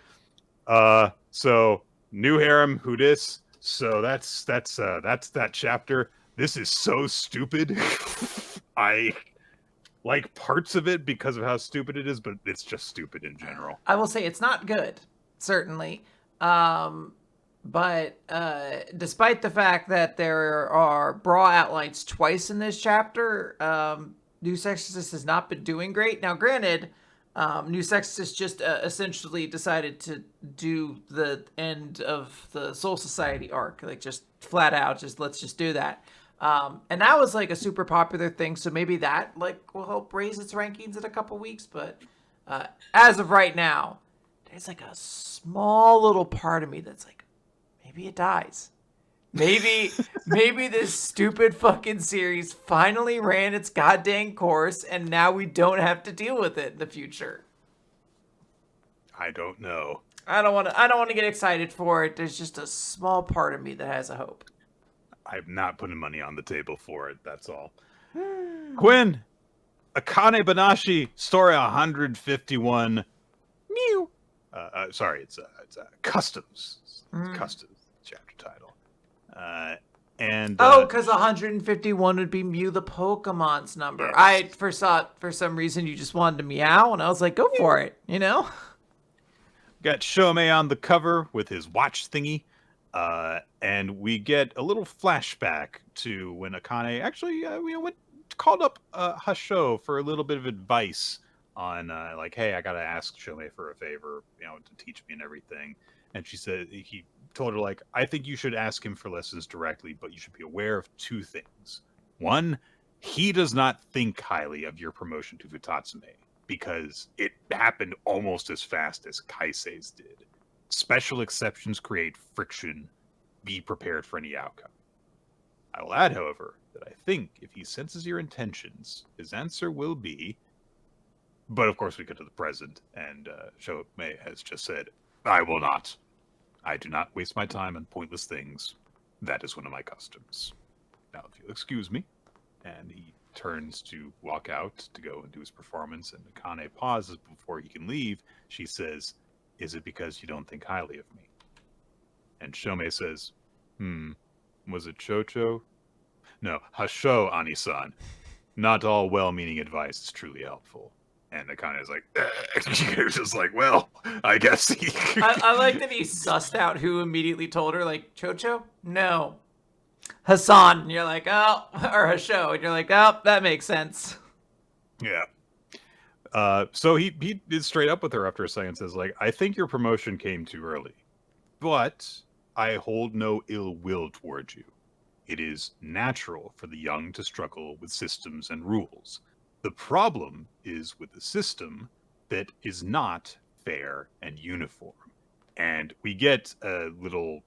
So new harem, who dis? So that's that chapter. This is so stupid. I like parts of it because of how stupid it is, but it's just stupid in general. I will say it's not good, certainly. But despite the fact that there are bra outlines twice in this chapter, New Exorcist has not been doing great. Now, granted, New Exorcist just essentially decided to do the end of the Soul Society arc, like just flat out, let's just do that. And that was like a super popular thing, so maybe that like will help raise its rankings in a couple weeks. But as of right now, there's like a small little part of me that's like, maybe it dies. Maybe this stupid fucking series finally ran its goddamn course, and now we don't have to deal with it in the future. I don't know. I don't want to get excited for it. There's just a small part of me that has a hope. I'm not putting money on the table for it. That's all. Quinn, Akane-banashi, story 151. Mew. Sorry, it's customs. Customs chapter title. And because 151 would be Mew the Pokemon's number. Yes. I first thought for some reason you just wanted to meow, and I was like, go for it, Got Shomei on the cover with his watch thingy. And we get a little flashback to when Akane actually called up Hasho for a little bit of advice on like, hey, I gotta ask Shomei for a favor, to teach me and everything. And she said he told her like, I think you should ask him for lessons directly, but you should be aware of two things. One, he does not think highly of your promotion to Futatsume because it happened almost as fast as Kaisei's did. Special exceptions create friction. Be prepared for any outcome. I will add, however, that I think if he senses your intentions, his answer will be... But of course we get to the present, and Shomei has just said, I will not. I do not waste my time on pointless things. That is one of my customs. Now, if you'll excuse me. And he turns to walk out to go and do his performance, and Akane pauses before he can leave. She says, is it because you don't think highly of me? And Shomei says, was it Chocho? No, Hasho, Ani-san. Not all well-meaning advice is truly helpful. And Akane is like, she was just like, well, I guess he... I like that he sussed out who immediately told her, like, Chocho? No. Hassan. And you're like, oh, or Hasho. And you're like, oh, that makes sense. Yeah. So he is straight up with her after a second and says, like, I think your promotion came too early. But I hold no ill will towards you. It is natural for the young to struggle with systems and rules. The problem is with the system that is not fair and uniform. And we get a little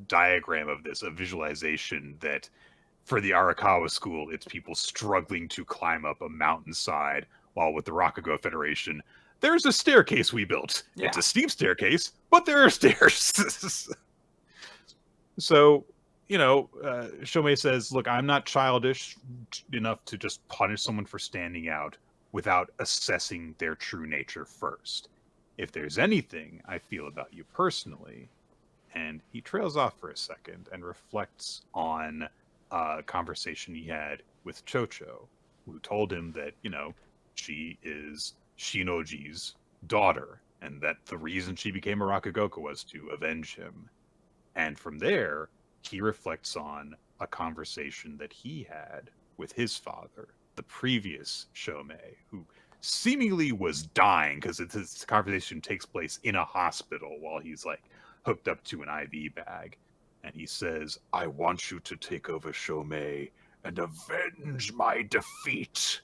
diagram of this, a visualization that for the Arakawa school, it's people struggling to climb up a mountainside, while with the Rakugo Federation, there's a staircase we built. Yeah. It's a steep staircase, but there are stairs. So, Shomei says, look, I'm not childish enough to just punish someone for standing out without assessing their true nature first. If there's anything I feel about you personally, and he trails off for a second and reflects on a conversation he had with Chocho, who told him that, she is Shinoji's daughter, and that the reason she became a Rakugoka was to avenge him. And from there, he reflects on a conversation that he had with his father, the previous Shomei, who seemingly was dying because this conversation takes place in a hospital while he's like hooked up to an IV bag. And he says, I want you to take over Shomei and avenge my defeat.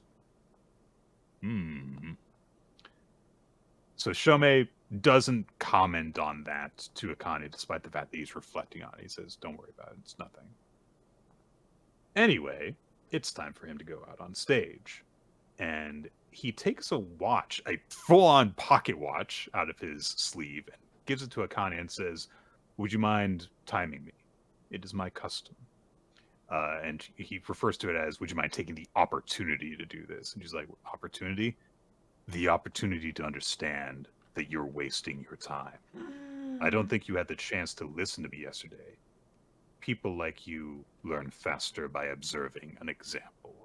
So Shomei doesn't comment on that to Akane, despite the fact that he's reflecting on it. He says, don't worry about it, it's nothing. Anyway, it's time for him to go out on stage. And he takes a watch, a full-on pocket watch, out of his sleeve and gives it to Akane and says, would you mind timing me? It is my custom. And he refers to it as, would you mind taking the opportunity to do this? And she's like, opportunity? The opportunity to understand that you're wasting your time. I don't think you had the chance to listen to me yesterday. People like you learn faster by observing an example.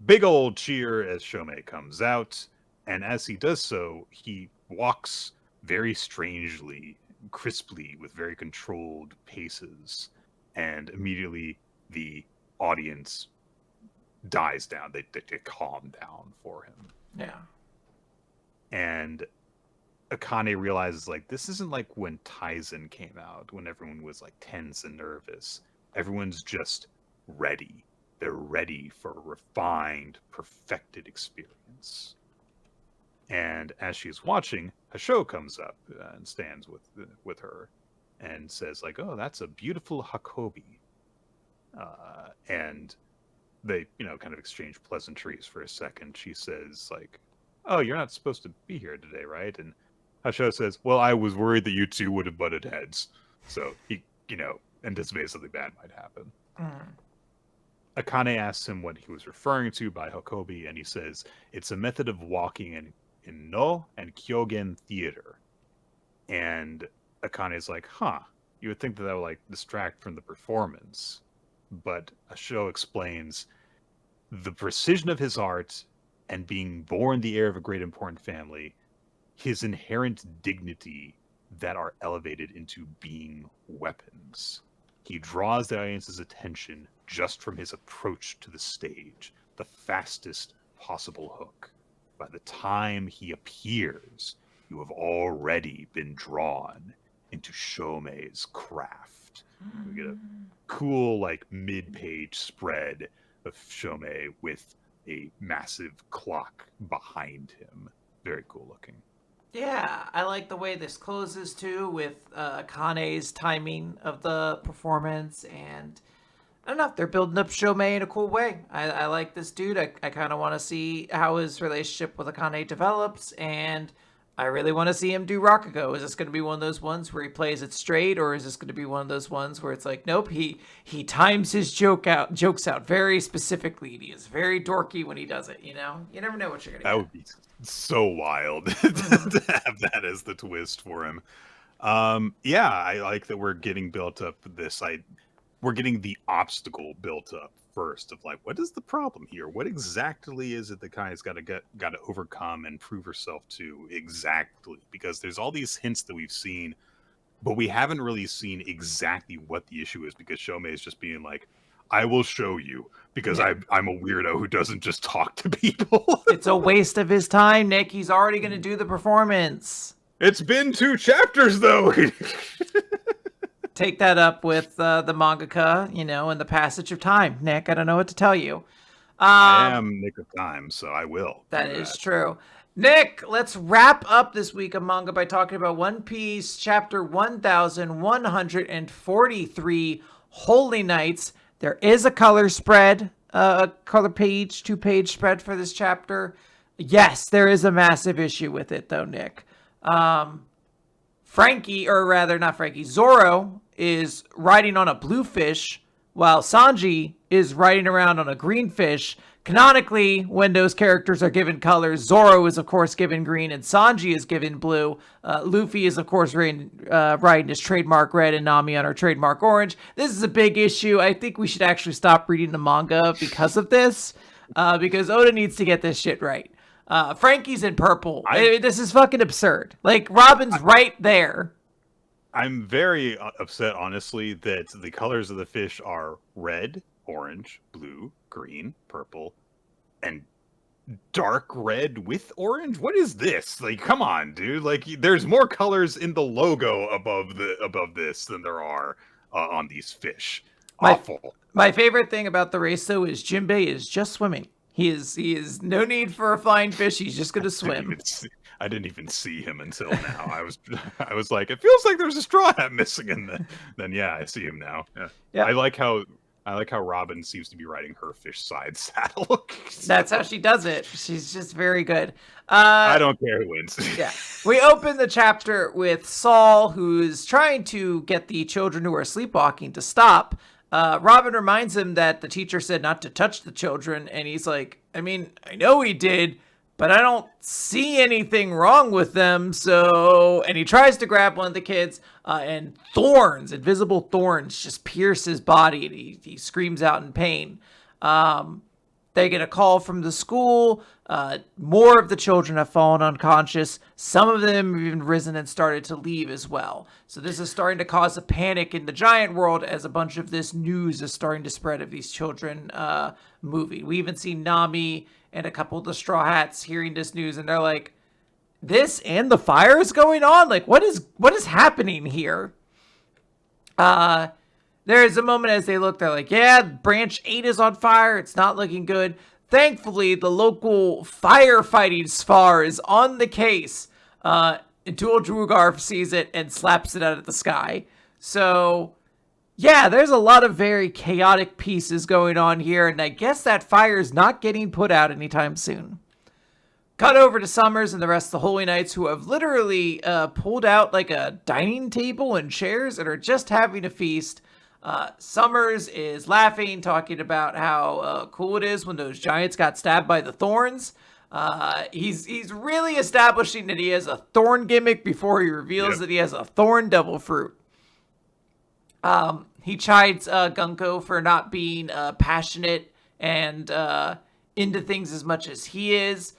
Big old cheer as Shomei comes out, and as he does so, he walks very strangely, crisply, with very controlled paces, and immediately the audience dies down. They calm down for him. Yeah. And Akane realizes, like, this isn't like when Taizen came out, when everyone was, like, tense and nervous. Everyone's just ready. They're ready for a refined, perfected experience. And as she's watching, Hasho comes up and stands with her and says, like, oh, that's a beautiful Hakobi. And they, kind of exchange pleasantries for a second. She says, like, oh, you're not supposed to be here today, right? And Hasho says, well, I was worried that you two would have butted heads. So he, anticipated something bad might happen. Akane asks him what he was referring to by Hakobi, and he says, it's a method of walking in No and Kyogen theater. And Akane is like, you would think that would, like, distract from the performance. But Hasho explains the precision of his art and being born the heir of a great important family, his inherent dignity that are elevated into being weapons. He draws the audience's attention just from his approach to the stage, the fastest possible hook. By the time he appears, you have already been drawn into Shomei's craft. We get a cool, like, mid-page spread of Shomei with a massive clock behind him. Very cool looking. Yeah, I like the way this closes too, with Akane's timing of the performance, and I don't know, they're building up Shomei in a cool way. I like this dude. I kind of want to see how his relationship with Akane develops, and I really want to see him do Rakugo. Is this going to be one of those ones where he plays it straight, or is this going to be one of those ones where it's like, nope, he times his jokes out very specifically, and he is very dorky when he does it, you know? You never know what you're going to get. That would be so wild to have that as the twist for him. Yeah, I like that we're getting built up this. We're getting the obstacle built up first of like, what is the problem here? What exactly is it that Kai's got to overcome and prove herself to exactly? Because there's all these hints that we've seen, but we haven't really seen exactly what the issue is, because Shomei is just being like, I will show you, because I'm a weirdo who doesn't just talk to people. It's a waste of his time, Nick. He's already going to do the performance. It's been 2 chapters, though. Take that up with the mangaka, you know, in the passage of time, Nick. I don't know what to tell you. I am Nick of Time, so I will. That is true. Nick, let's wrap up this week of manga by talking about One Piece chapter 1143, Holy Nights. There is a color spread, a color page, 2-page spread for this chapter. Yes, there is a massive issue with it, though, Nick. Zoro is riding on a blue fish, while Sanji is riding around on a green fish. Canonically, when those characters are given colors, Zoro is, of course, given green, and Sanji is given blue. Luffy is, of course, riding his trademark red, and Nami on her trademark orange. This is a big issue. I think we should actually stop reading the manga because of this, because Oda needs to get this shit right. Frankie's in purple. This is fucking absurd. Like, Robin's right there. I'm very upset, honestly, that the colors of the fish are red, orange, blue, green, purple, and dark red with orange. What is this? Like, come on, dude. Like, there's more colors in the logo above this than there are on these fish. Awful. My favorite thing about the race, though, is Jinbei is just swimming. He is no need for a flying fish. He's just going to swim. I didn't even see him until now. I was like, it feels like there's a straw hat missing, and then yeah, I see him now. Yeah. I like how Robin seems to be riding her fish side saddle. That's how she does it. She's just very good. I don't care who wins. Yeah. We open the chapter with Saul, who's trying to get the children who are sleepwalking to stop. Robin reminds him that the teacher said not to touch the children, and he's like, I mean, I know he did, but I don't see anything wrong with them, so... And he tries to grab one of the kids, and thorns, invisible thorns, just pierce his body, and he screams out in pain. They get a call from the school. More of the children have fallen unconscious. Some of them have even risen and started to leave as well. So this is starting to cause a panic in the giant world as a bunch of this news is starting to spread of these children moving. We even see Nami and a couple of the Straw Hats hearing this news, and they're like, this and the fire is going on? Like, what is happening here? There is a moment as they look, they're like, yeah, branch 8 is on fire. It's not looking good. Thankfully, the local firefighting spar is on the case. And Dual Drugarf sees it and slaps it out of the sky. So, yeah, there's a lot of very chaotic pieces going on here, and I guess that fire is not getting put out anytime soon. Cut over to Summers and the rest of the Holy Knights, who have literally pulled out like a dining table and chairs and are just having a feast. Summers is laughing, talking about how cool it is when those giants got stabbed by the thorns. He's really establishing that he has a thorn gimmick before he reveals that he has a thorn devil fruit. He chides Gunko for not being passionate and into things as much as he is.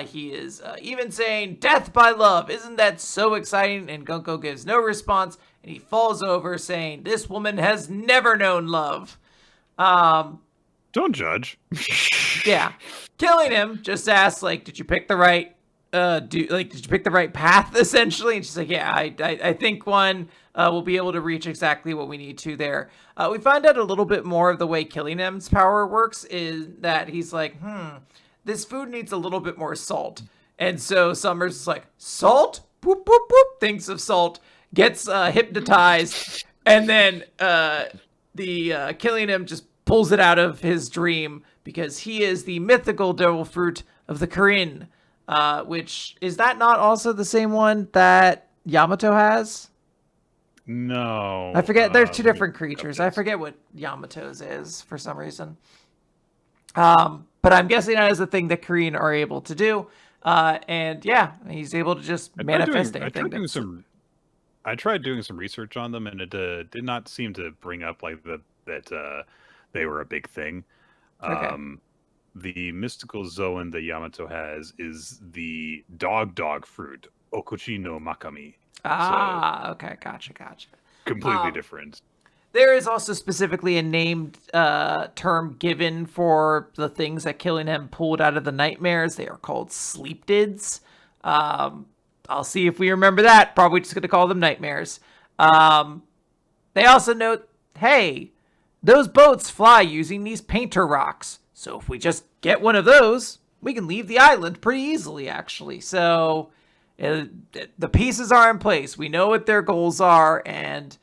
He is even saying, "Death by love, isn't that so exciting?" And Gunko gives no response, and he falls over saying, "This woman has never known love." Don't judge. Yeah. Killing him just asks, like, did you pick the right did you pick the right path, essentially? And she's like, yeah, I think one will be able to reach exactly what we need to there. We find out a little bit more of the way Killing Him's power works is that he's like, this food needs a little bit more salt. And so Summers is like, salt? Boop, boop, boop, thinks of salt, gets hypnotized, and then the Killing Him just pulls it out of his dream because he is the mythical devil fruit of the Kirin, which is that not also the same one that Yamato has? No. I forget. There's two different creatures. I forget what Yamato's is for some reason. But I'm guessing that is the thing that Kirin are able to do. And yeah, he's able to just manifest anything. I tried doing some research on them, and it did not seem to bring up like that they were a big thing. Okay. The mystical Zoan that Yamato has is the dog fruit, Okuchi no Makami. Okay, gotcha. Completely different. There is also specifically a named term given for the things that Killing Him pulled out of the nightmares. They are called sleeptids. I'll see if we remember that. Probably just going to call them nightmares. They also note, hey, those boats fly using these painter rocks. So if we just get one of those, we can leave the island pretty easily, actually. So the pieces are in place. We know what their goals are, and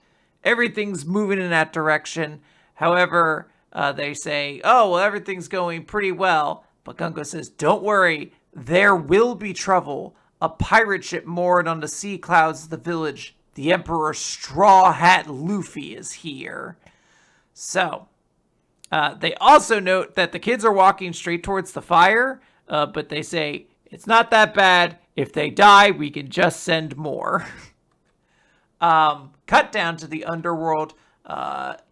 everything's moving in that direction. However, they say, oh, well, everything's going pretty well. But Gunko says, don't worry, there will be trouble. A pirate ship moored on the sea clouds of the village. The Emperor Straw Hat Luffy is here. So, they also note that the kids are walking straight towards the fire, but they say, it's not that bad. If they die, we can just send more. Cut down to the underworld.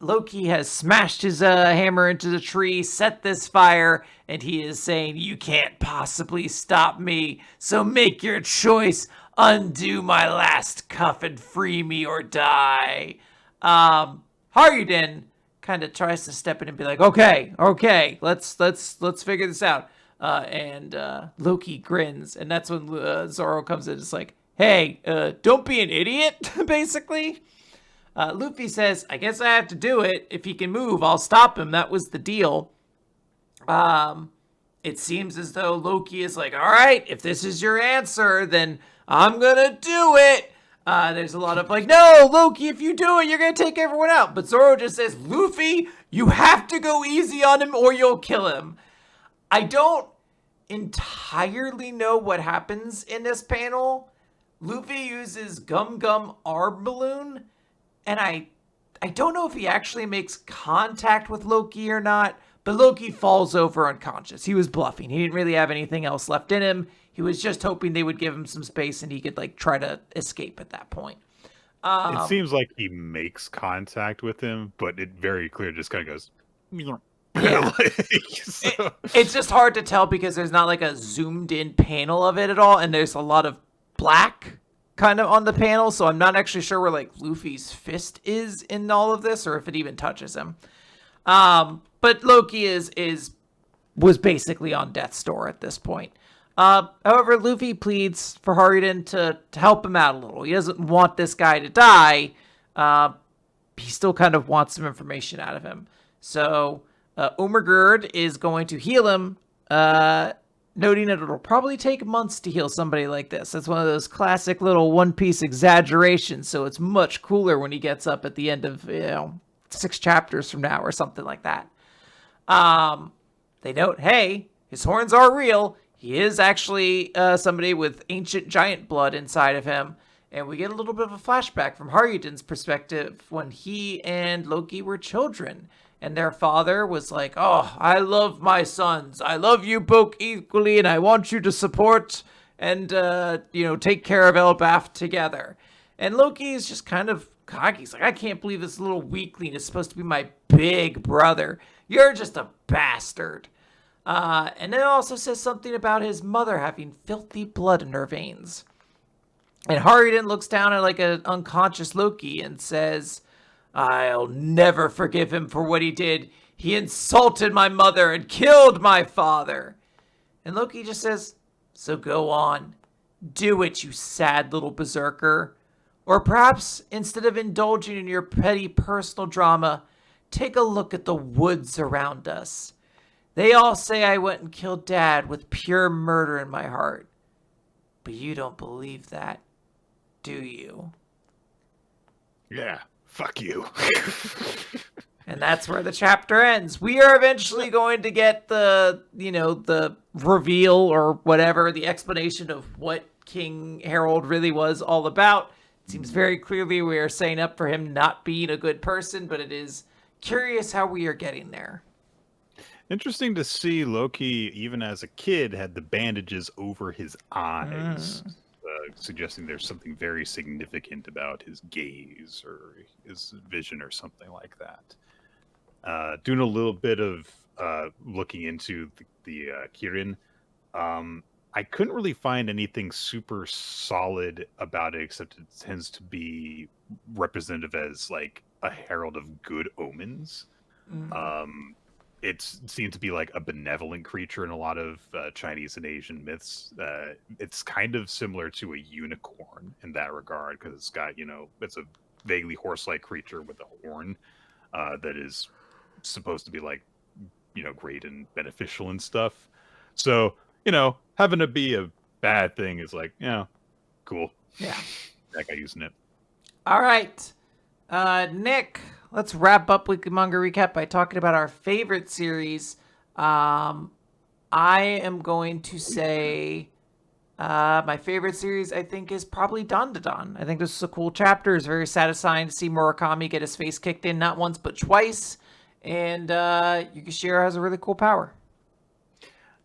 Loki has smashed his hammer into the tree, set this fire, and he is saying, you can't possibly stop me, so make your choice. Undo my last cuff and free me or die. Haruden kind of tries to step in and be like, okay, let's figure this out. And Loki grins, and that's when Zoro comes in. It's like, hey, don't be an idiot, basically. Luffy says, I guess I have to do it. If he can move, I'll stop him. That was the deal. It seems as though Loki is like, all right, if this is your answer, then I'm gonna do it. There's a lot of like, no, Loki, if you do it, you're gonna take everyone out. But Zoro just says, Luffy, you have to go easy on him or you'll kill him. I don't entirely know what happens in this panel. Luffy uses Gum Gum Arm Balloon, and I don't know if he actually makes contact with Loki or not, but Loki falls over unconscious. He was bluffing. He didn't really have anything else left in him. He was just hoping they would give him some space and he could like try to escape at that point. It seems like he makes contact with him, but it very clear just kind of goes. Yeah. It's just hard to tell because there's not like a zoomed in panel of it at all, and there's a lot of black kind of on the panel, so I'm not actually sure where like Luffy's fist is in all of this or if it even touches him. But Loki was basically on death's door at this point. However, Luffy pleads for Haruden to help him out a little. He doesn't want this guy to die. He still kind of wants some information out of him. So Umagird is going to heal him, noting that it'll probably take months to heal somebody like this. That's one of those classic little One Piece exaggerations, so it's much cooler when he gets up at the end of, 6 chapters from now or something like that. They note, hey, his horns are real. He is actually somebody with ancient giant blood inside of him. And we get a little bit of a flashback from Haruden's perspective when he and Loki were children. And their father was like, oh, I love my sons. I love you both equally, and I want you to support and, take care of Elbaf together. And Loki is just kind of cocky. He's like, I can't believe this little weakling is supposed to be my big brother. You're just a bastard. And it also says something about his mother having filthy blood in her veins. And Hariden looks down at like an unconscious Loki and says, I'll never forgive him for what he did. He insulted my mother and killed my father. And Loki just says, so go on. Do it, you sad little berserker. Or perhaps, instead of indulging in your petty personal drama, take a look at the woods around us. They all say I went and killed Dad with pure murder in my heart. But you don't believe that, do you? Yeah, fuck you. And that's where the chapter ends. We are eventually going to get the reveal or whatever, the explanation of what King Harold really was all about. It seems very clearly we are setting up for him not being a good person, but it is curious how we are getting there. Interesting to see Loki, even as a kid, had the bandages over his eyes, suggesting there's something very significant about his gaze or his vision or something like that. Doing a little bit of looking into the Kirin, I couldn't really find anything super solid about it, except it tends to be representative as like a herald of good omens. It seems to be like a benevolent creature in a lot of Chinese and Asian myths. It's kind of similar to a unicorn in that regard, because it's got, it's a vaguely horse-like creature with a horn that is supposed to be like, great and beneficial and stuff. So, having to be a bad thing is like, cool. Yeah. That guy using it. All right. Nick, let's wrap up Weekly Manga Recap by talking about our favorite series. I am going to say my favorite series, I think, is probably Dandadan. I think this is a cool chapter. It's very satisfying to see Murakami get his face kicked in not once but twice. And Yukishiro has a really cool power.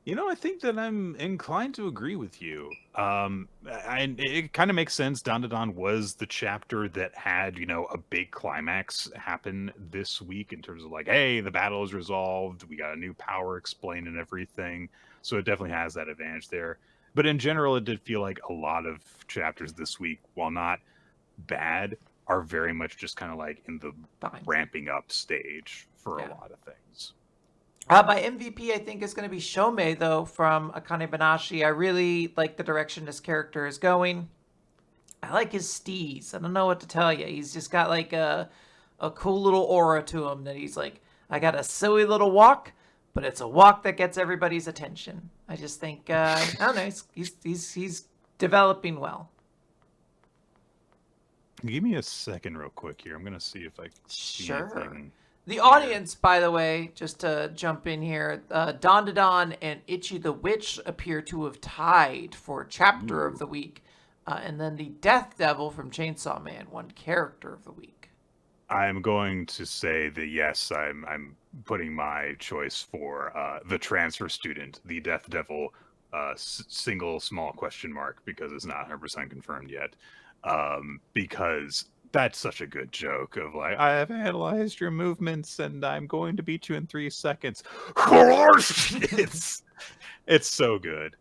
I think that I'm inclined to agree with you. It kind of makes sense. Dandadan was the chapter that had, a big climax happen this week in terms of like, hey, the battle is resolved. We got a new power explained and everything. So it definitely has that advantage there. But in general, it did feel like a lot of chapters this week, while not bad, are very much just kind of like in the ramping up stage for a lot of things. My MVP, I think, is going to be Shomei, though, from Akane-banashi. I really like the direction this character is going. I like his steez. I don't know what to tell you. He's just got like a cool little aura to him that he's like, I got a silly little walk, but it's a walk that gets everybody's attention. I just think, I don't know, he's developing well. Give me a second real quick here. I'm going to see if I can see anything. The audience, by the way, just to jump in here, Dandadan and Ichi the Witch appear to have tied for Chapter of the Week. And then the Death Devil from Chainsaw Man won Character of the Week. I'm going to say that, yes, I'm putting my choice for the transfer student, the Death Devil, single small question mark, because it's not 100% confirmed yet. Because that's such a good joke of like, I have analyzed your movements and I'm going to beat you in 3 seconds. It's so good.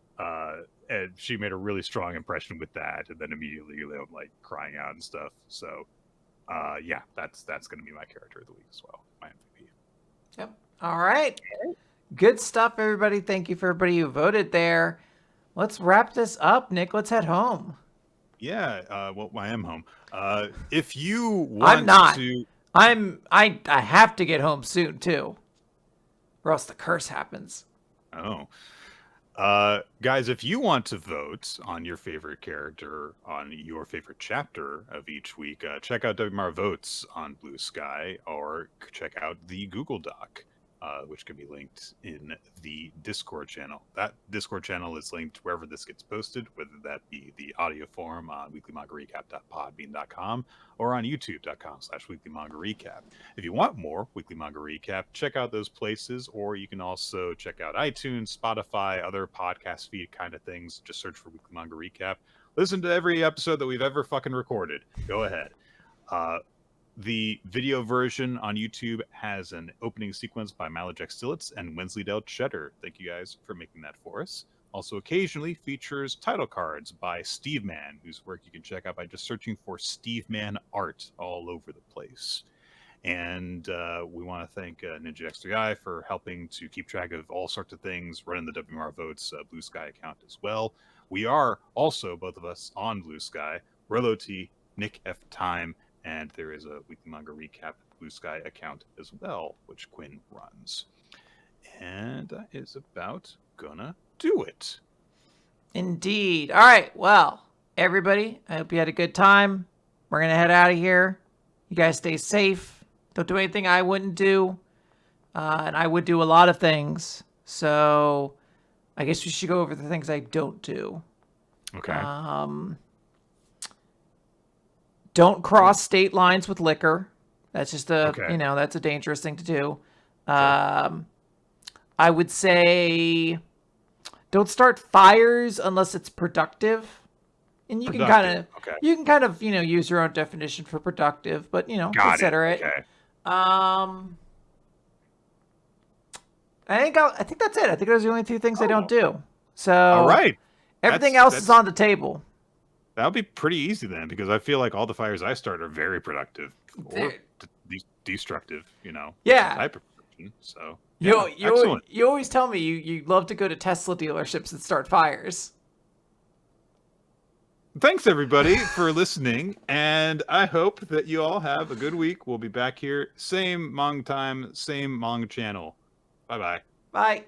And she made a really strong impression with that, and then immediately like crying out and stuff. So yeah, that's going to be my character of the week as well. My MVP. Yep. All right. Good stuff, everybody. Thank you for everybody who voted there. Let's wrap this up, Nick. Let's head home. Yeah, well, I am home. If you want I'm not. to... I have to get home soon, too. Or else the curse happens. Oh. Guys, if you want to vote on your favorite character, on your favorite chapter of each week, check out WMR Votes on BlueSky, or check out the Google Doc, which can be linked in the Discord channel. That Discord channel is linked wherever this gets posted, whether that be the audio form on weeklymangarecap.podbean.com or on youtube.com/weeklymangarecap. If you want more Weekly Manga Recap, check out those places, or you can also check out iTunes, Spotify, other podcast feed kind of things. Just search for Weekly Manga Recap. Listen to every episode that we've ever fucking recorded. Go ahead. The video version on YouTube has an opening sequence by Marriagetoxin and Wensleydale Cheddar. Thank you guys for making that for us. Also occasionally features title cards by Steve Man, whose work you can check out by just searching for Steve Man art all over the place. And we want to thank Ninja X3I for helping to keep track of all sorts of things, running the WMR Votes BlueSky account as well. We are also, both of us, on BlueSky. Rolo T, Nick F. Time, and there is a weekly manga recap BlueSky account as well, which Quinn runs. And that is about gonna do it. Indeed. All right. Well, everybody, I hope you had a good time. We're going to head out of here. You guys stay safe. Don't do anything I wouldn't do. And I would do a lot of things. So I guess we should go over the things I don't do. Okay. Don't cross state lines with liquor. That's just that's a dangerous thing to do. Sure. I would say don't start fires unless it's productive. And you can kind of use your own definition for productive, but consider it. Okay. I think that's it. I think those are the only two things I don't do. So all right. Everything else is on the table. That'll be pretty easy then, because I feel like all the fires I start are very productive or destructive, Yeah. Type of person, so you always tell me you love to go to Tesla dealerships and start fires. Thanks everybody for listening, and I hope that you all have a good week. We'll be back here, same Manga time, same Manga channel. Bye-bye. Bye.